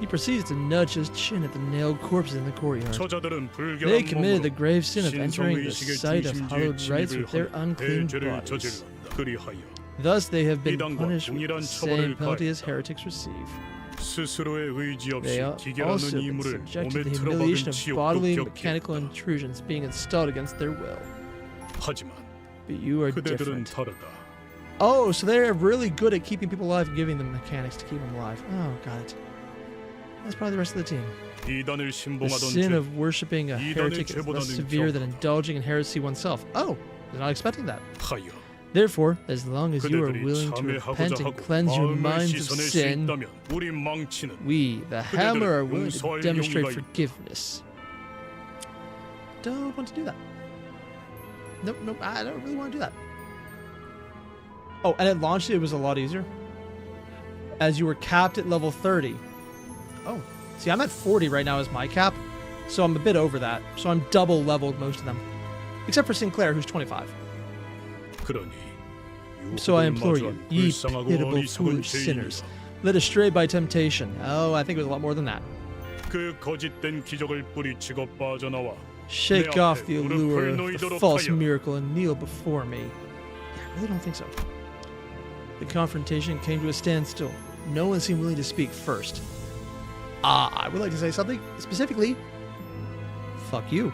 He proceeds to nudge his chin at the nailed corpses in the courtyard. 저자들은 They 불결한 committed the 몸으로 grave sin of entering the 신성의식의 site of 중심지에 hallowed rites with their 진입을 unclean 대죄를 bodies. 저질렀다. 그리하여 Thus they have been 이단과 punished with 동일한 the 처벌을 same penalty as 가했다. heretics receive. 스스로의 의지 They 없이 have also 기결하는 been 이물을 subjected to 몸에 the 틀어박은 humiliation of bodily and 지옥도 mechanical 겪겠다. intrusions being installed against their will. 하지만 But you are 그대들은 different. 다르다. Oh, so they're really good at keeping people alive and giving them mechanics to keep them alive. Oh, got it. That's probably the rest of the team. 이단을 The 신봉하던 sin 죄 of worshipping a heretic is less severe than indulging in heresy oneself. Oh, I was not expecting that. 하여 Therefore, as long as you are 그대들이 willing to repent 참회하고자 and 하고 cleanse your 마음을 minds of 씻어낼 수 sin, 있다면 우리 망치는 we, the 그대들을 hammer, are willing to 용서할 demonstrate 용의가 있다. forgiveness. Don't want to do that. Nope, I don't really want to do that. Oh, and at launch, it was a lot easier. As you were capped at level 30. Oh, see, I'm at 40 right now as my cap, so I'm a bit over that. So I'm double leveled most of them. Except for Sinclair, who's 25. 그러니 So I implore you, 마주한 ye 불쌍하고 pitiable 어리석은 foolish 죄인이여. sinners, led astray by temptation. Oh, I think it was a lot more than that. 그 거짓된 기적을 뿌리치고 빠져나와 Shake 내 off 앞에 the 무릎을 allure of the 놓이도록 false 하여. miracle and kneel before me. Yeah, I really don't think so. The confrontation came to a standstill. No one seemed willing to speak first. I would like to say something. Specifically, fuck you.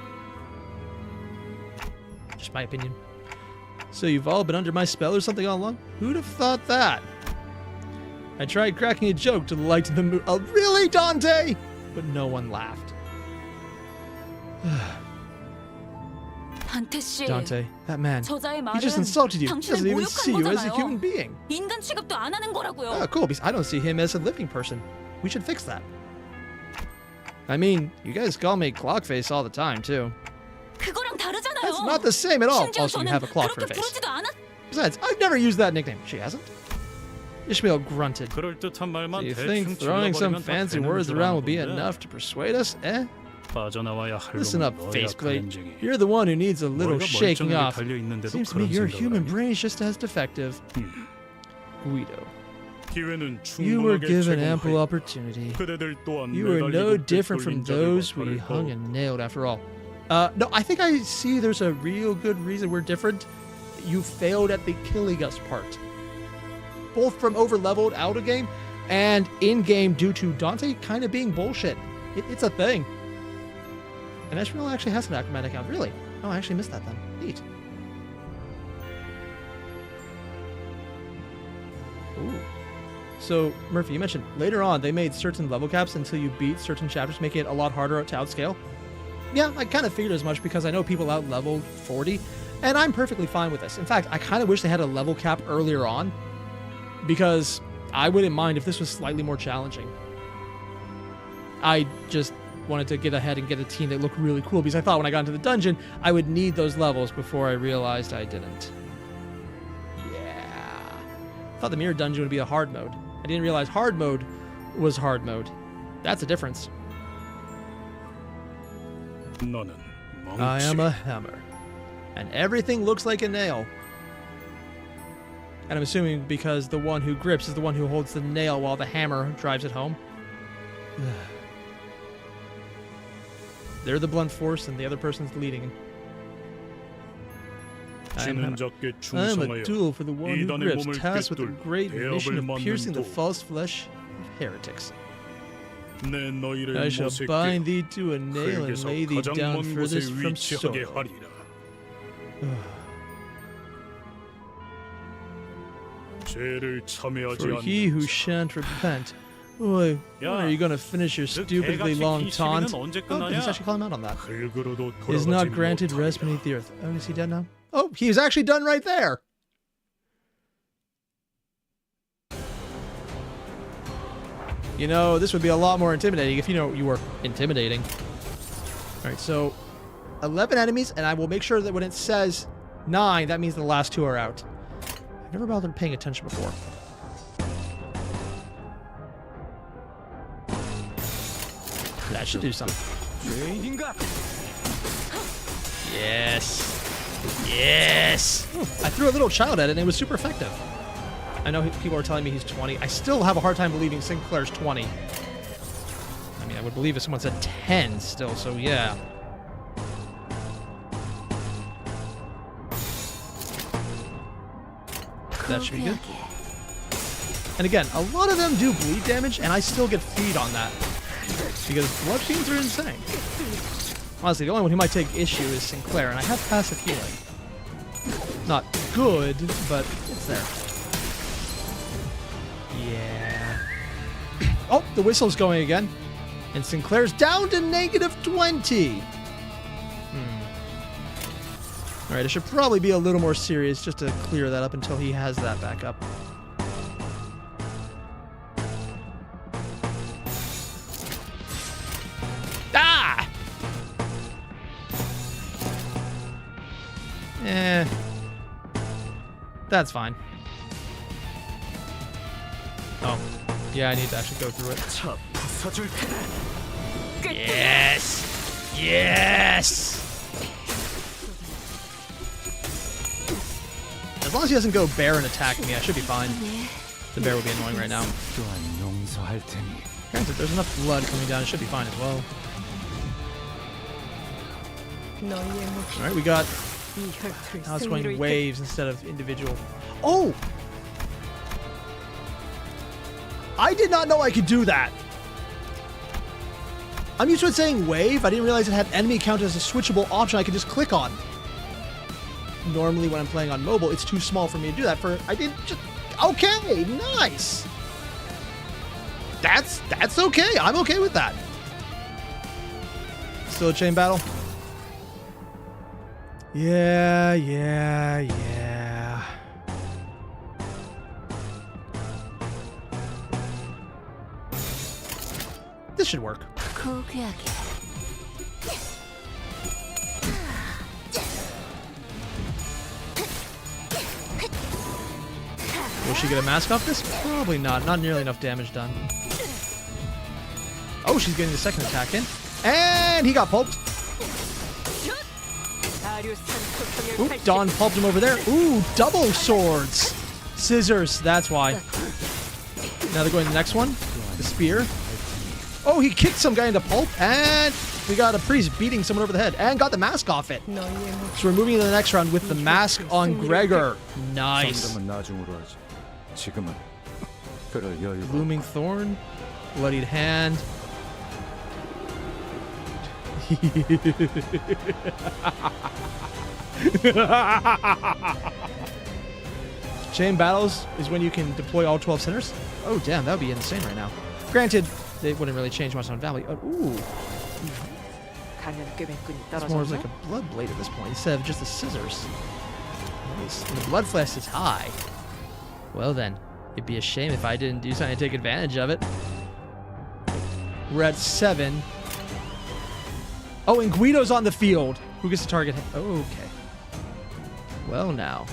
Just my opinion. So you've all been under my spell or something all along? Who'd have thought that? I tried cracking a joke to lighten the mood. Oh, really, Dante? But no one laughed. 단테 씨, Dante, that man, 저자의 he just 말은 insulted you. He 당신을 doesn't even see you as a 모욕한 human 거잖아요. being. 인간 취급도 안 하는 거라고요. Oh, cool, because I don't see him as a living person. We should fix that. I mean, you guys call me Clockface all the time, too. 그거랑 다르잖아요. That's not the same at all. 심지어 Also, you 저는 have a clock for 그렇게 a face. 부르지도 않았. Besides, I've never used that nickname. She hasn't. Ishmael grunted. 그럴듯한 Do 말만 you 대충 think throwing some 질러버리면 다 fancy 되는 words 줄 around will be 아는데. enough to persuade us? Eh? 빠져나와야 할 Listen 놈은 up, 너야, faceplate. 가렌쟁이. You're the one who needs a little 머리가 shaking 멀쩡하게 off. 달려있는데도 Seems to me 그런 your 생각을 human 하니. brain is just as defective. Guido. 기회는 You were 충분하게 given ample 제공하였다. opportunity. 그대들 또한 You are no 매달리고 different from 꿰뚫린 자들과 those we 다를 바 hung and nailed after all. No, I think I see there's a real good reason we're different. You failed at the killing us part. Both from over-leveled out of game and in-game due to Dante kind of being bullshit. It's a thing. And Ishmael actually has an acrobatic account. Really? Oh, I actually missed that then. Neat. Ooh. So, Murphy, you mentioned later on they made certain level caps until you beat certain chapters, making it a lot harder to outscale. Yeah, I kind of figured as much because I know people out-leveled 40, and I'm perfectly fine with this. In fact, I kind of wish they had a level cap earlier on, because I wouldn't mind if this was slightly more challenging. I just wanted to get ahead and get a team that looked really cool, because I thought when I got into the dungeon, I would need those levels before I realized I didn't. Yeah. I thought the mirror dungeon would be a hard mode. I didn't realize hard mode was hard mode. That's a difference. 너는 I am 멍치. a hammer. And everything looks like a nail. And I'm assuming because the one who grips is the one who holds the nail while the hammer drives it home. They're the blunt force and the other person's leading. 지는 자께 I am a 충성하여 duel for the one who 이단의 grips, 몸을 tasked with the 꿰뚫 great mission 대업을 of piercing the 맞는 도 false flesh of heretics. 내 너희를 I shall 못에 bind 깨 thee to a nail and 흙에서 lay thee 가장 down 먼 곳에 furthest from 위치하게 soil. 하리라. 죄를 참여하지 For he who 않는 shan't repent. Boy, when are you gonna finish your stupidly long taunt? Oh, he's actually calling him out on that. 흙으로도 Is not granted rest beneath the earth. Oh, is he dead now? Oh, he's actually done right there. You know, this would be a lot more intimidating if you were intimidating. All right, so 11 enemies, and I will make sure that when it says 9, that means the last 2 are out. I've never bothered paying attention before. That should do something. Yes. Yes. Ooh, I threw a little child at it and it was super effective. I know people are telling me he's 20. I still have a hard time believing Sinclair's 20. I mean, I would believe if someone said 10 still, so yeah. That should be good. And again, a lot of them do bleed damage, and I still get feed on that. Because blood fiends are insane. Honestly, the only one who might take issue is Sinclair, and I have passive healing. Not good, but it's there. Yeah. Oh, the whistle's going again. And Sinclair's down to -20. Alright, I should probably be a little more serious just to clear that up until he has that back up. Ah! That's fine. Oh. Yeah, I need to actually go through it. Yes! Yes! As long as he doesn't go bear and attack me, I should be fine. The bear would be annoying right now. Granted, there's enough blood coming down, it should be fine as well. Alright, we got... Now it's going waves instead of individual. Oh! I did not know I could do that! I'm used to it saying wave. I didn't realize it had enemy count as a switchable option I could just click on. Normally when I'm playing on mobile, it's too small for me to do that. I did just... Okay, nice! That's okay. I'm okay with that. Still a chain battle? Yeah. This should work. Will she get a mask off this? Probably not. Not nearly enough damage done. Oh, she's getting the second attack in. And he got pulped. Ooh, Dawn pulped him over there. Ooh, double swords. Scissors, that's why. Now they're going to the next one. The spear. Oh, he kicked some guy into pulp. And we got a priest beating someone over the head. And got the mask off it. So we're moving to the next round with the mask on Gregor. Nice. Blooming Thorn. Bloodied Hand. Chain battles is when you can deploy all 12 centers. Oh, damn, that would be insane right now. Granted, they wouldn't really change much on value. Ooh. It's more like a blood blade at this point instead of just the scissors. Nice. And the blood flash is high. Well then, it'd be a shame if I didn't do something to take advantage of it. We're at 7. Oh, and Guido's on the field. Who gets to target him? Oh, okay. Well now.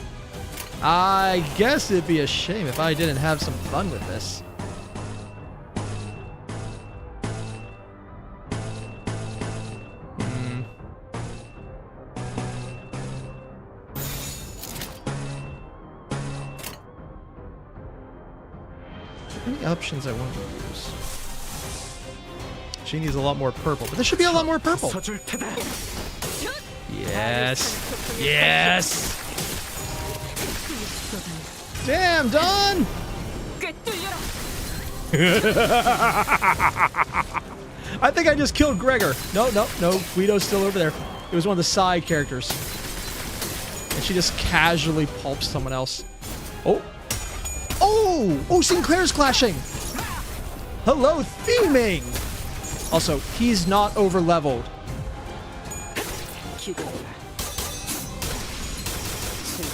I guess it'd be a shame if I didn't have some fun with this. Any options I want to use? She needs a lot more purple, but this should be a lot more purple. Yes. Yes. Damn, Don! 꿰뚫려라. I think I just killed Gregor. No. Guido's still over there. It was one of the side characters. And she just casually pulps someone else. Oh, Sinclair's clashing. Hello, theming. Also, he's not over leveled.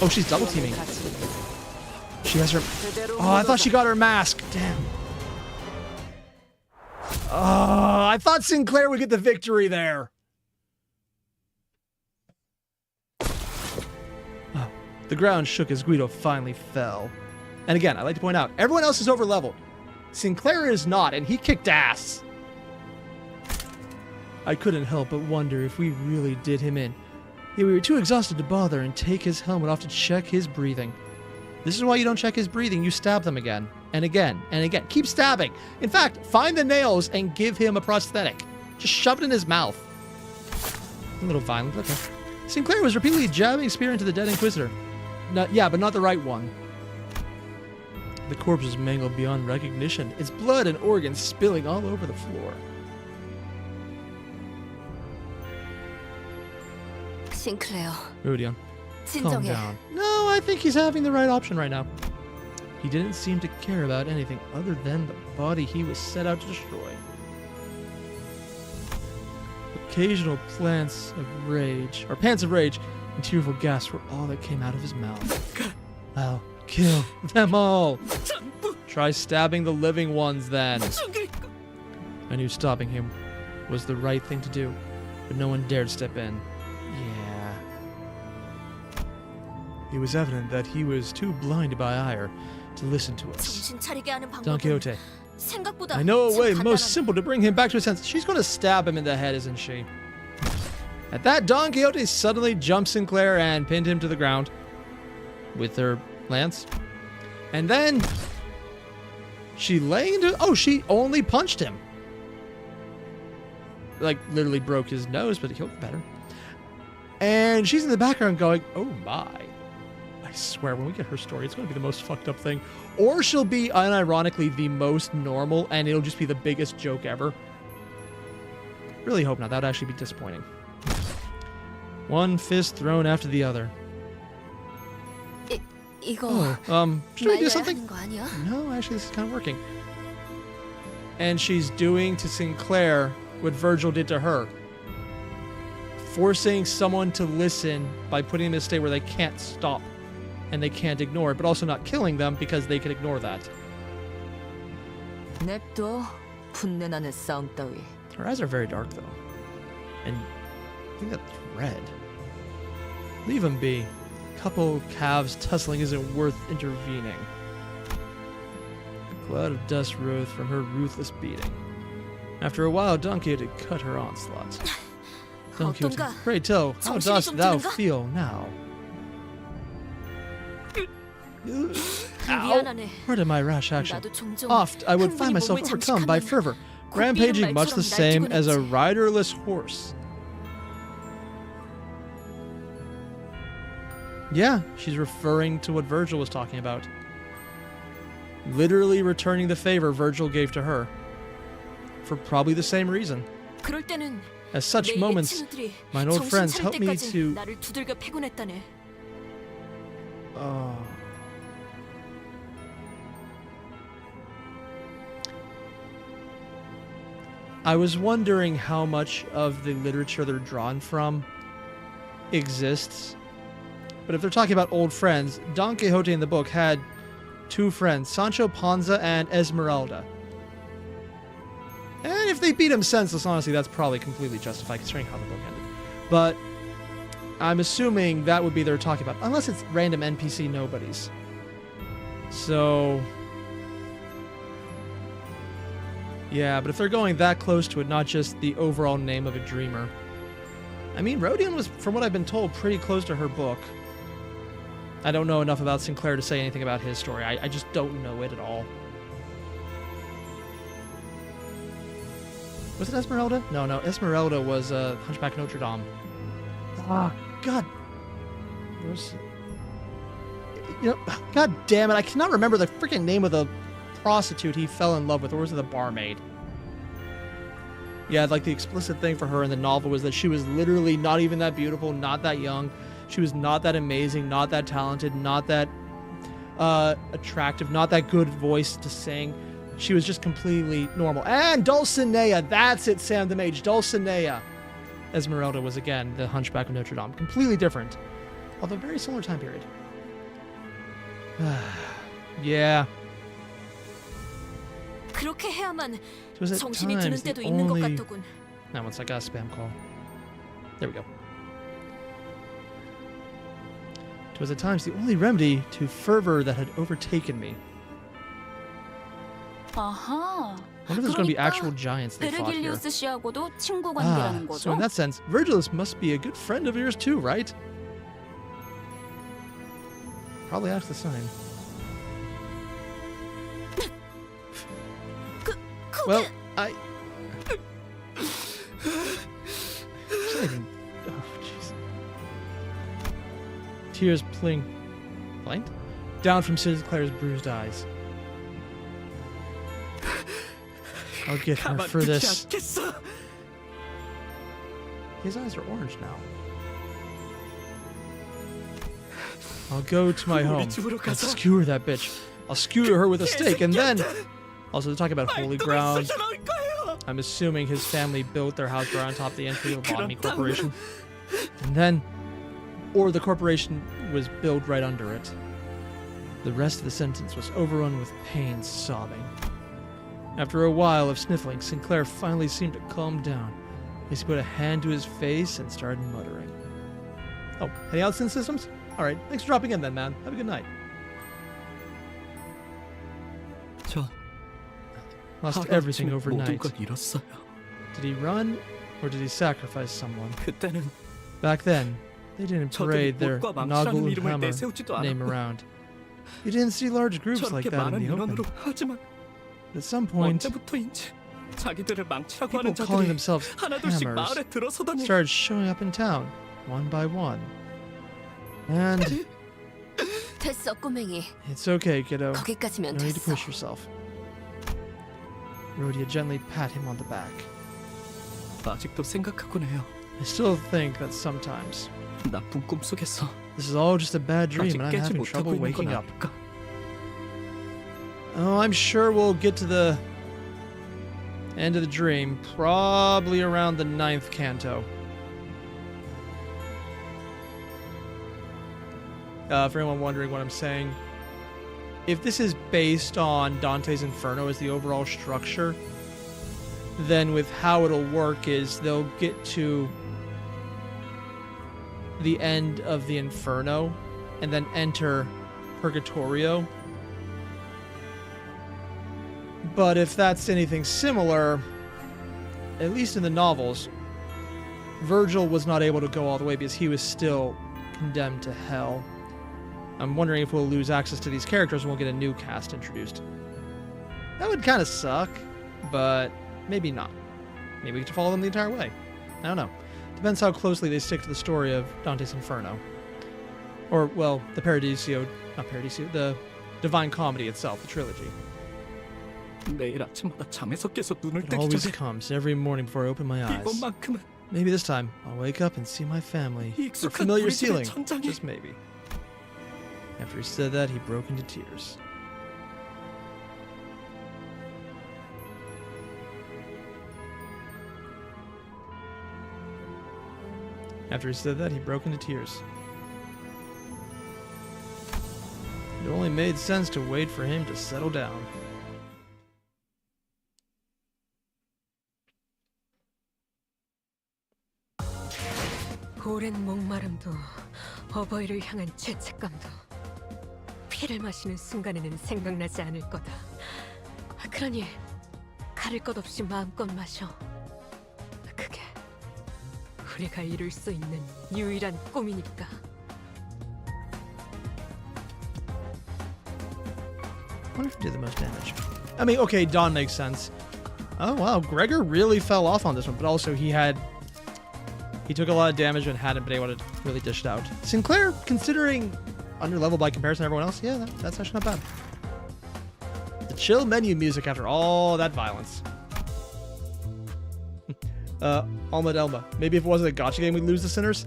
Oh, she's double teaming. She has her. Oh, I thought she got her mask. Damn. Oh, I thought Sinclair would get the victory there. Oh, the ground shook as Guido finally fell. And again, I'd like to point out, everyone else is over leveled. Sinclair is not, and he kicked ass. I couldn't help but wonder if we really did him in. Yet we were too exhausted to bother and take his helmet off to check his breathing. This is why you don't check his breathing. You stab them again and again and again. Keep stabbing. In fact, find the nails and give him a prosthetic. Just shove it in his mouth. A little violent. Okay. Sinclair was repeatedly jabbing a spear into the dead Inquisitor. But not the right one. The corpse was mangled beyond recognition, its blood and organs spilling all over the floor. 싱클레어, Rodion, calm 진정해. down. No, I think he's having the right option right now. He didn't seem to care about anything other than the body he was set out to destroy. Occasional pants of rage and tearful gasps were all that came out of his mouth. I'll kill them all. Try stabbing the living ones then. I knew stopping him was the right thing to do, but no one dared step in. Yeah. It was evident that he was too blinded by ire to listen to us. 정신 차리게 하는 Don 방법은 Quixote, 생각보다 I know a way 참 most 간단하네. simple to bring him back to his senses. She's going to stab him in the head, isn't she? At that, Don Quixote suddenly jumped Sinclair and pinned him to the ground with her lance. And then she lay into... Oh, she only punched him. Like, literally broke his nose, but he'll get better. And she's in the background going, oh my. I swear, when we get her story, it's going to be the most fucked up thing. Or she'll be, unironically, the most normal, and it'll just be the biggest joke ever. Really hope not. That would actually be disappointing. One fist thrown after the other. 이거 Should we do 말려야 something? 하는 거 아니야? No, actually, this is kind of working. And she's doing to Sinclair what Virgil did to her. Forcing someone to listen by putting them in a state where they can't stop and they can't ignore it, but also not killing them because they can ignore that. 냅둬. 분내나는 싸움 따위. Her eyes are very dark, though. And I think that's red. Leave them be. A couple calves tussling isn't worth intervening. A cloud of dust rose from her ruthless beating. After a while, Don Quixote cut her onslaught. Don Quixote, 어떤가? pray tell, how 정신이 dost 좀 thou 드는가? feel now? Ow. 미안하네. Pardon my rash action. 나도 종종 Oft I would find 흥분이 myself 몸을 overcome by 잠식하면 fervor, 곧 rampaging 이른 much the 말처럼 same 날뛰곤 as a 했지. riderless horse. Yeah, she's referring to what Virgil was talking about. Literally returning the favor Virgil gave to her. For probably the same reason. 그럴 때는 As such 내 moments, 친구들이 mine old 정신 friends 차릴 help me 때까지 to... 나를 두들겨 패곤 했다네. I was wondering how much of the literature they're drawn from exists. But if they're talking about old friends, Don Quixote in the book had two friends, Sancho Panza and Esmeralda. And if they beat him senseless, honestly, that's probably completely justified considering how the book ended. But I'm assuming that would be they're talking about, unless it's random NPC nobodies. So... yeah, but if they're going that close to it, not just the overall name of a dreamer. I mean, Rodion was, from what I've been told, pretty close to her book. I don't know enough about Sinclair to say anything about his story. I just don't know it at all. Was it Esmeralda? No, Esmeralda was Hunchback of Notre Dame. Ah, God. You know, god damn it, I cannot remember the freaking name of the prostitute he fell in love with, or was it the barmaid? Yeah, like the explicit thing for her in the novel was that she was literally not even that beautiful, not that young. She was not that amazing, not that talented, not that attractive, not that good voice to sing. She was just completely normal. And Dulcinea, that's it, Sam the Mage, Dulcinea. Esmeralda was, again, the Hunchback of Notre Dame. Completely different, although very similar time period. Yeah. 그렇게 해야만 It was at 정신이 드는 times the 때도 있는 것 only... 같더군. Now, once I got a spam call. There we go. It was at times the only remedy to fervor that had overtaken me. 아하. I wonder if there's going to be actual giants they fought here. 베르길리우스 씨하고도 친구 관계라는 So 거죠? in that sense, Virgilus must be a good friend of yours too, right? Probably acts the same. Well, I... Oh, jeez. Tears blinked down from Sinclair's bruised eyes. I'll get her for this. His eyes are orange now. I'll go to my home and skewer that bitch. I'll skewer her with a stake, and then... Also, they're talking about holy ground. I'm assuming his family built their house right on top of the entry of Botany Corporation. And then... Or the corporation was built right under it. The rest of the sentence was overrun with pain, sobbing. After a while of sniffling, Sinclair finally seemed to calm down as he put a hand to his face and started muttering. Oh, heading out, Sin Systems? Alright, thanks for dropping in then, man. Have a good night. 전 Lost everything overnight. 모든 걸 잃었어요. Did he run, or did he sacrifice someone? 그때는 Back then, they didn't parade their inaugural hammer name around. You didn't see large groups like 저렇게 that in 많은 the open. 인원으로 하지만 At some point, 언제부터인지 자기들을 망치라고 people 하는 calling 자들이 themselves 하나둘씩 hammers 마을에 들어서다니. started showing up in town, one by one. And 됐어, 꼬맹이. it's okay, kiddo. 거기까지면 No need to 됐어. push yourself. Rhodia gently pat him on the back. 아직도 생각하곤 해요. I still think that sometimes 나쁜 꿈 속에서 this is all just a bad dream 아직 and I'm 깨지 having 못하고 trouble 있는 건 waking up. 아닐까? Oh, I'm sure we'll get to the end of the dream, probably around the 9th canto. For anyone wondering what I'm saying, if this is based on Dante's Inferno as the overall structure, then with how it'll work is they'll get to the end of the Inferno and then enter Purgatorio. But if that's anything similar, at least in the novels, Virgil was not able to go all the way because he was still condemned to hell. I'm wondering if we'll lose access to these characters and we'll get a new cast introduced. That would kind of suck, but maybe not. Maybe we get to follow them the entire way. I don't know. Depends how closely they stick to the story of Dante's Inferno. Or, well, the the Divine Comedy itself, the trilogy. 매일 아침마다 잠에서 깨서 눈을 It 뜨기 always 전에 comes every morning before I open my eyes. 이번만큼은 Maybe this time, I'll wake up and see my family. 이 A 익숙한 familiar 우리 집의 ceiling. 천장이 Just maybe. After he said that, he broke into tears. After he said that, he broke into tears. It only made sense to wait for him to settle down. 오랜 목마름도 어버이를 향한 죄책감도 피를 마시는 순간에는 생각나지 않을 거다. 그러니 가릴 것 없이 마음껏 마셔. 그게 우리가 이룰 수 있는 유일한 꿈이니까. I wonder if he did the most damage. I mean, okay, Dawn makes sense. Oh, wow, Gregor really fell off on this one, but also he took a lot of damage and hadn't been able to really dish it out. Sinclair, considering under level by comparison to everyone else. Yeah, that's actually not bad. The chill menu music after all that violence. Alma Delma. Maybe if it wasn't a gacha game, we'd lose the sinners.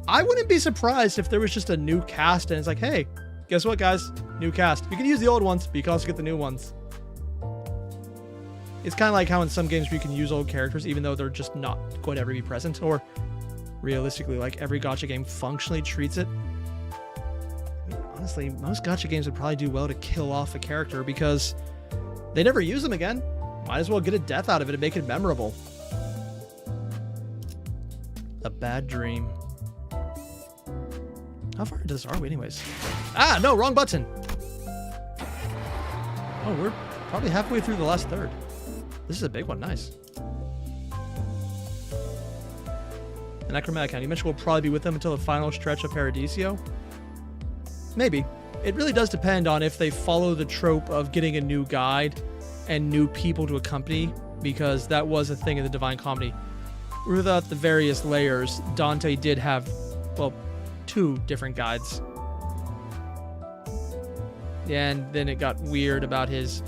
I wouldn't be surprised if there was just a new cast and it's like, hey, guess what, guys? New cast. You can use the old ones, but you can also get the new ones. It's kind of like how in some games you can use old characters even though they're just not going to ever be present, or realistically, like every gacha game functionally treats it. I mean, honestly, most gacha games would probably do well to kill off a character because they never use them again. Might as well get a death out of it and make it memorable. A bad dream. How far into this are we anyways? Ah, no, wrong button. Oh, we're probably halfway through the last third. This is a big one, nice. And Acromaticon, you mentioned we'll probably be with them until the final stretch of Paradisio. Maybe. It really does depend on if they follow the trope of getting a new guide and new people to accompany, because that was a thing in the Divine Comedy. Without the various layers, Dante did have, well, 2 different guides. And then it got weird about his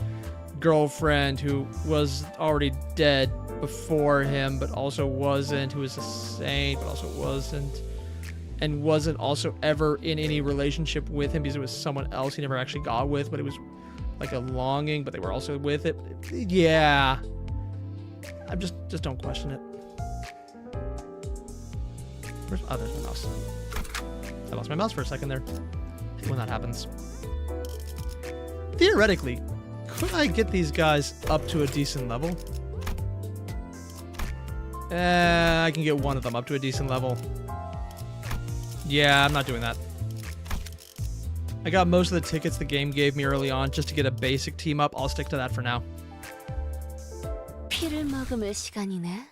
girlfriend who was already dead before him, but also wasn't, who was a saint, but also wasn't, and wasn't also ever in any relationship with him because it was someone else he never actually got with, but it was like a longing, but they were also with it. Yeah. I'm just don't question it. Where's, oh, there's my mouse. I lost my mouse for a second there. When that happens. Theoretically, could I get these guys up to a decent level? I can get one of them up to a decent level. Yeah, I'm not doing that. I got most of the tickets the game gave me early on just to get a basic team up. I'll stick to that for now. 피를 머금을 시간이네.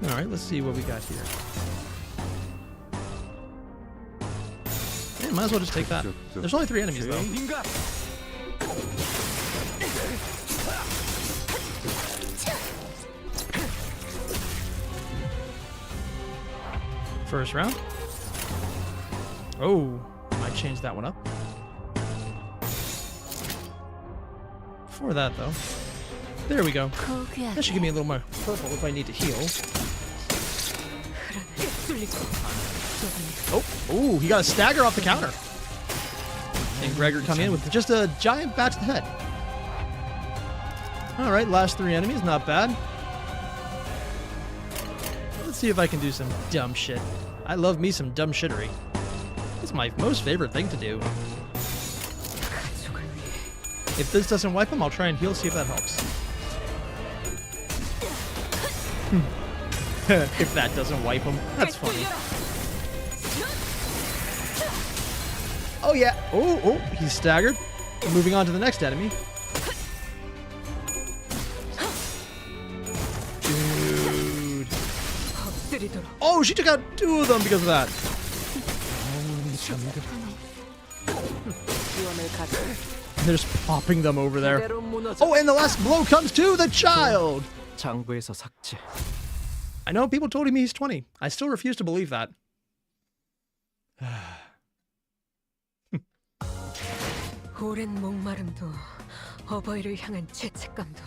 All right, let's see what we got here. Yeah, might as well just take that. There's only 3 enemies, though. First round. Oh, might change that one up. Before that, though. There we go. That should give me a little more purple if I need to heal. Oh, he got a stagger off the counter. And Gregor come in with just a giant bat to the head. All right, last 3 enemies, not bad. Let's see if I can do some dumb shit. I love me some dumb shittery. It's my most favorite thing to do. If this doesn't wipe him, I'll try and heal, see if that helps. If that doesn't wipe him, that's funny. Oh yeah. Oh, he's staggered. Moving on to the next enemy. Dude. Oh, she took out 2 of them because of that. They're just popping them over there. Oh, and the last blow comes to the child. 장부에서 삭제. I know people told him he's 20. I still refuse to believe that. 오랜 목마름도 어버이를 향한 죄책감도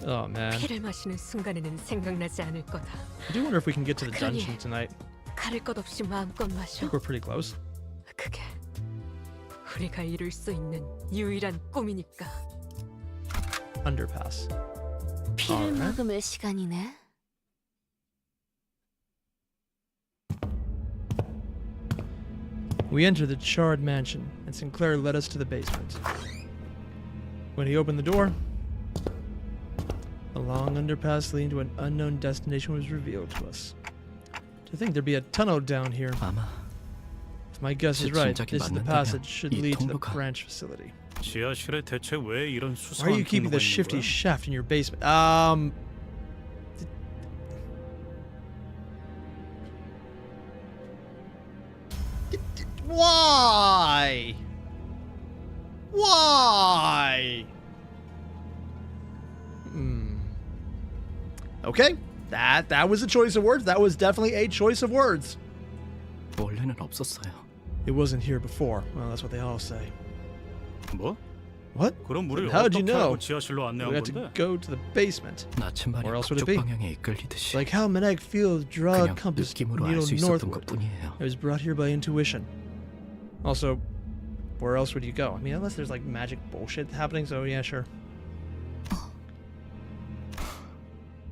Oh man. 피를 마시는 순간에는 생각나지 않을 거다. I do wonder if we can get to the dungeon tonight. 가릴 것 없이 마음껏 I 마셔. think we're pretty close. 그게 우리가 이룰 수 있는 유일한 꿈이니까. Underpass. 피를 머금을 시간이네. We enter the charred mansion, and Sinclair led us to the basement. When he opened the door, a long underpass leading to an unknown destination was revealed to us. To think there'd be a tunnel down here. If my guess is right, this is the passage should lead to the branch facility. 지하실에 대체 왜 이런 Why are you 수상한 keeping the 통로가 있는 shifty 거야? shaft in your basement? Why? Why? Okay. That was a choice of words. That was definitely a choice of words. 원래는 없었어요. It wasn't here before. Well, that's what they all say. 뭐? What? 그럼 우리를 How'd you 어떻게 know? 하고 지하실로 We 안내한 had to 건데? go to the basement. 나침반이 Where else would it 북쪽 be? 방향에 이끌리듯이 Like how Menek feels draw 그냥 compass 느낌으로 알 needle 수 있었던 northward. 것뿐이에요. It was brought here by intuition. Also, where else would you go? I mean, unless there's like magic bullshit happening, so yeah, sure.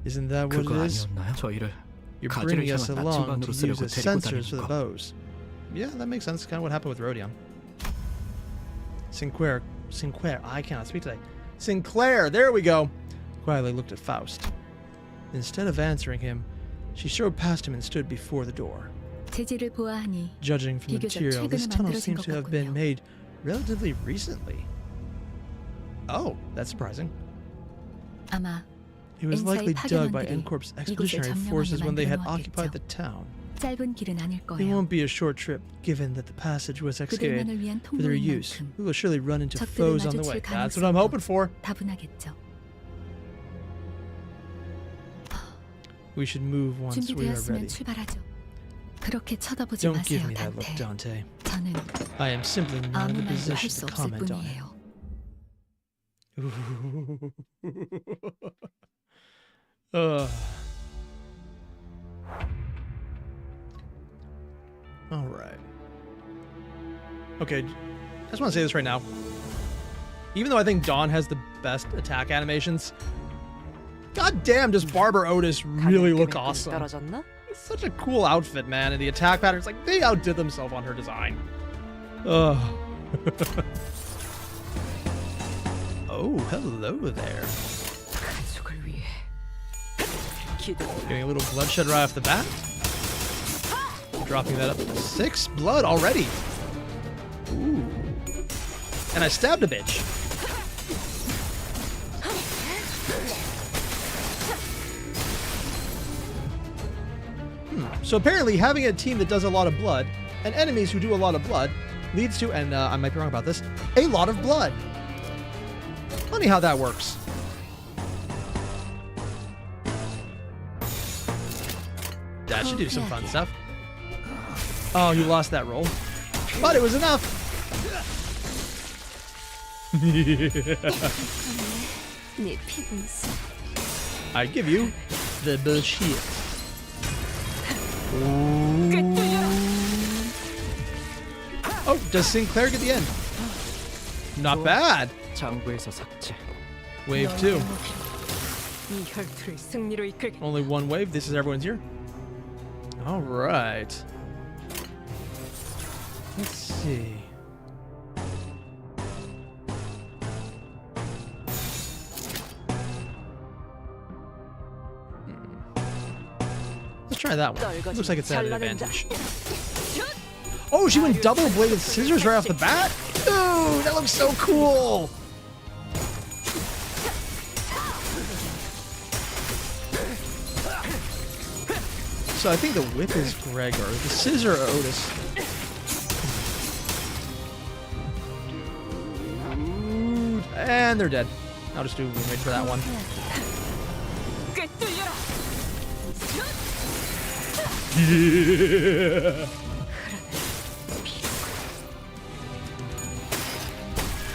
Isn't that what 그거 it is? 아니었나요? 저희를 You're 가지를 bringing us 향한 along 나침반으로 to use 쓰려고 as 데리고 sensors for 다니는 the 거. bows. Yeah, that makes sense. Kind of what happened with Rodion. Sinclair, I cannot speak today. Sinclair, there we go. Quietly looked at Faust. Instead of answering him, she strode past him and stood before the door. 재질을 보아하니 Judging from the 비교적 material, this 최근에 tunnel 만들어진 seems 것 to have been 같군요. made relatively recently. Oh, that's surprising. 아마 It was likely dug by 파견원들이 N-Corp's 이곳에 expeditionary 점령하게 forces when they had 만들어 occupied 놓았겠죠. the town. 짧은 길은 아닐 It 거예요. won't be a short trip, given that the passage was excavated 그들만을 위한 for their 통로인 use. 만큼 We will surely run into 적들을 foes on the way. 마주칠 That's what I'm hoping for. 다분하겠죠. We should move once we are 준비되었으면 ready. 출발하죠. 그렇게 쳐다보지 Don't give 마세요, me that look, 단테. Dante. 저는 I am simply not 아무 in a 말도 할 position 수 to 없을 comment on it. 뿐이에요. All right. Okay, I just want to say this right now. Even though I think Dawn has the best attack animations, god damn, does Barber Otis really look awesome. It's such a cool outfit, man, and the attack patterns, like, they outdid themselves on her design. Ugh. Oh, hello there. 가족을 위해 Getting a little bloodshed right off the bat. Dropping that up to 6 blood already. Ooh. And I stabbed a bitch. So apparently having a team that does a lot of blood and enemies who do a lot of blood leads to, and I might be wrong about this, a lot of blood. Funny how that works. That should do some fun stuff. Oh, you lost that roll. But it was enough. 네 피분수. I give you the bullshit. Oh, does Sinclair get the end? Not bad. 장부에서 삭제. Wave 2. 이 혈투를 승리로 이끌게. Only one wave. This is everyone's here. All right. Let's see. Let's try that one. Looks like it's at an advantage. Oh, she went double-bladed scissors right off the bat? Ooh, that looks so cool! So I think the whip is Gregor, the scissor Otis. And they're dead. I'll just do wait for that one. Yeah.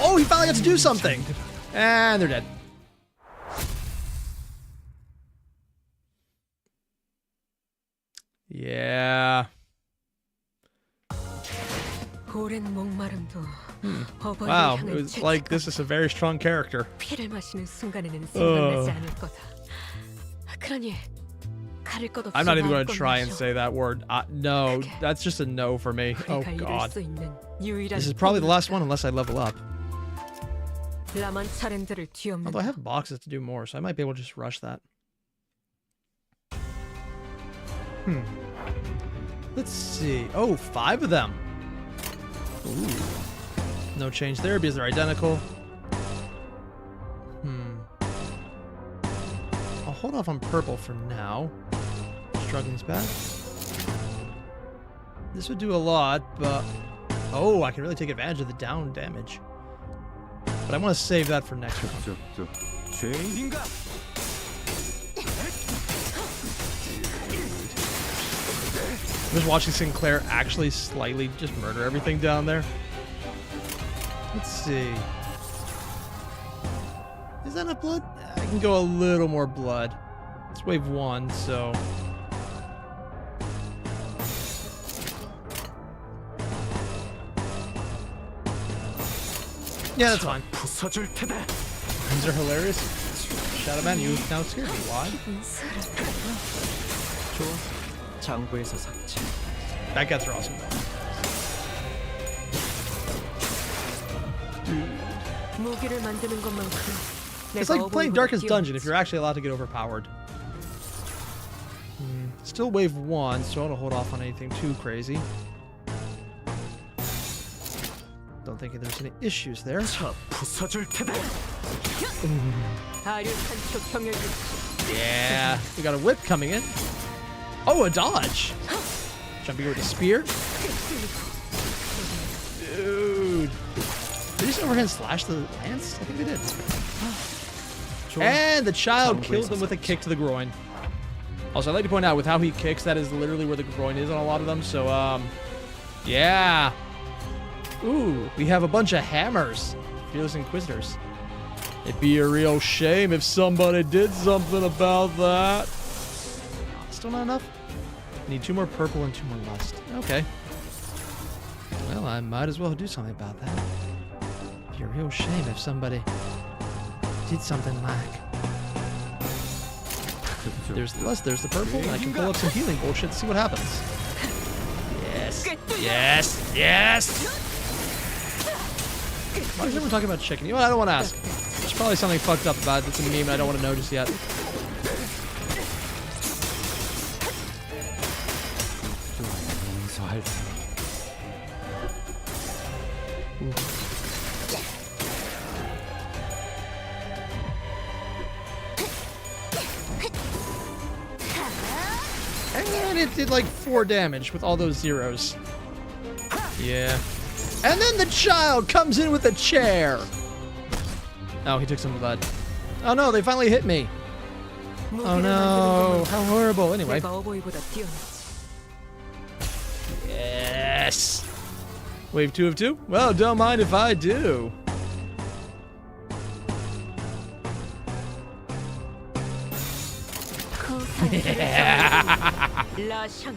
Oh, he finally got to do something! And they're dead. Yeah. 오랜 목마름도 어버이를 Wow, 향한 it was like this is a very strong character. 피를 마시는 순간에는 생각나지 않을 거다. 그러니 가릴 것 없이 I'm not even going to 마음껏 try and 마셔. say that word. No, that's just a no for me. Oh 우리가 이룰 god. 수 있는 유일한 This is probably the last 꿈이다. one unless I level up. 라만 차렌들을 뒤엎는 Although I have boxes to do more, so I might be able to just rush that. Let's see. Oh, 5 of them. Ooh. No change there because they're identical. I'll hold off on purple for now. Struggling's bad. This would do a lot, but... Oh, I can really take advantage of the down damage. But I want to save that for next round. I'm just watching Sinclair actually slightly just murder everything down there. Let's see. Is that enough blood? I can go a little more blood. It's wave 1, so... yeah, that's fine. These are hilarious. Shadowman, you now scared me. Why? 좋아. 장부에서 삭제. That gets are awesome. 무기를 만드는 것만큼 It's 내가 like playing 어버이보다 Darkest Dungeon if 뛰어났지. you're actually allowed to get overpowered. Still wave 1, so I want to hold off on anything too crazy. Don't think there's any issues there. 자, 부숴줄 테다. 다류탄초 경혈 Yeah, we got a whip coming in. Oh, a dodge. Jumping over with a spear. Dude. Did they just overhand slash the lance? I think they did. And the child killed them with a kick to the groin. Also, I'd like to point out, with how he kicks, that is literally where the groin is on a lot of them. So, yeah. Ooh, we have a bunch of hammers. Fearless Inquisitors. It'd be a real shame if somebody did something about that. Still not enough? Need 2 more purple and 2 more lust. Okay. Well, I might as well do something about that. It'd be a real shame if somebody did something like... There's the lust, there's the purple, and I can pull up some healing bullshit to see what happens. Yes. Yes. Yes. Why is everyone talking about chicken? You know what? I don't want to ask. There's probably something fucked up about it. It's a meme and I don't want to know just yet. And it did like 4 damage with all those zeros. Yeah. And then the child comes in with a chair. Oh, he took some blood. Oh no, they finally hit me. Oh no, how horrible. Anyway. 내가 어버이보다 뛰어났지. Yes. Wave 2 of 2? Well, don't mind if I do.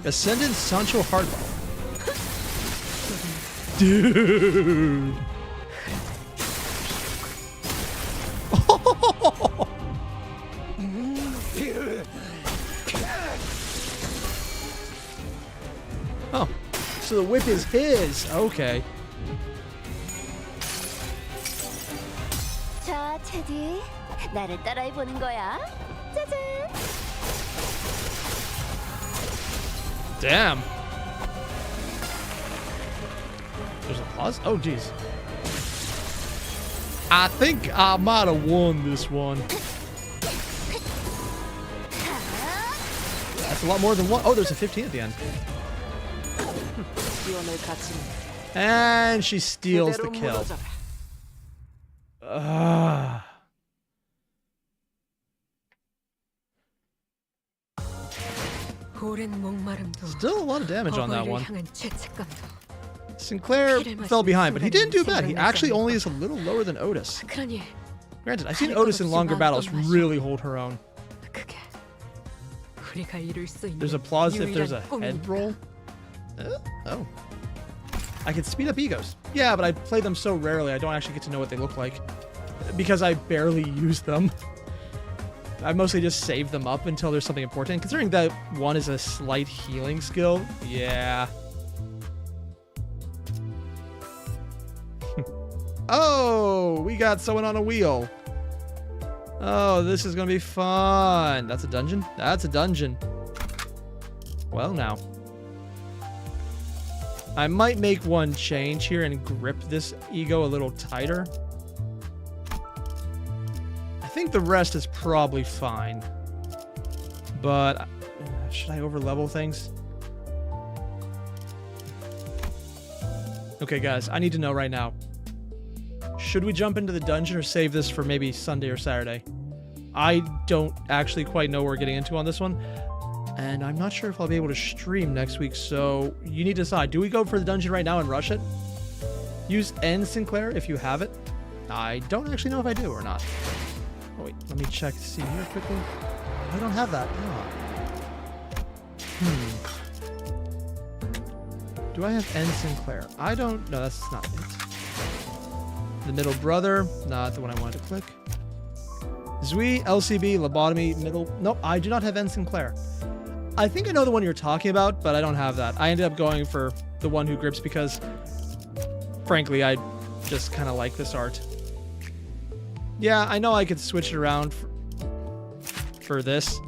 Ascendant Sancho Hardball. Dude. Oh, so the whip is his. Okay. 자, 테디. 나를 따라해 보는 거야. 짜잔. Damn. There's applause? Oh, jeez. I think I might have won this one. That's a lot more than one. Oh, there's a 15 at the end. And she steals the kill. Still a lot of damage on that one. Sinclair fell behind, but he didn't do bad. He actually only is a little lower than Otis. Granted, I've seen Otis in longer battles really hold her own. There's applause if there's a head roll. Oh. I can speed up egos. Yeah, but I play them so rarely, I don't actually get to know what they look like. Because I barely use them. I mostly just save them up until there's something important. Considering that one is a slight healing skill, yeah. Oh, we got someone on a wheel. Oh, this is gonna be fun. That's a dungeon? That's a dungeon. Well, now. I might make one change here and grip this ego a little tighter. I think the rest is probably fine. But should I overlevel things? Okay, guys, I need to know right now. Should we jump into the dungeon or save this for maybe Sunday or Saturday? I don't actually quite know what we're getting into on this one. And I'm not sure if I'll be able to stream next week, so you need to decide. Do we go for the dungeon right now and rush it? Use N Sinclair if you have it. I don't actually know if I do or not. Oh wait, let me check to see here quickly. I don't have that. Do I have N Sinclair? I don't. No, that's not it. The middle brother, not the one I wanted to click. Zui, LCB, lobotomy, middle. Nope, I do not have N Sinclair. I think I know the one you're talking about, but I don't have that. I ended up going for the one who grips because, frankly, I just kind of like this art. Yeah, I know I could switch it around for this,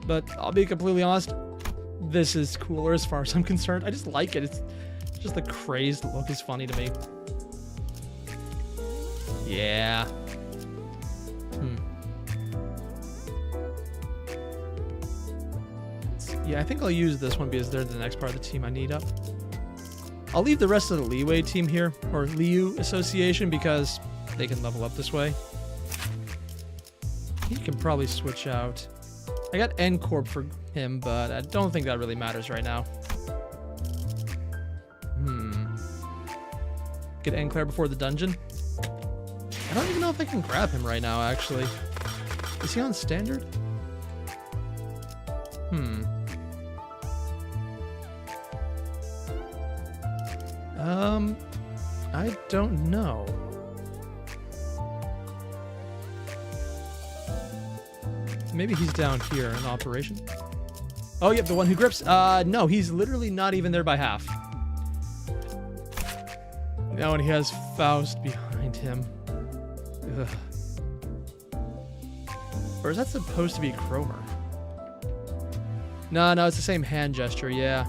but I'll be completely honest, this is cooler as far as I'm concerned. I just like it. It's just the crazed look is funny to me. Yeah. Yeah, I think I'll use this one because they're the next part of the team I need up. I'll leave the rest of the Leeway team here, or Liu Association, because they can level up this way. He can probably switch out. I got N Corp for him, but I don't think that really matters right now. Get N Claire before the dungeon. I don't even know if I can grab him right now, actually. Is he on standard? I don't know. Maybe he's down here in operation. Oh, yep, the one who grips. No, he's literally not even there by half. No, and he has Faust behind him. Ugh. Or is that supposed to be Cromer? No, it's the same hand gesture, yeah.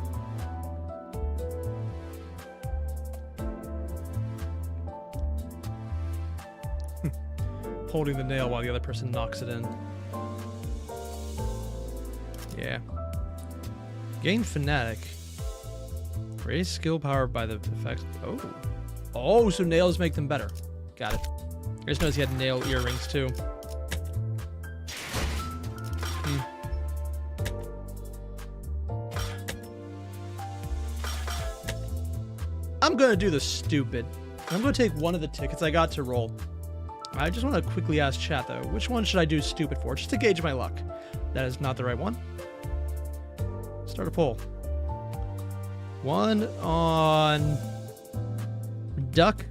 Holding the nail while the other person knocks it in. Yeah. Gain Fanatic. Raise skill power by the effect. Oh, so nails make them better. Got it. I just noticed he had nail earrings too. I'm gonna do the stupid. I'm gonna take one of the tickets I got to roll. I just want to quickly ask chat though, which one should I do stupid for? Just to gauge my luck. That is not the right one. Start a poll. One on duck.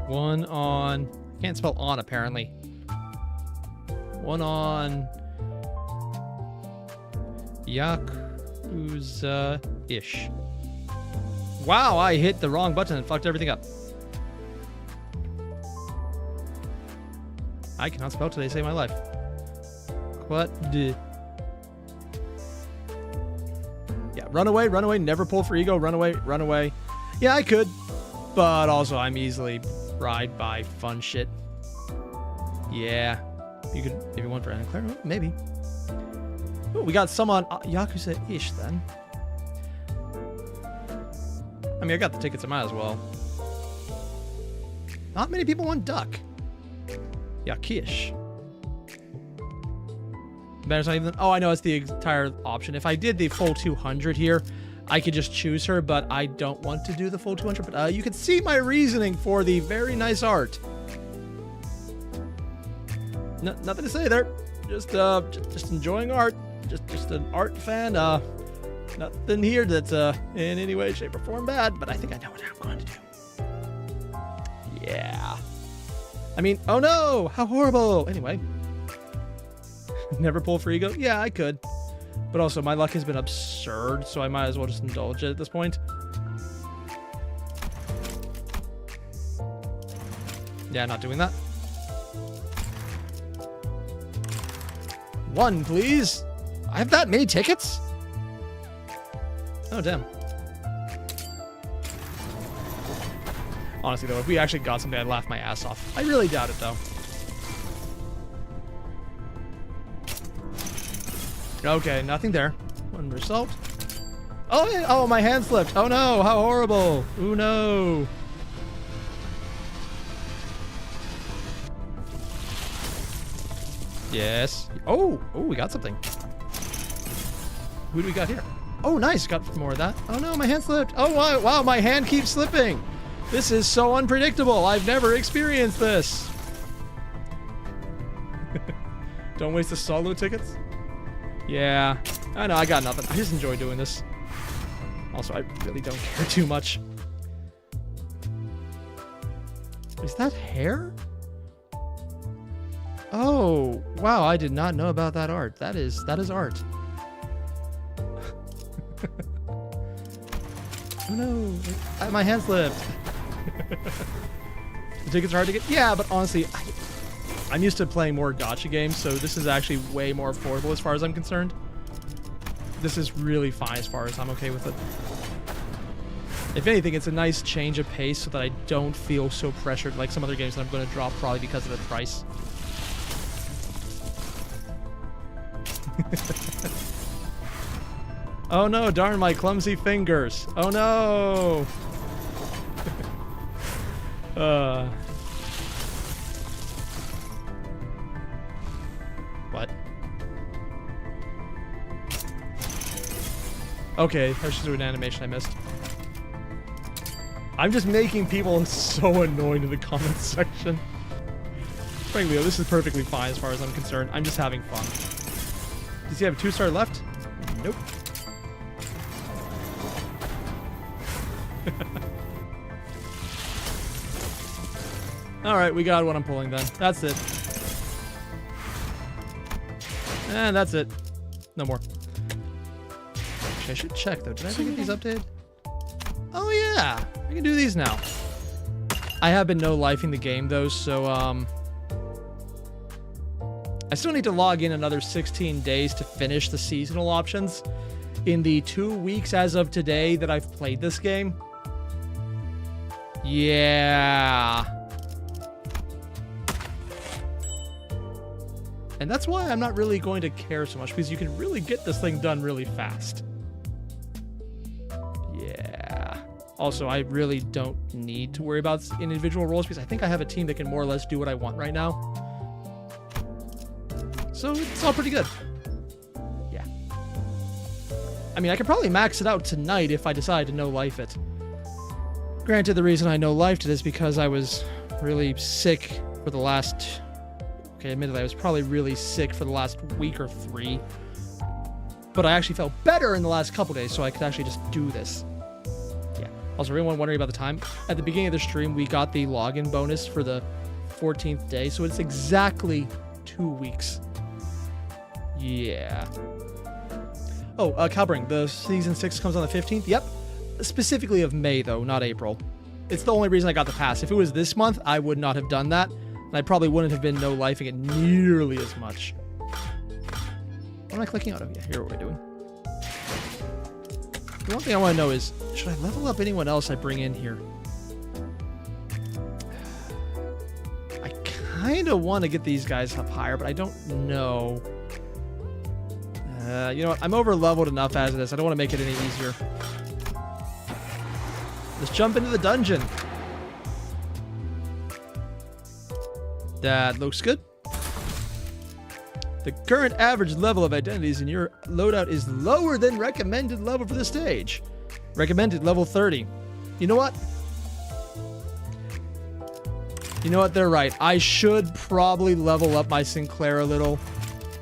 One on... Can't spell on, apparently. One on... Yakuza-ish. Wow, I hit the wrong button and fucked everything up. I cannot spell today, save my life. What? Yeah, runaway, never pull for ego, runaway. Yeah, I could, but also I'm easily bribed by fun shit. Yeah, you could maybe one for Anna Claire, maybe. Ooh, we got some on Yakuza-ish then. I mean, I got the tickets, I might as well. Not many people want duck. Yakish. Better not even. Oh, I know it's the entire option. If I did the full 200 here, I could just choose her, but I don't want to do the full 200. But you can see my reasoning for the very nice art. No, nothing to say there. Just enjoying art. Just an art fan. Nothing here that's in any way, shape, or form bad. But I think I know what I'm going to do. Yeah. I mean, oh no! How horrible! Anyway. Never pull for ego? Yeah, I could. But also, my luck has been absurd, so I might as well just indulge it at this point. Yeah, not doing that. One, please! I have that many tickets? Oh, damn. Honestly, though, if we actually got something, I'd laugh my ass off. I really doubt it, though. Okay, nothing there. One result. Oh, yeah. Oh, my hand slipped. Oh, no. How horrible. Oh, no. Yes. Oh, we got something. Who do we got here? Oh, nice. Got more of that. Oh, no, my hand slipped. Oh, wow, my hand keeps slipping. This is so unpredictable. I've never experienced this. Don't waste the solo tickets. Yeah. I know, I got nothing. I just enjoy doing this. Also, I really don't care too much. Is that hair? Oh, wow, I did not know about that art. That is art. Oh no, my hand slipped. The tickets are hard to get. Yeah, but honestly, I'm used to playing more gacha games, so this is actually way more affordable as far as I'm concerned. This is really fine as far as I'm okay with it. If anything, it's a nice change of pace so that I don't feel so pressured like some other games that I'm going to drop probably because of the price. Oh no, darn my clumsy fingers. Oh no! What? Okay, there's just an animation I missed. I'm just making people so annoying in the comments section. Frankly, this is perfectly fine as far as I'm concerned. I'm just having fun. Does he have a 2-star left? Nope. Alright, we got what I'm pulling then. That's it. And that's it. No more. Actually, I should check though. Did I ever get these updated? Oh yeah! I can do these now. I have been no-lifing the game though, so I still need to log in another 16 days to finish the seasonal options in the 2 weeks as of today that I've played this game. Yeah. And that's why I'm not really going to care so much, because you can really get this thing done really fast. Yeah. Also, I really don't need to worry about individual roles because I think I have a team that can more or less do what I want right now. So it's all pretty good. Yeah. I mean, I could probably max it out tonight if I decide to no-life it. Granted, the reason I no-lifed it is because I was really sick for the last... Okay, admittedly, I was probably really sick for the last week or 3. But I actually felt better in the last couple days, so I could actually just do this. Yeah. Also, everyone wondering about the time. At the beginning of the stream, we got the login bonus for the 14th day, so it's exactly 2 weeks. Yeah. Oh, Calbring, the Season 6 comes on the 15th? Yep. Specifically of May, though, not April. It's the only reason I got the pass. If it was this month, I would not have done that. And I probably wouldn't have been no-lifing it nearly as much. What am I clicking out of? Yeah, here what we're doing. The one thing I want to know is, should I level up anyone else I bring in here? I kind of want to get these guys up higher, but I don't know. You know what? I'm over-leveled enough as it is. I don't want to make it any easier. Let's jump into the dungeon. That looks good. The current average level of identities in your loadout is lower than recommended level for the stage. Recommended level 30. You know what? You know what? They're right. I should probably level up my Sinclair a little.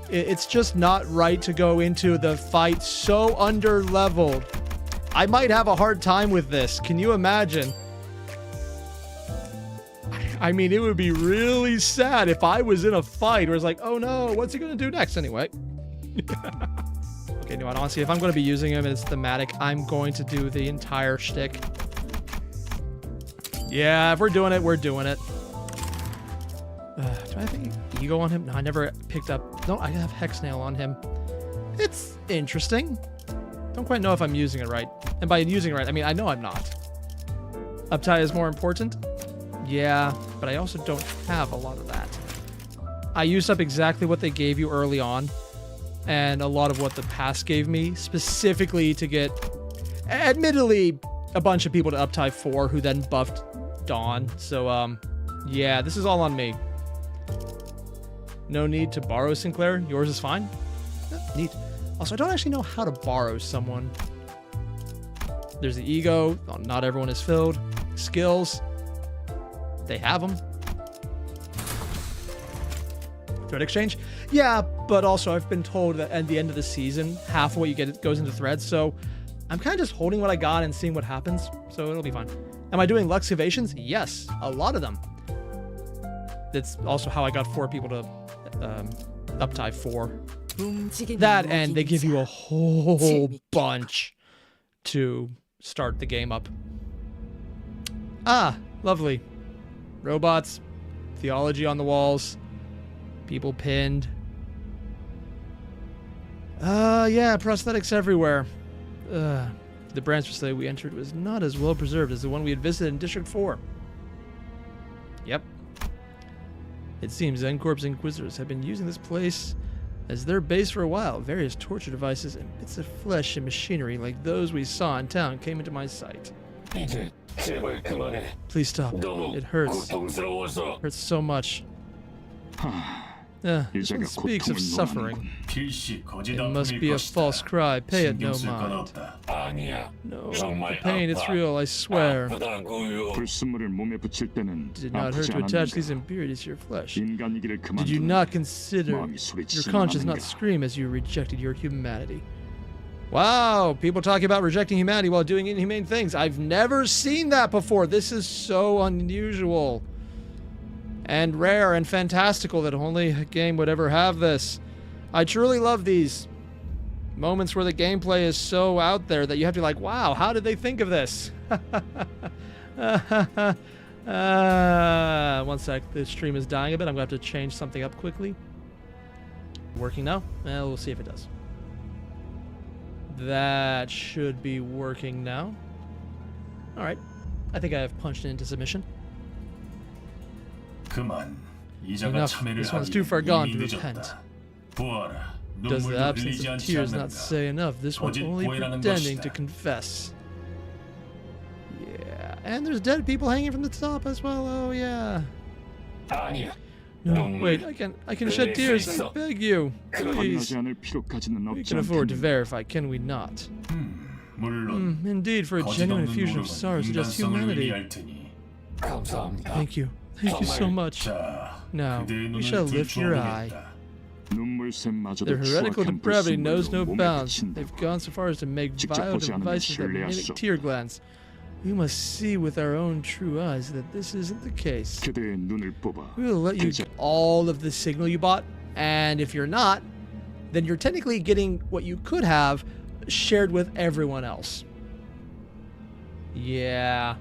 It's just not right to go into the fight so under-leveled. I might have a hard time with this. Can you imagine? I mean, it would be really sad if I was in a fight where it's like, oh no, what's he going to do next anyway? Okay, no, honestly, if I'm going to be using him and it's thematic, I'm going to do the entire shtick. Yeah, if we're doing it, we're doing it. Do I have any ego on him? No, I never picked up... No, I have Hexnail on him. It's interesting. Don't quite know if I'm using it right. And by using it right, I mean, I know I'm not. Uptie is more important? Yeah, but I also don't have a lot of that. I used up exactly what they gave you early on, and a lot of what the pass gave me, specifically to get, admittedly, a bunch of people to Uptie 4 who then buffed Dawn. So, yeah, this is all on me. No need to borrow Sinclair. Yours is fine. Neat. Also, I don't actually know how to borrow someone. There's the ego. Oh, not everyone is filled. Skills. They have them. Thread exchange? Yeah, but also I've been told that at the end of the season, half of what you get goes into threads, so I'm kind of just holding what I got and seeing what happens, so it'll be fine. Am I doing Luxcavations? Yes, a lot of them. That's also how I got 4 people to uptie 4. That, and they give you a whole bunch to start the game up. Ah, lovely. Robots, theology on the walls, people pinned. Yeah, prosthetics everywhere. The branch facility we entered was not as well preserved as the one we had visited in District 4. Yep. It seems Zencorp's Inquisitors have been using this place as their base for a while. Various torture devices and bits of flesh and machinery like those we saw in town came into my sight. Please stop. It hurts. It hurts so much. This one speaks of suffering. It must be a false cry. Pay it no mind. No, the pain, it's real, I swear. Did not hurt to attach these impurities to your flesh. Did you not consider your conscience not scream as you rejected your humanity? Wow, people talking about rejecting humanity while doing inhumane things. I've never seen that before. This is so unusual. And rare and fantastical that only a game would ever have this. I truly love these moments where the gameplay is so out there that you have to be like, wow, how did they think of this? 1 sec, the stream is dying a bit. I'm going to have to change something up quickly. Working now? We'll see if it does. That should be working now. Alright. I think I have punched it into submission. Enough. This one's too far gone to repent. Does the absence of tears not say enough? This one only pretending to confess. Yeah, and there's dead people hanging from the top as well. Oh yeah. No, wait. I can shed tears. I beg you, please. We can afford to verify, can we not? Indeed, for a genuine infusion of sorrow suggests humanity. Thank you. Thank you so much. Now, we shall lift your eye. Their heretical depravity knows no bounds. They've gone so far as to make vile devices that mimic tear glands. We must see with our own true eyes that this isn't the case. We will let you get all of the signal you bought, and if you're not, then you're technically getting what you could have shared with everyone else. Yeah.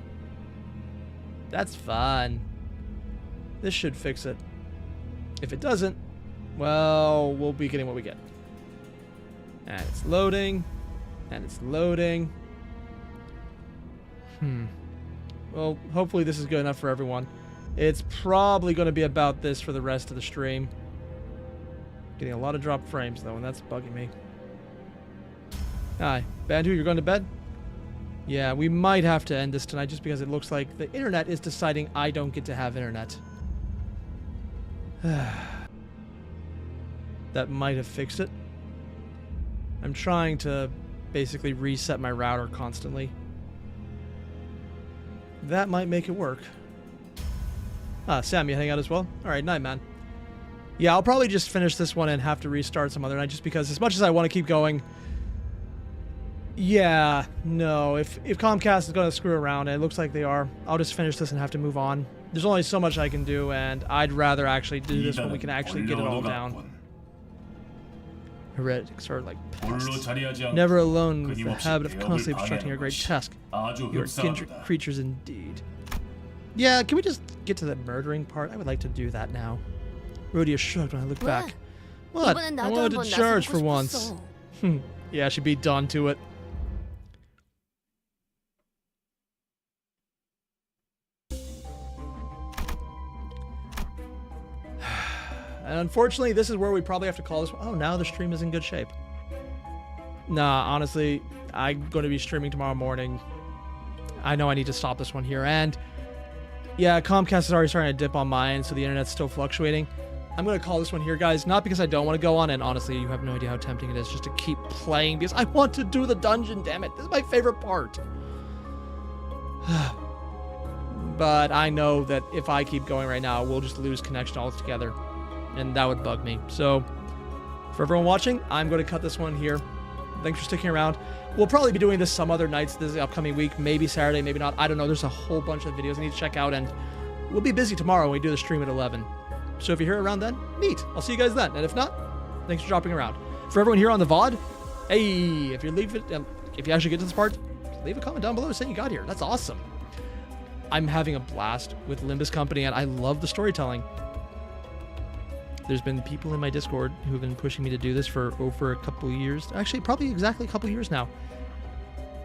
That's fun. This should fix it. If it doesn't, well, we'll be getting what we get. And it's loading. And it's loading. Well, hopefully this is good enough for everyone. It's probably going to be about this for the rest of the stream. Getting a lot of dropped frames, though, and that's bugging me. Hi. Bandu, you're going to bed? Yeah, we might have to end this tonight just because it looks like the internet is deciding I don't get to have internet. That might have fixed it. I'm trying to basically reset my router constantly. That might make it work. Ah, Sam, you hang out as well? Alright, night, man. Yeah, I'll probably just finish this one and have to restart some other night just because as much as I want to keep going... Yeah, no, if Comcast is going to screw around, and it looks like they are, I'll just finish this and have to move on. There's only so much I can do, and I'd rather actually do this when we can actually get it all down. Heretics are like pests, never alone with the habit of constantly obstructing our great task. You are kindred creatures indeed. Yeah, can we just get to the murdering part? I would like to do that now. Rhodia shrugged when I looked back. What? I wanted to charge for once. Yeah, she beat Dawn to it. And unfortunately, this is where we probably have to call this one. Oh, now the stream is in good shape. Nah, honestly, I'm going to be streaming tomorrow morning. I know I need to stop this one here. And yeah, Comcast is already starting to dip on mine, so the internet's still fluctuating. I'm going to call this one here, guys. Not because I don't want to go on, and honestly, you have no idea how tempting it is just to keep playing because I want to do the dungeon, damn it. This is my favorite part. But I know that if I keep going right now, we'll just lose connection altogether, and that would bug me. So, for everyone watching, I'm going to cut this one here. Thanks for sticking around. We'll probably be doing this some other nights this upcoming week, maybe Saturday, maybe not. I don't know. There's a whole bunch of videos I need to check out, and we'll be busy tomorrow when we do the stream at 11. So if you're here around then, neat. I'll see you guys then. And if not, thanks for dropping around. For everyone here on the VOD, hey, if you actually get to this part, leave a comment down below saying you got here. That's awesome. I'm having a blast with Limbus Company, and I love the storytelling. There's been people in my Discord who've been pushing me to do this for over a couple years. Actually, probably exactly a couple years now.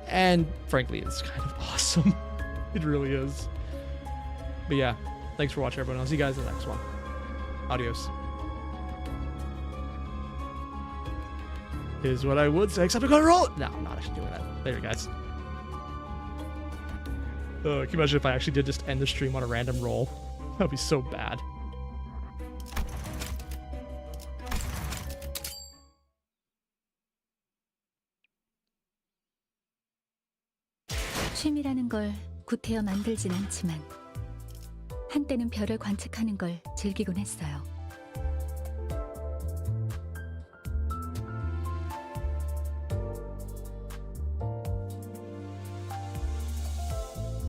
And frankly, it's kind of awesome. It really is. But yeah, thanks for watching, everyone. I'll see you guys in the next one. Adios. Is what I would say, except I'm gonna roll it. No, I'm not actually doing that. Later, guys. Can you imagine if I actually did just end the stream on a random roll? That would be so bad. 취미라는 걸 구태여 만들진 않지만 한때는 별을 관측하는 걸 즐기곤 했어요.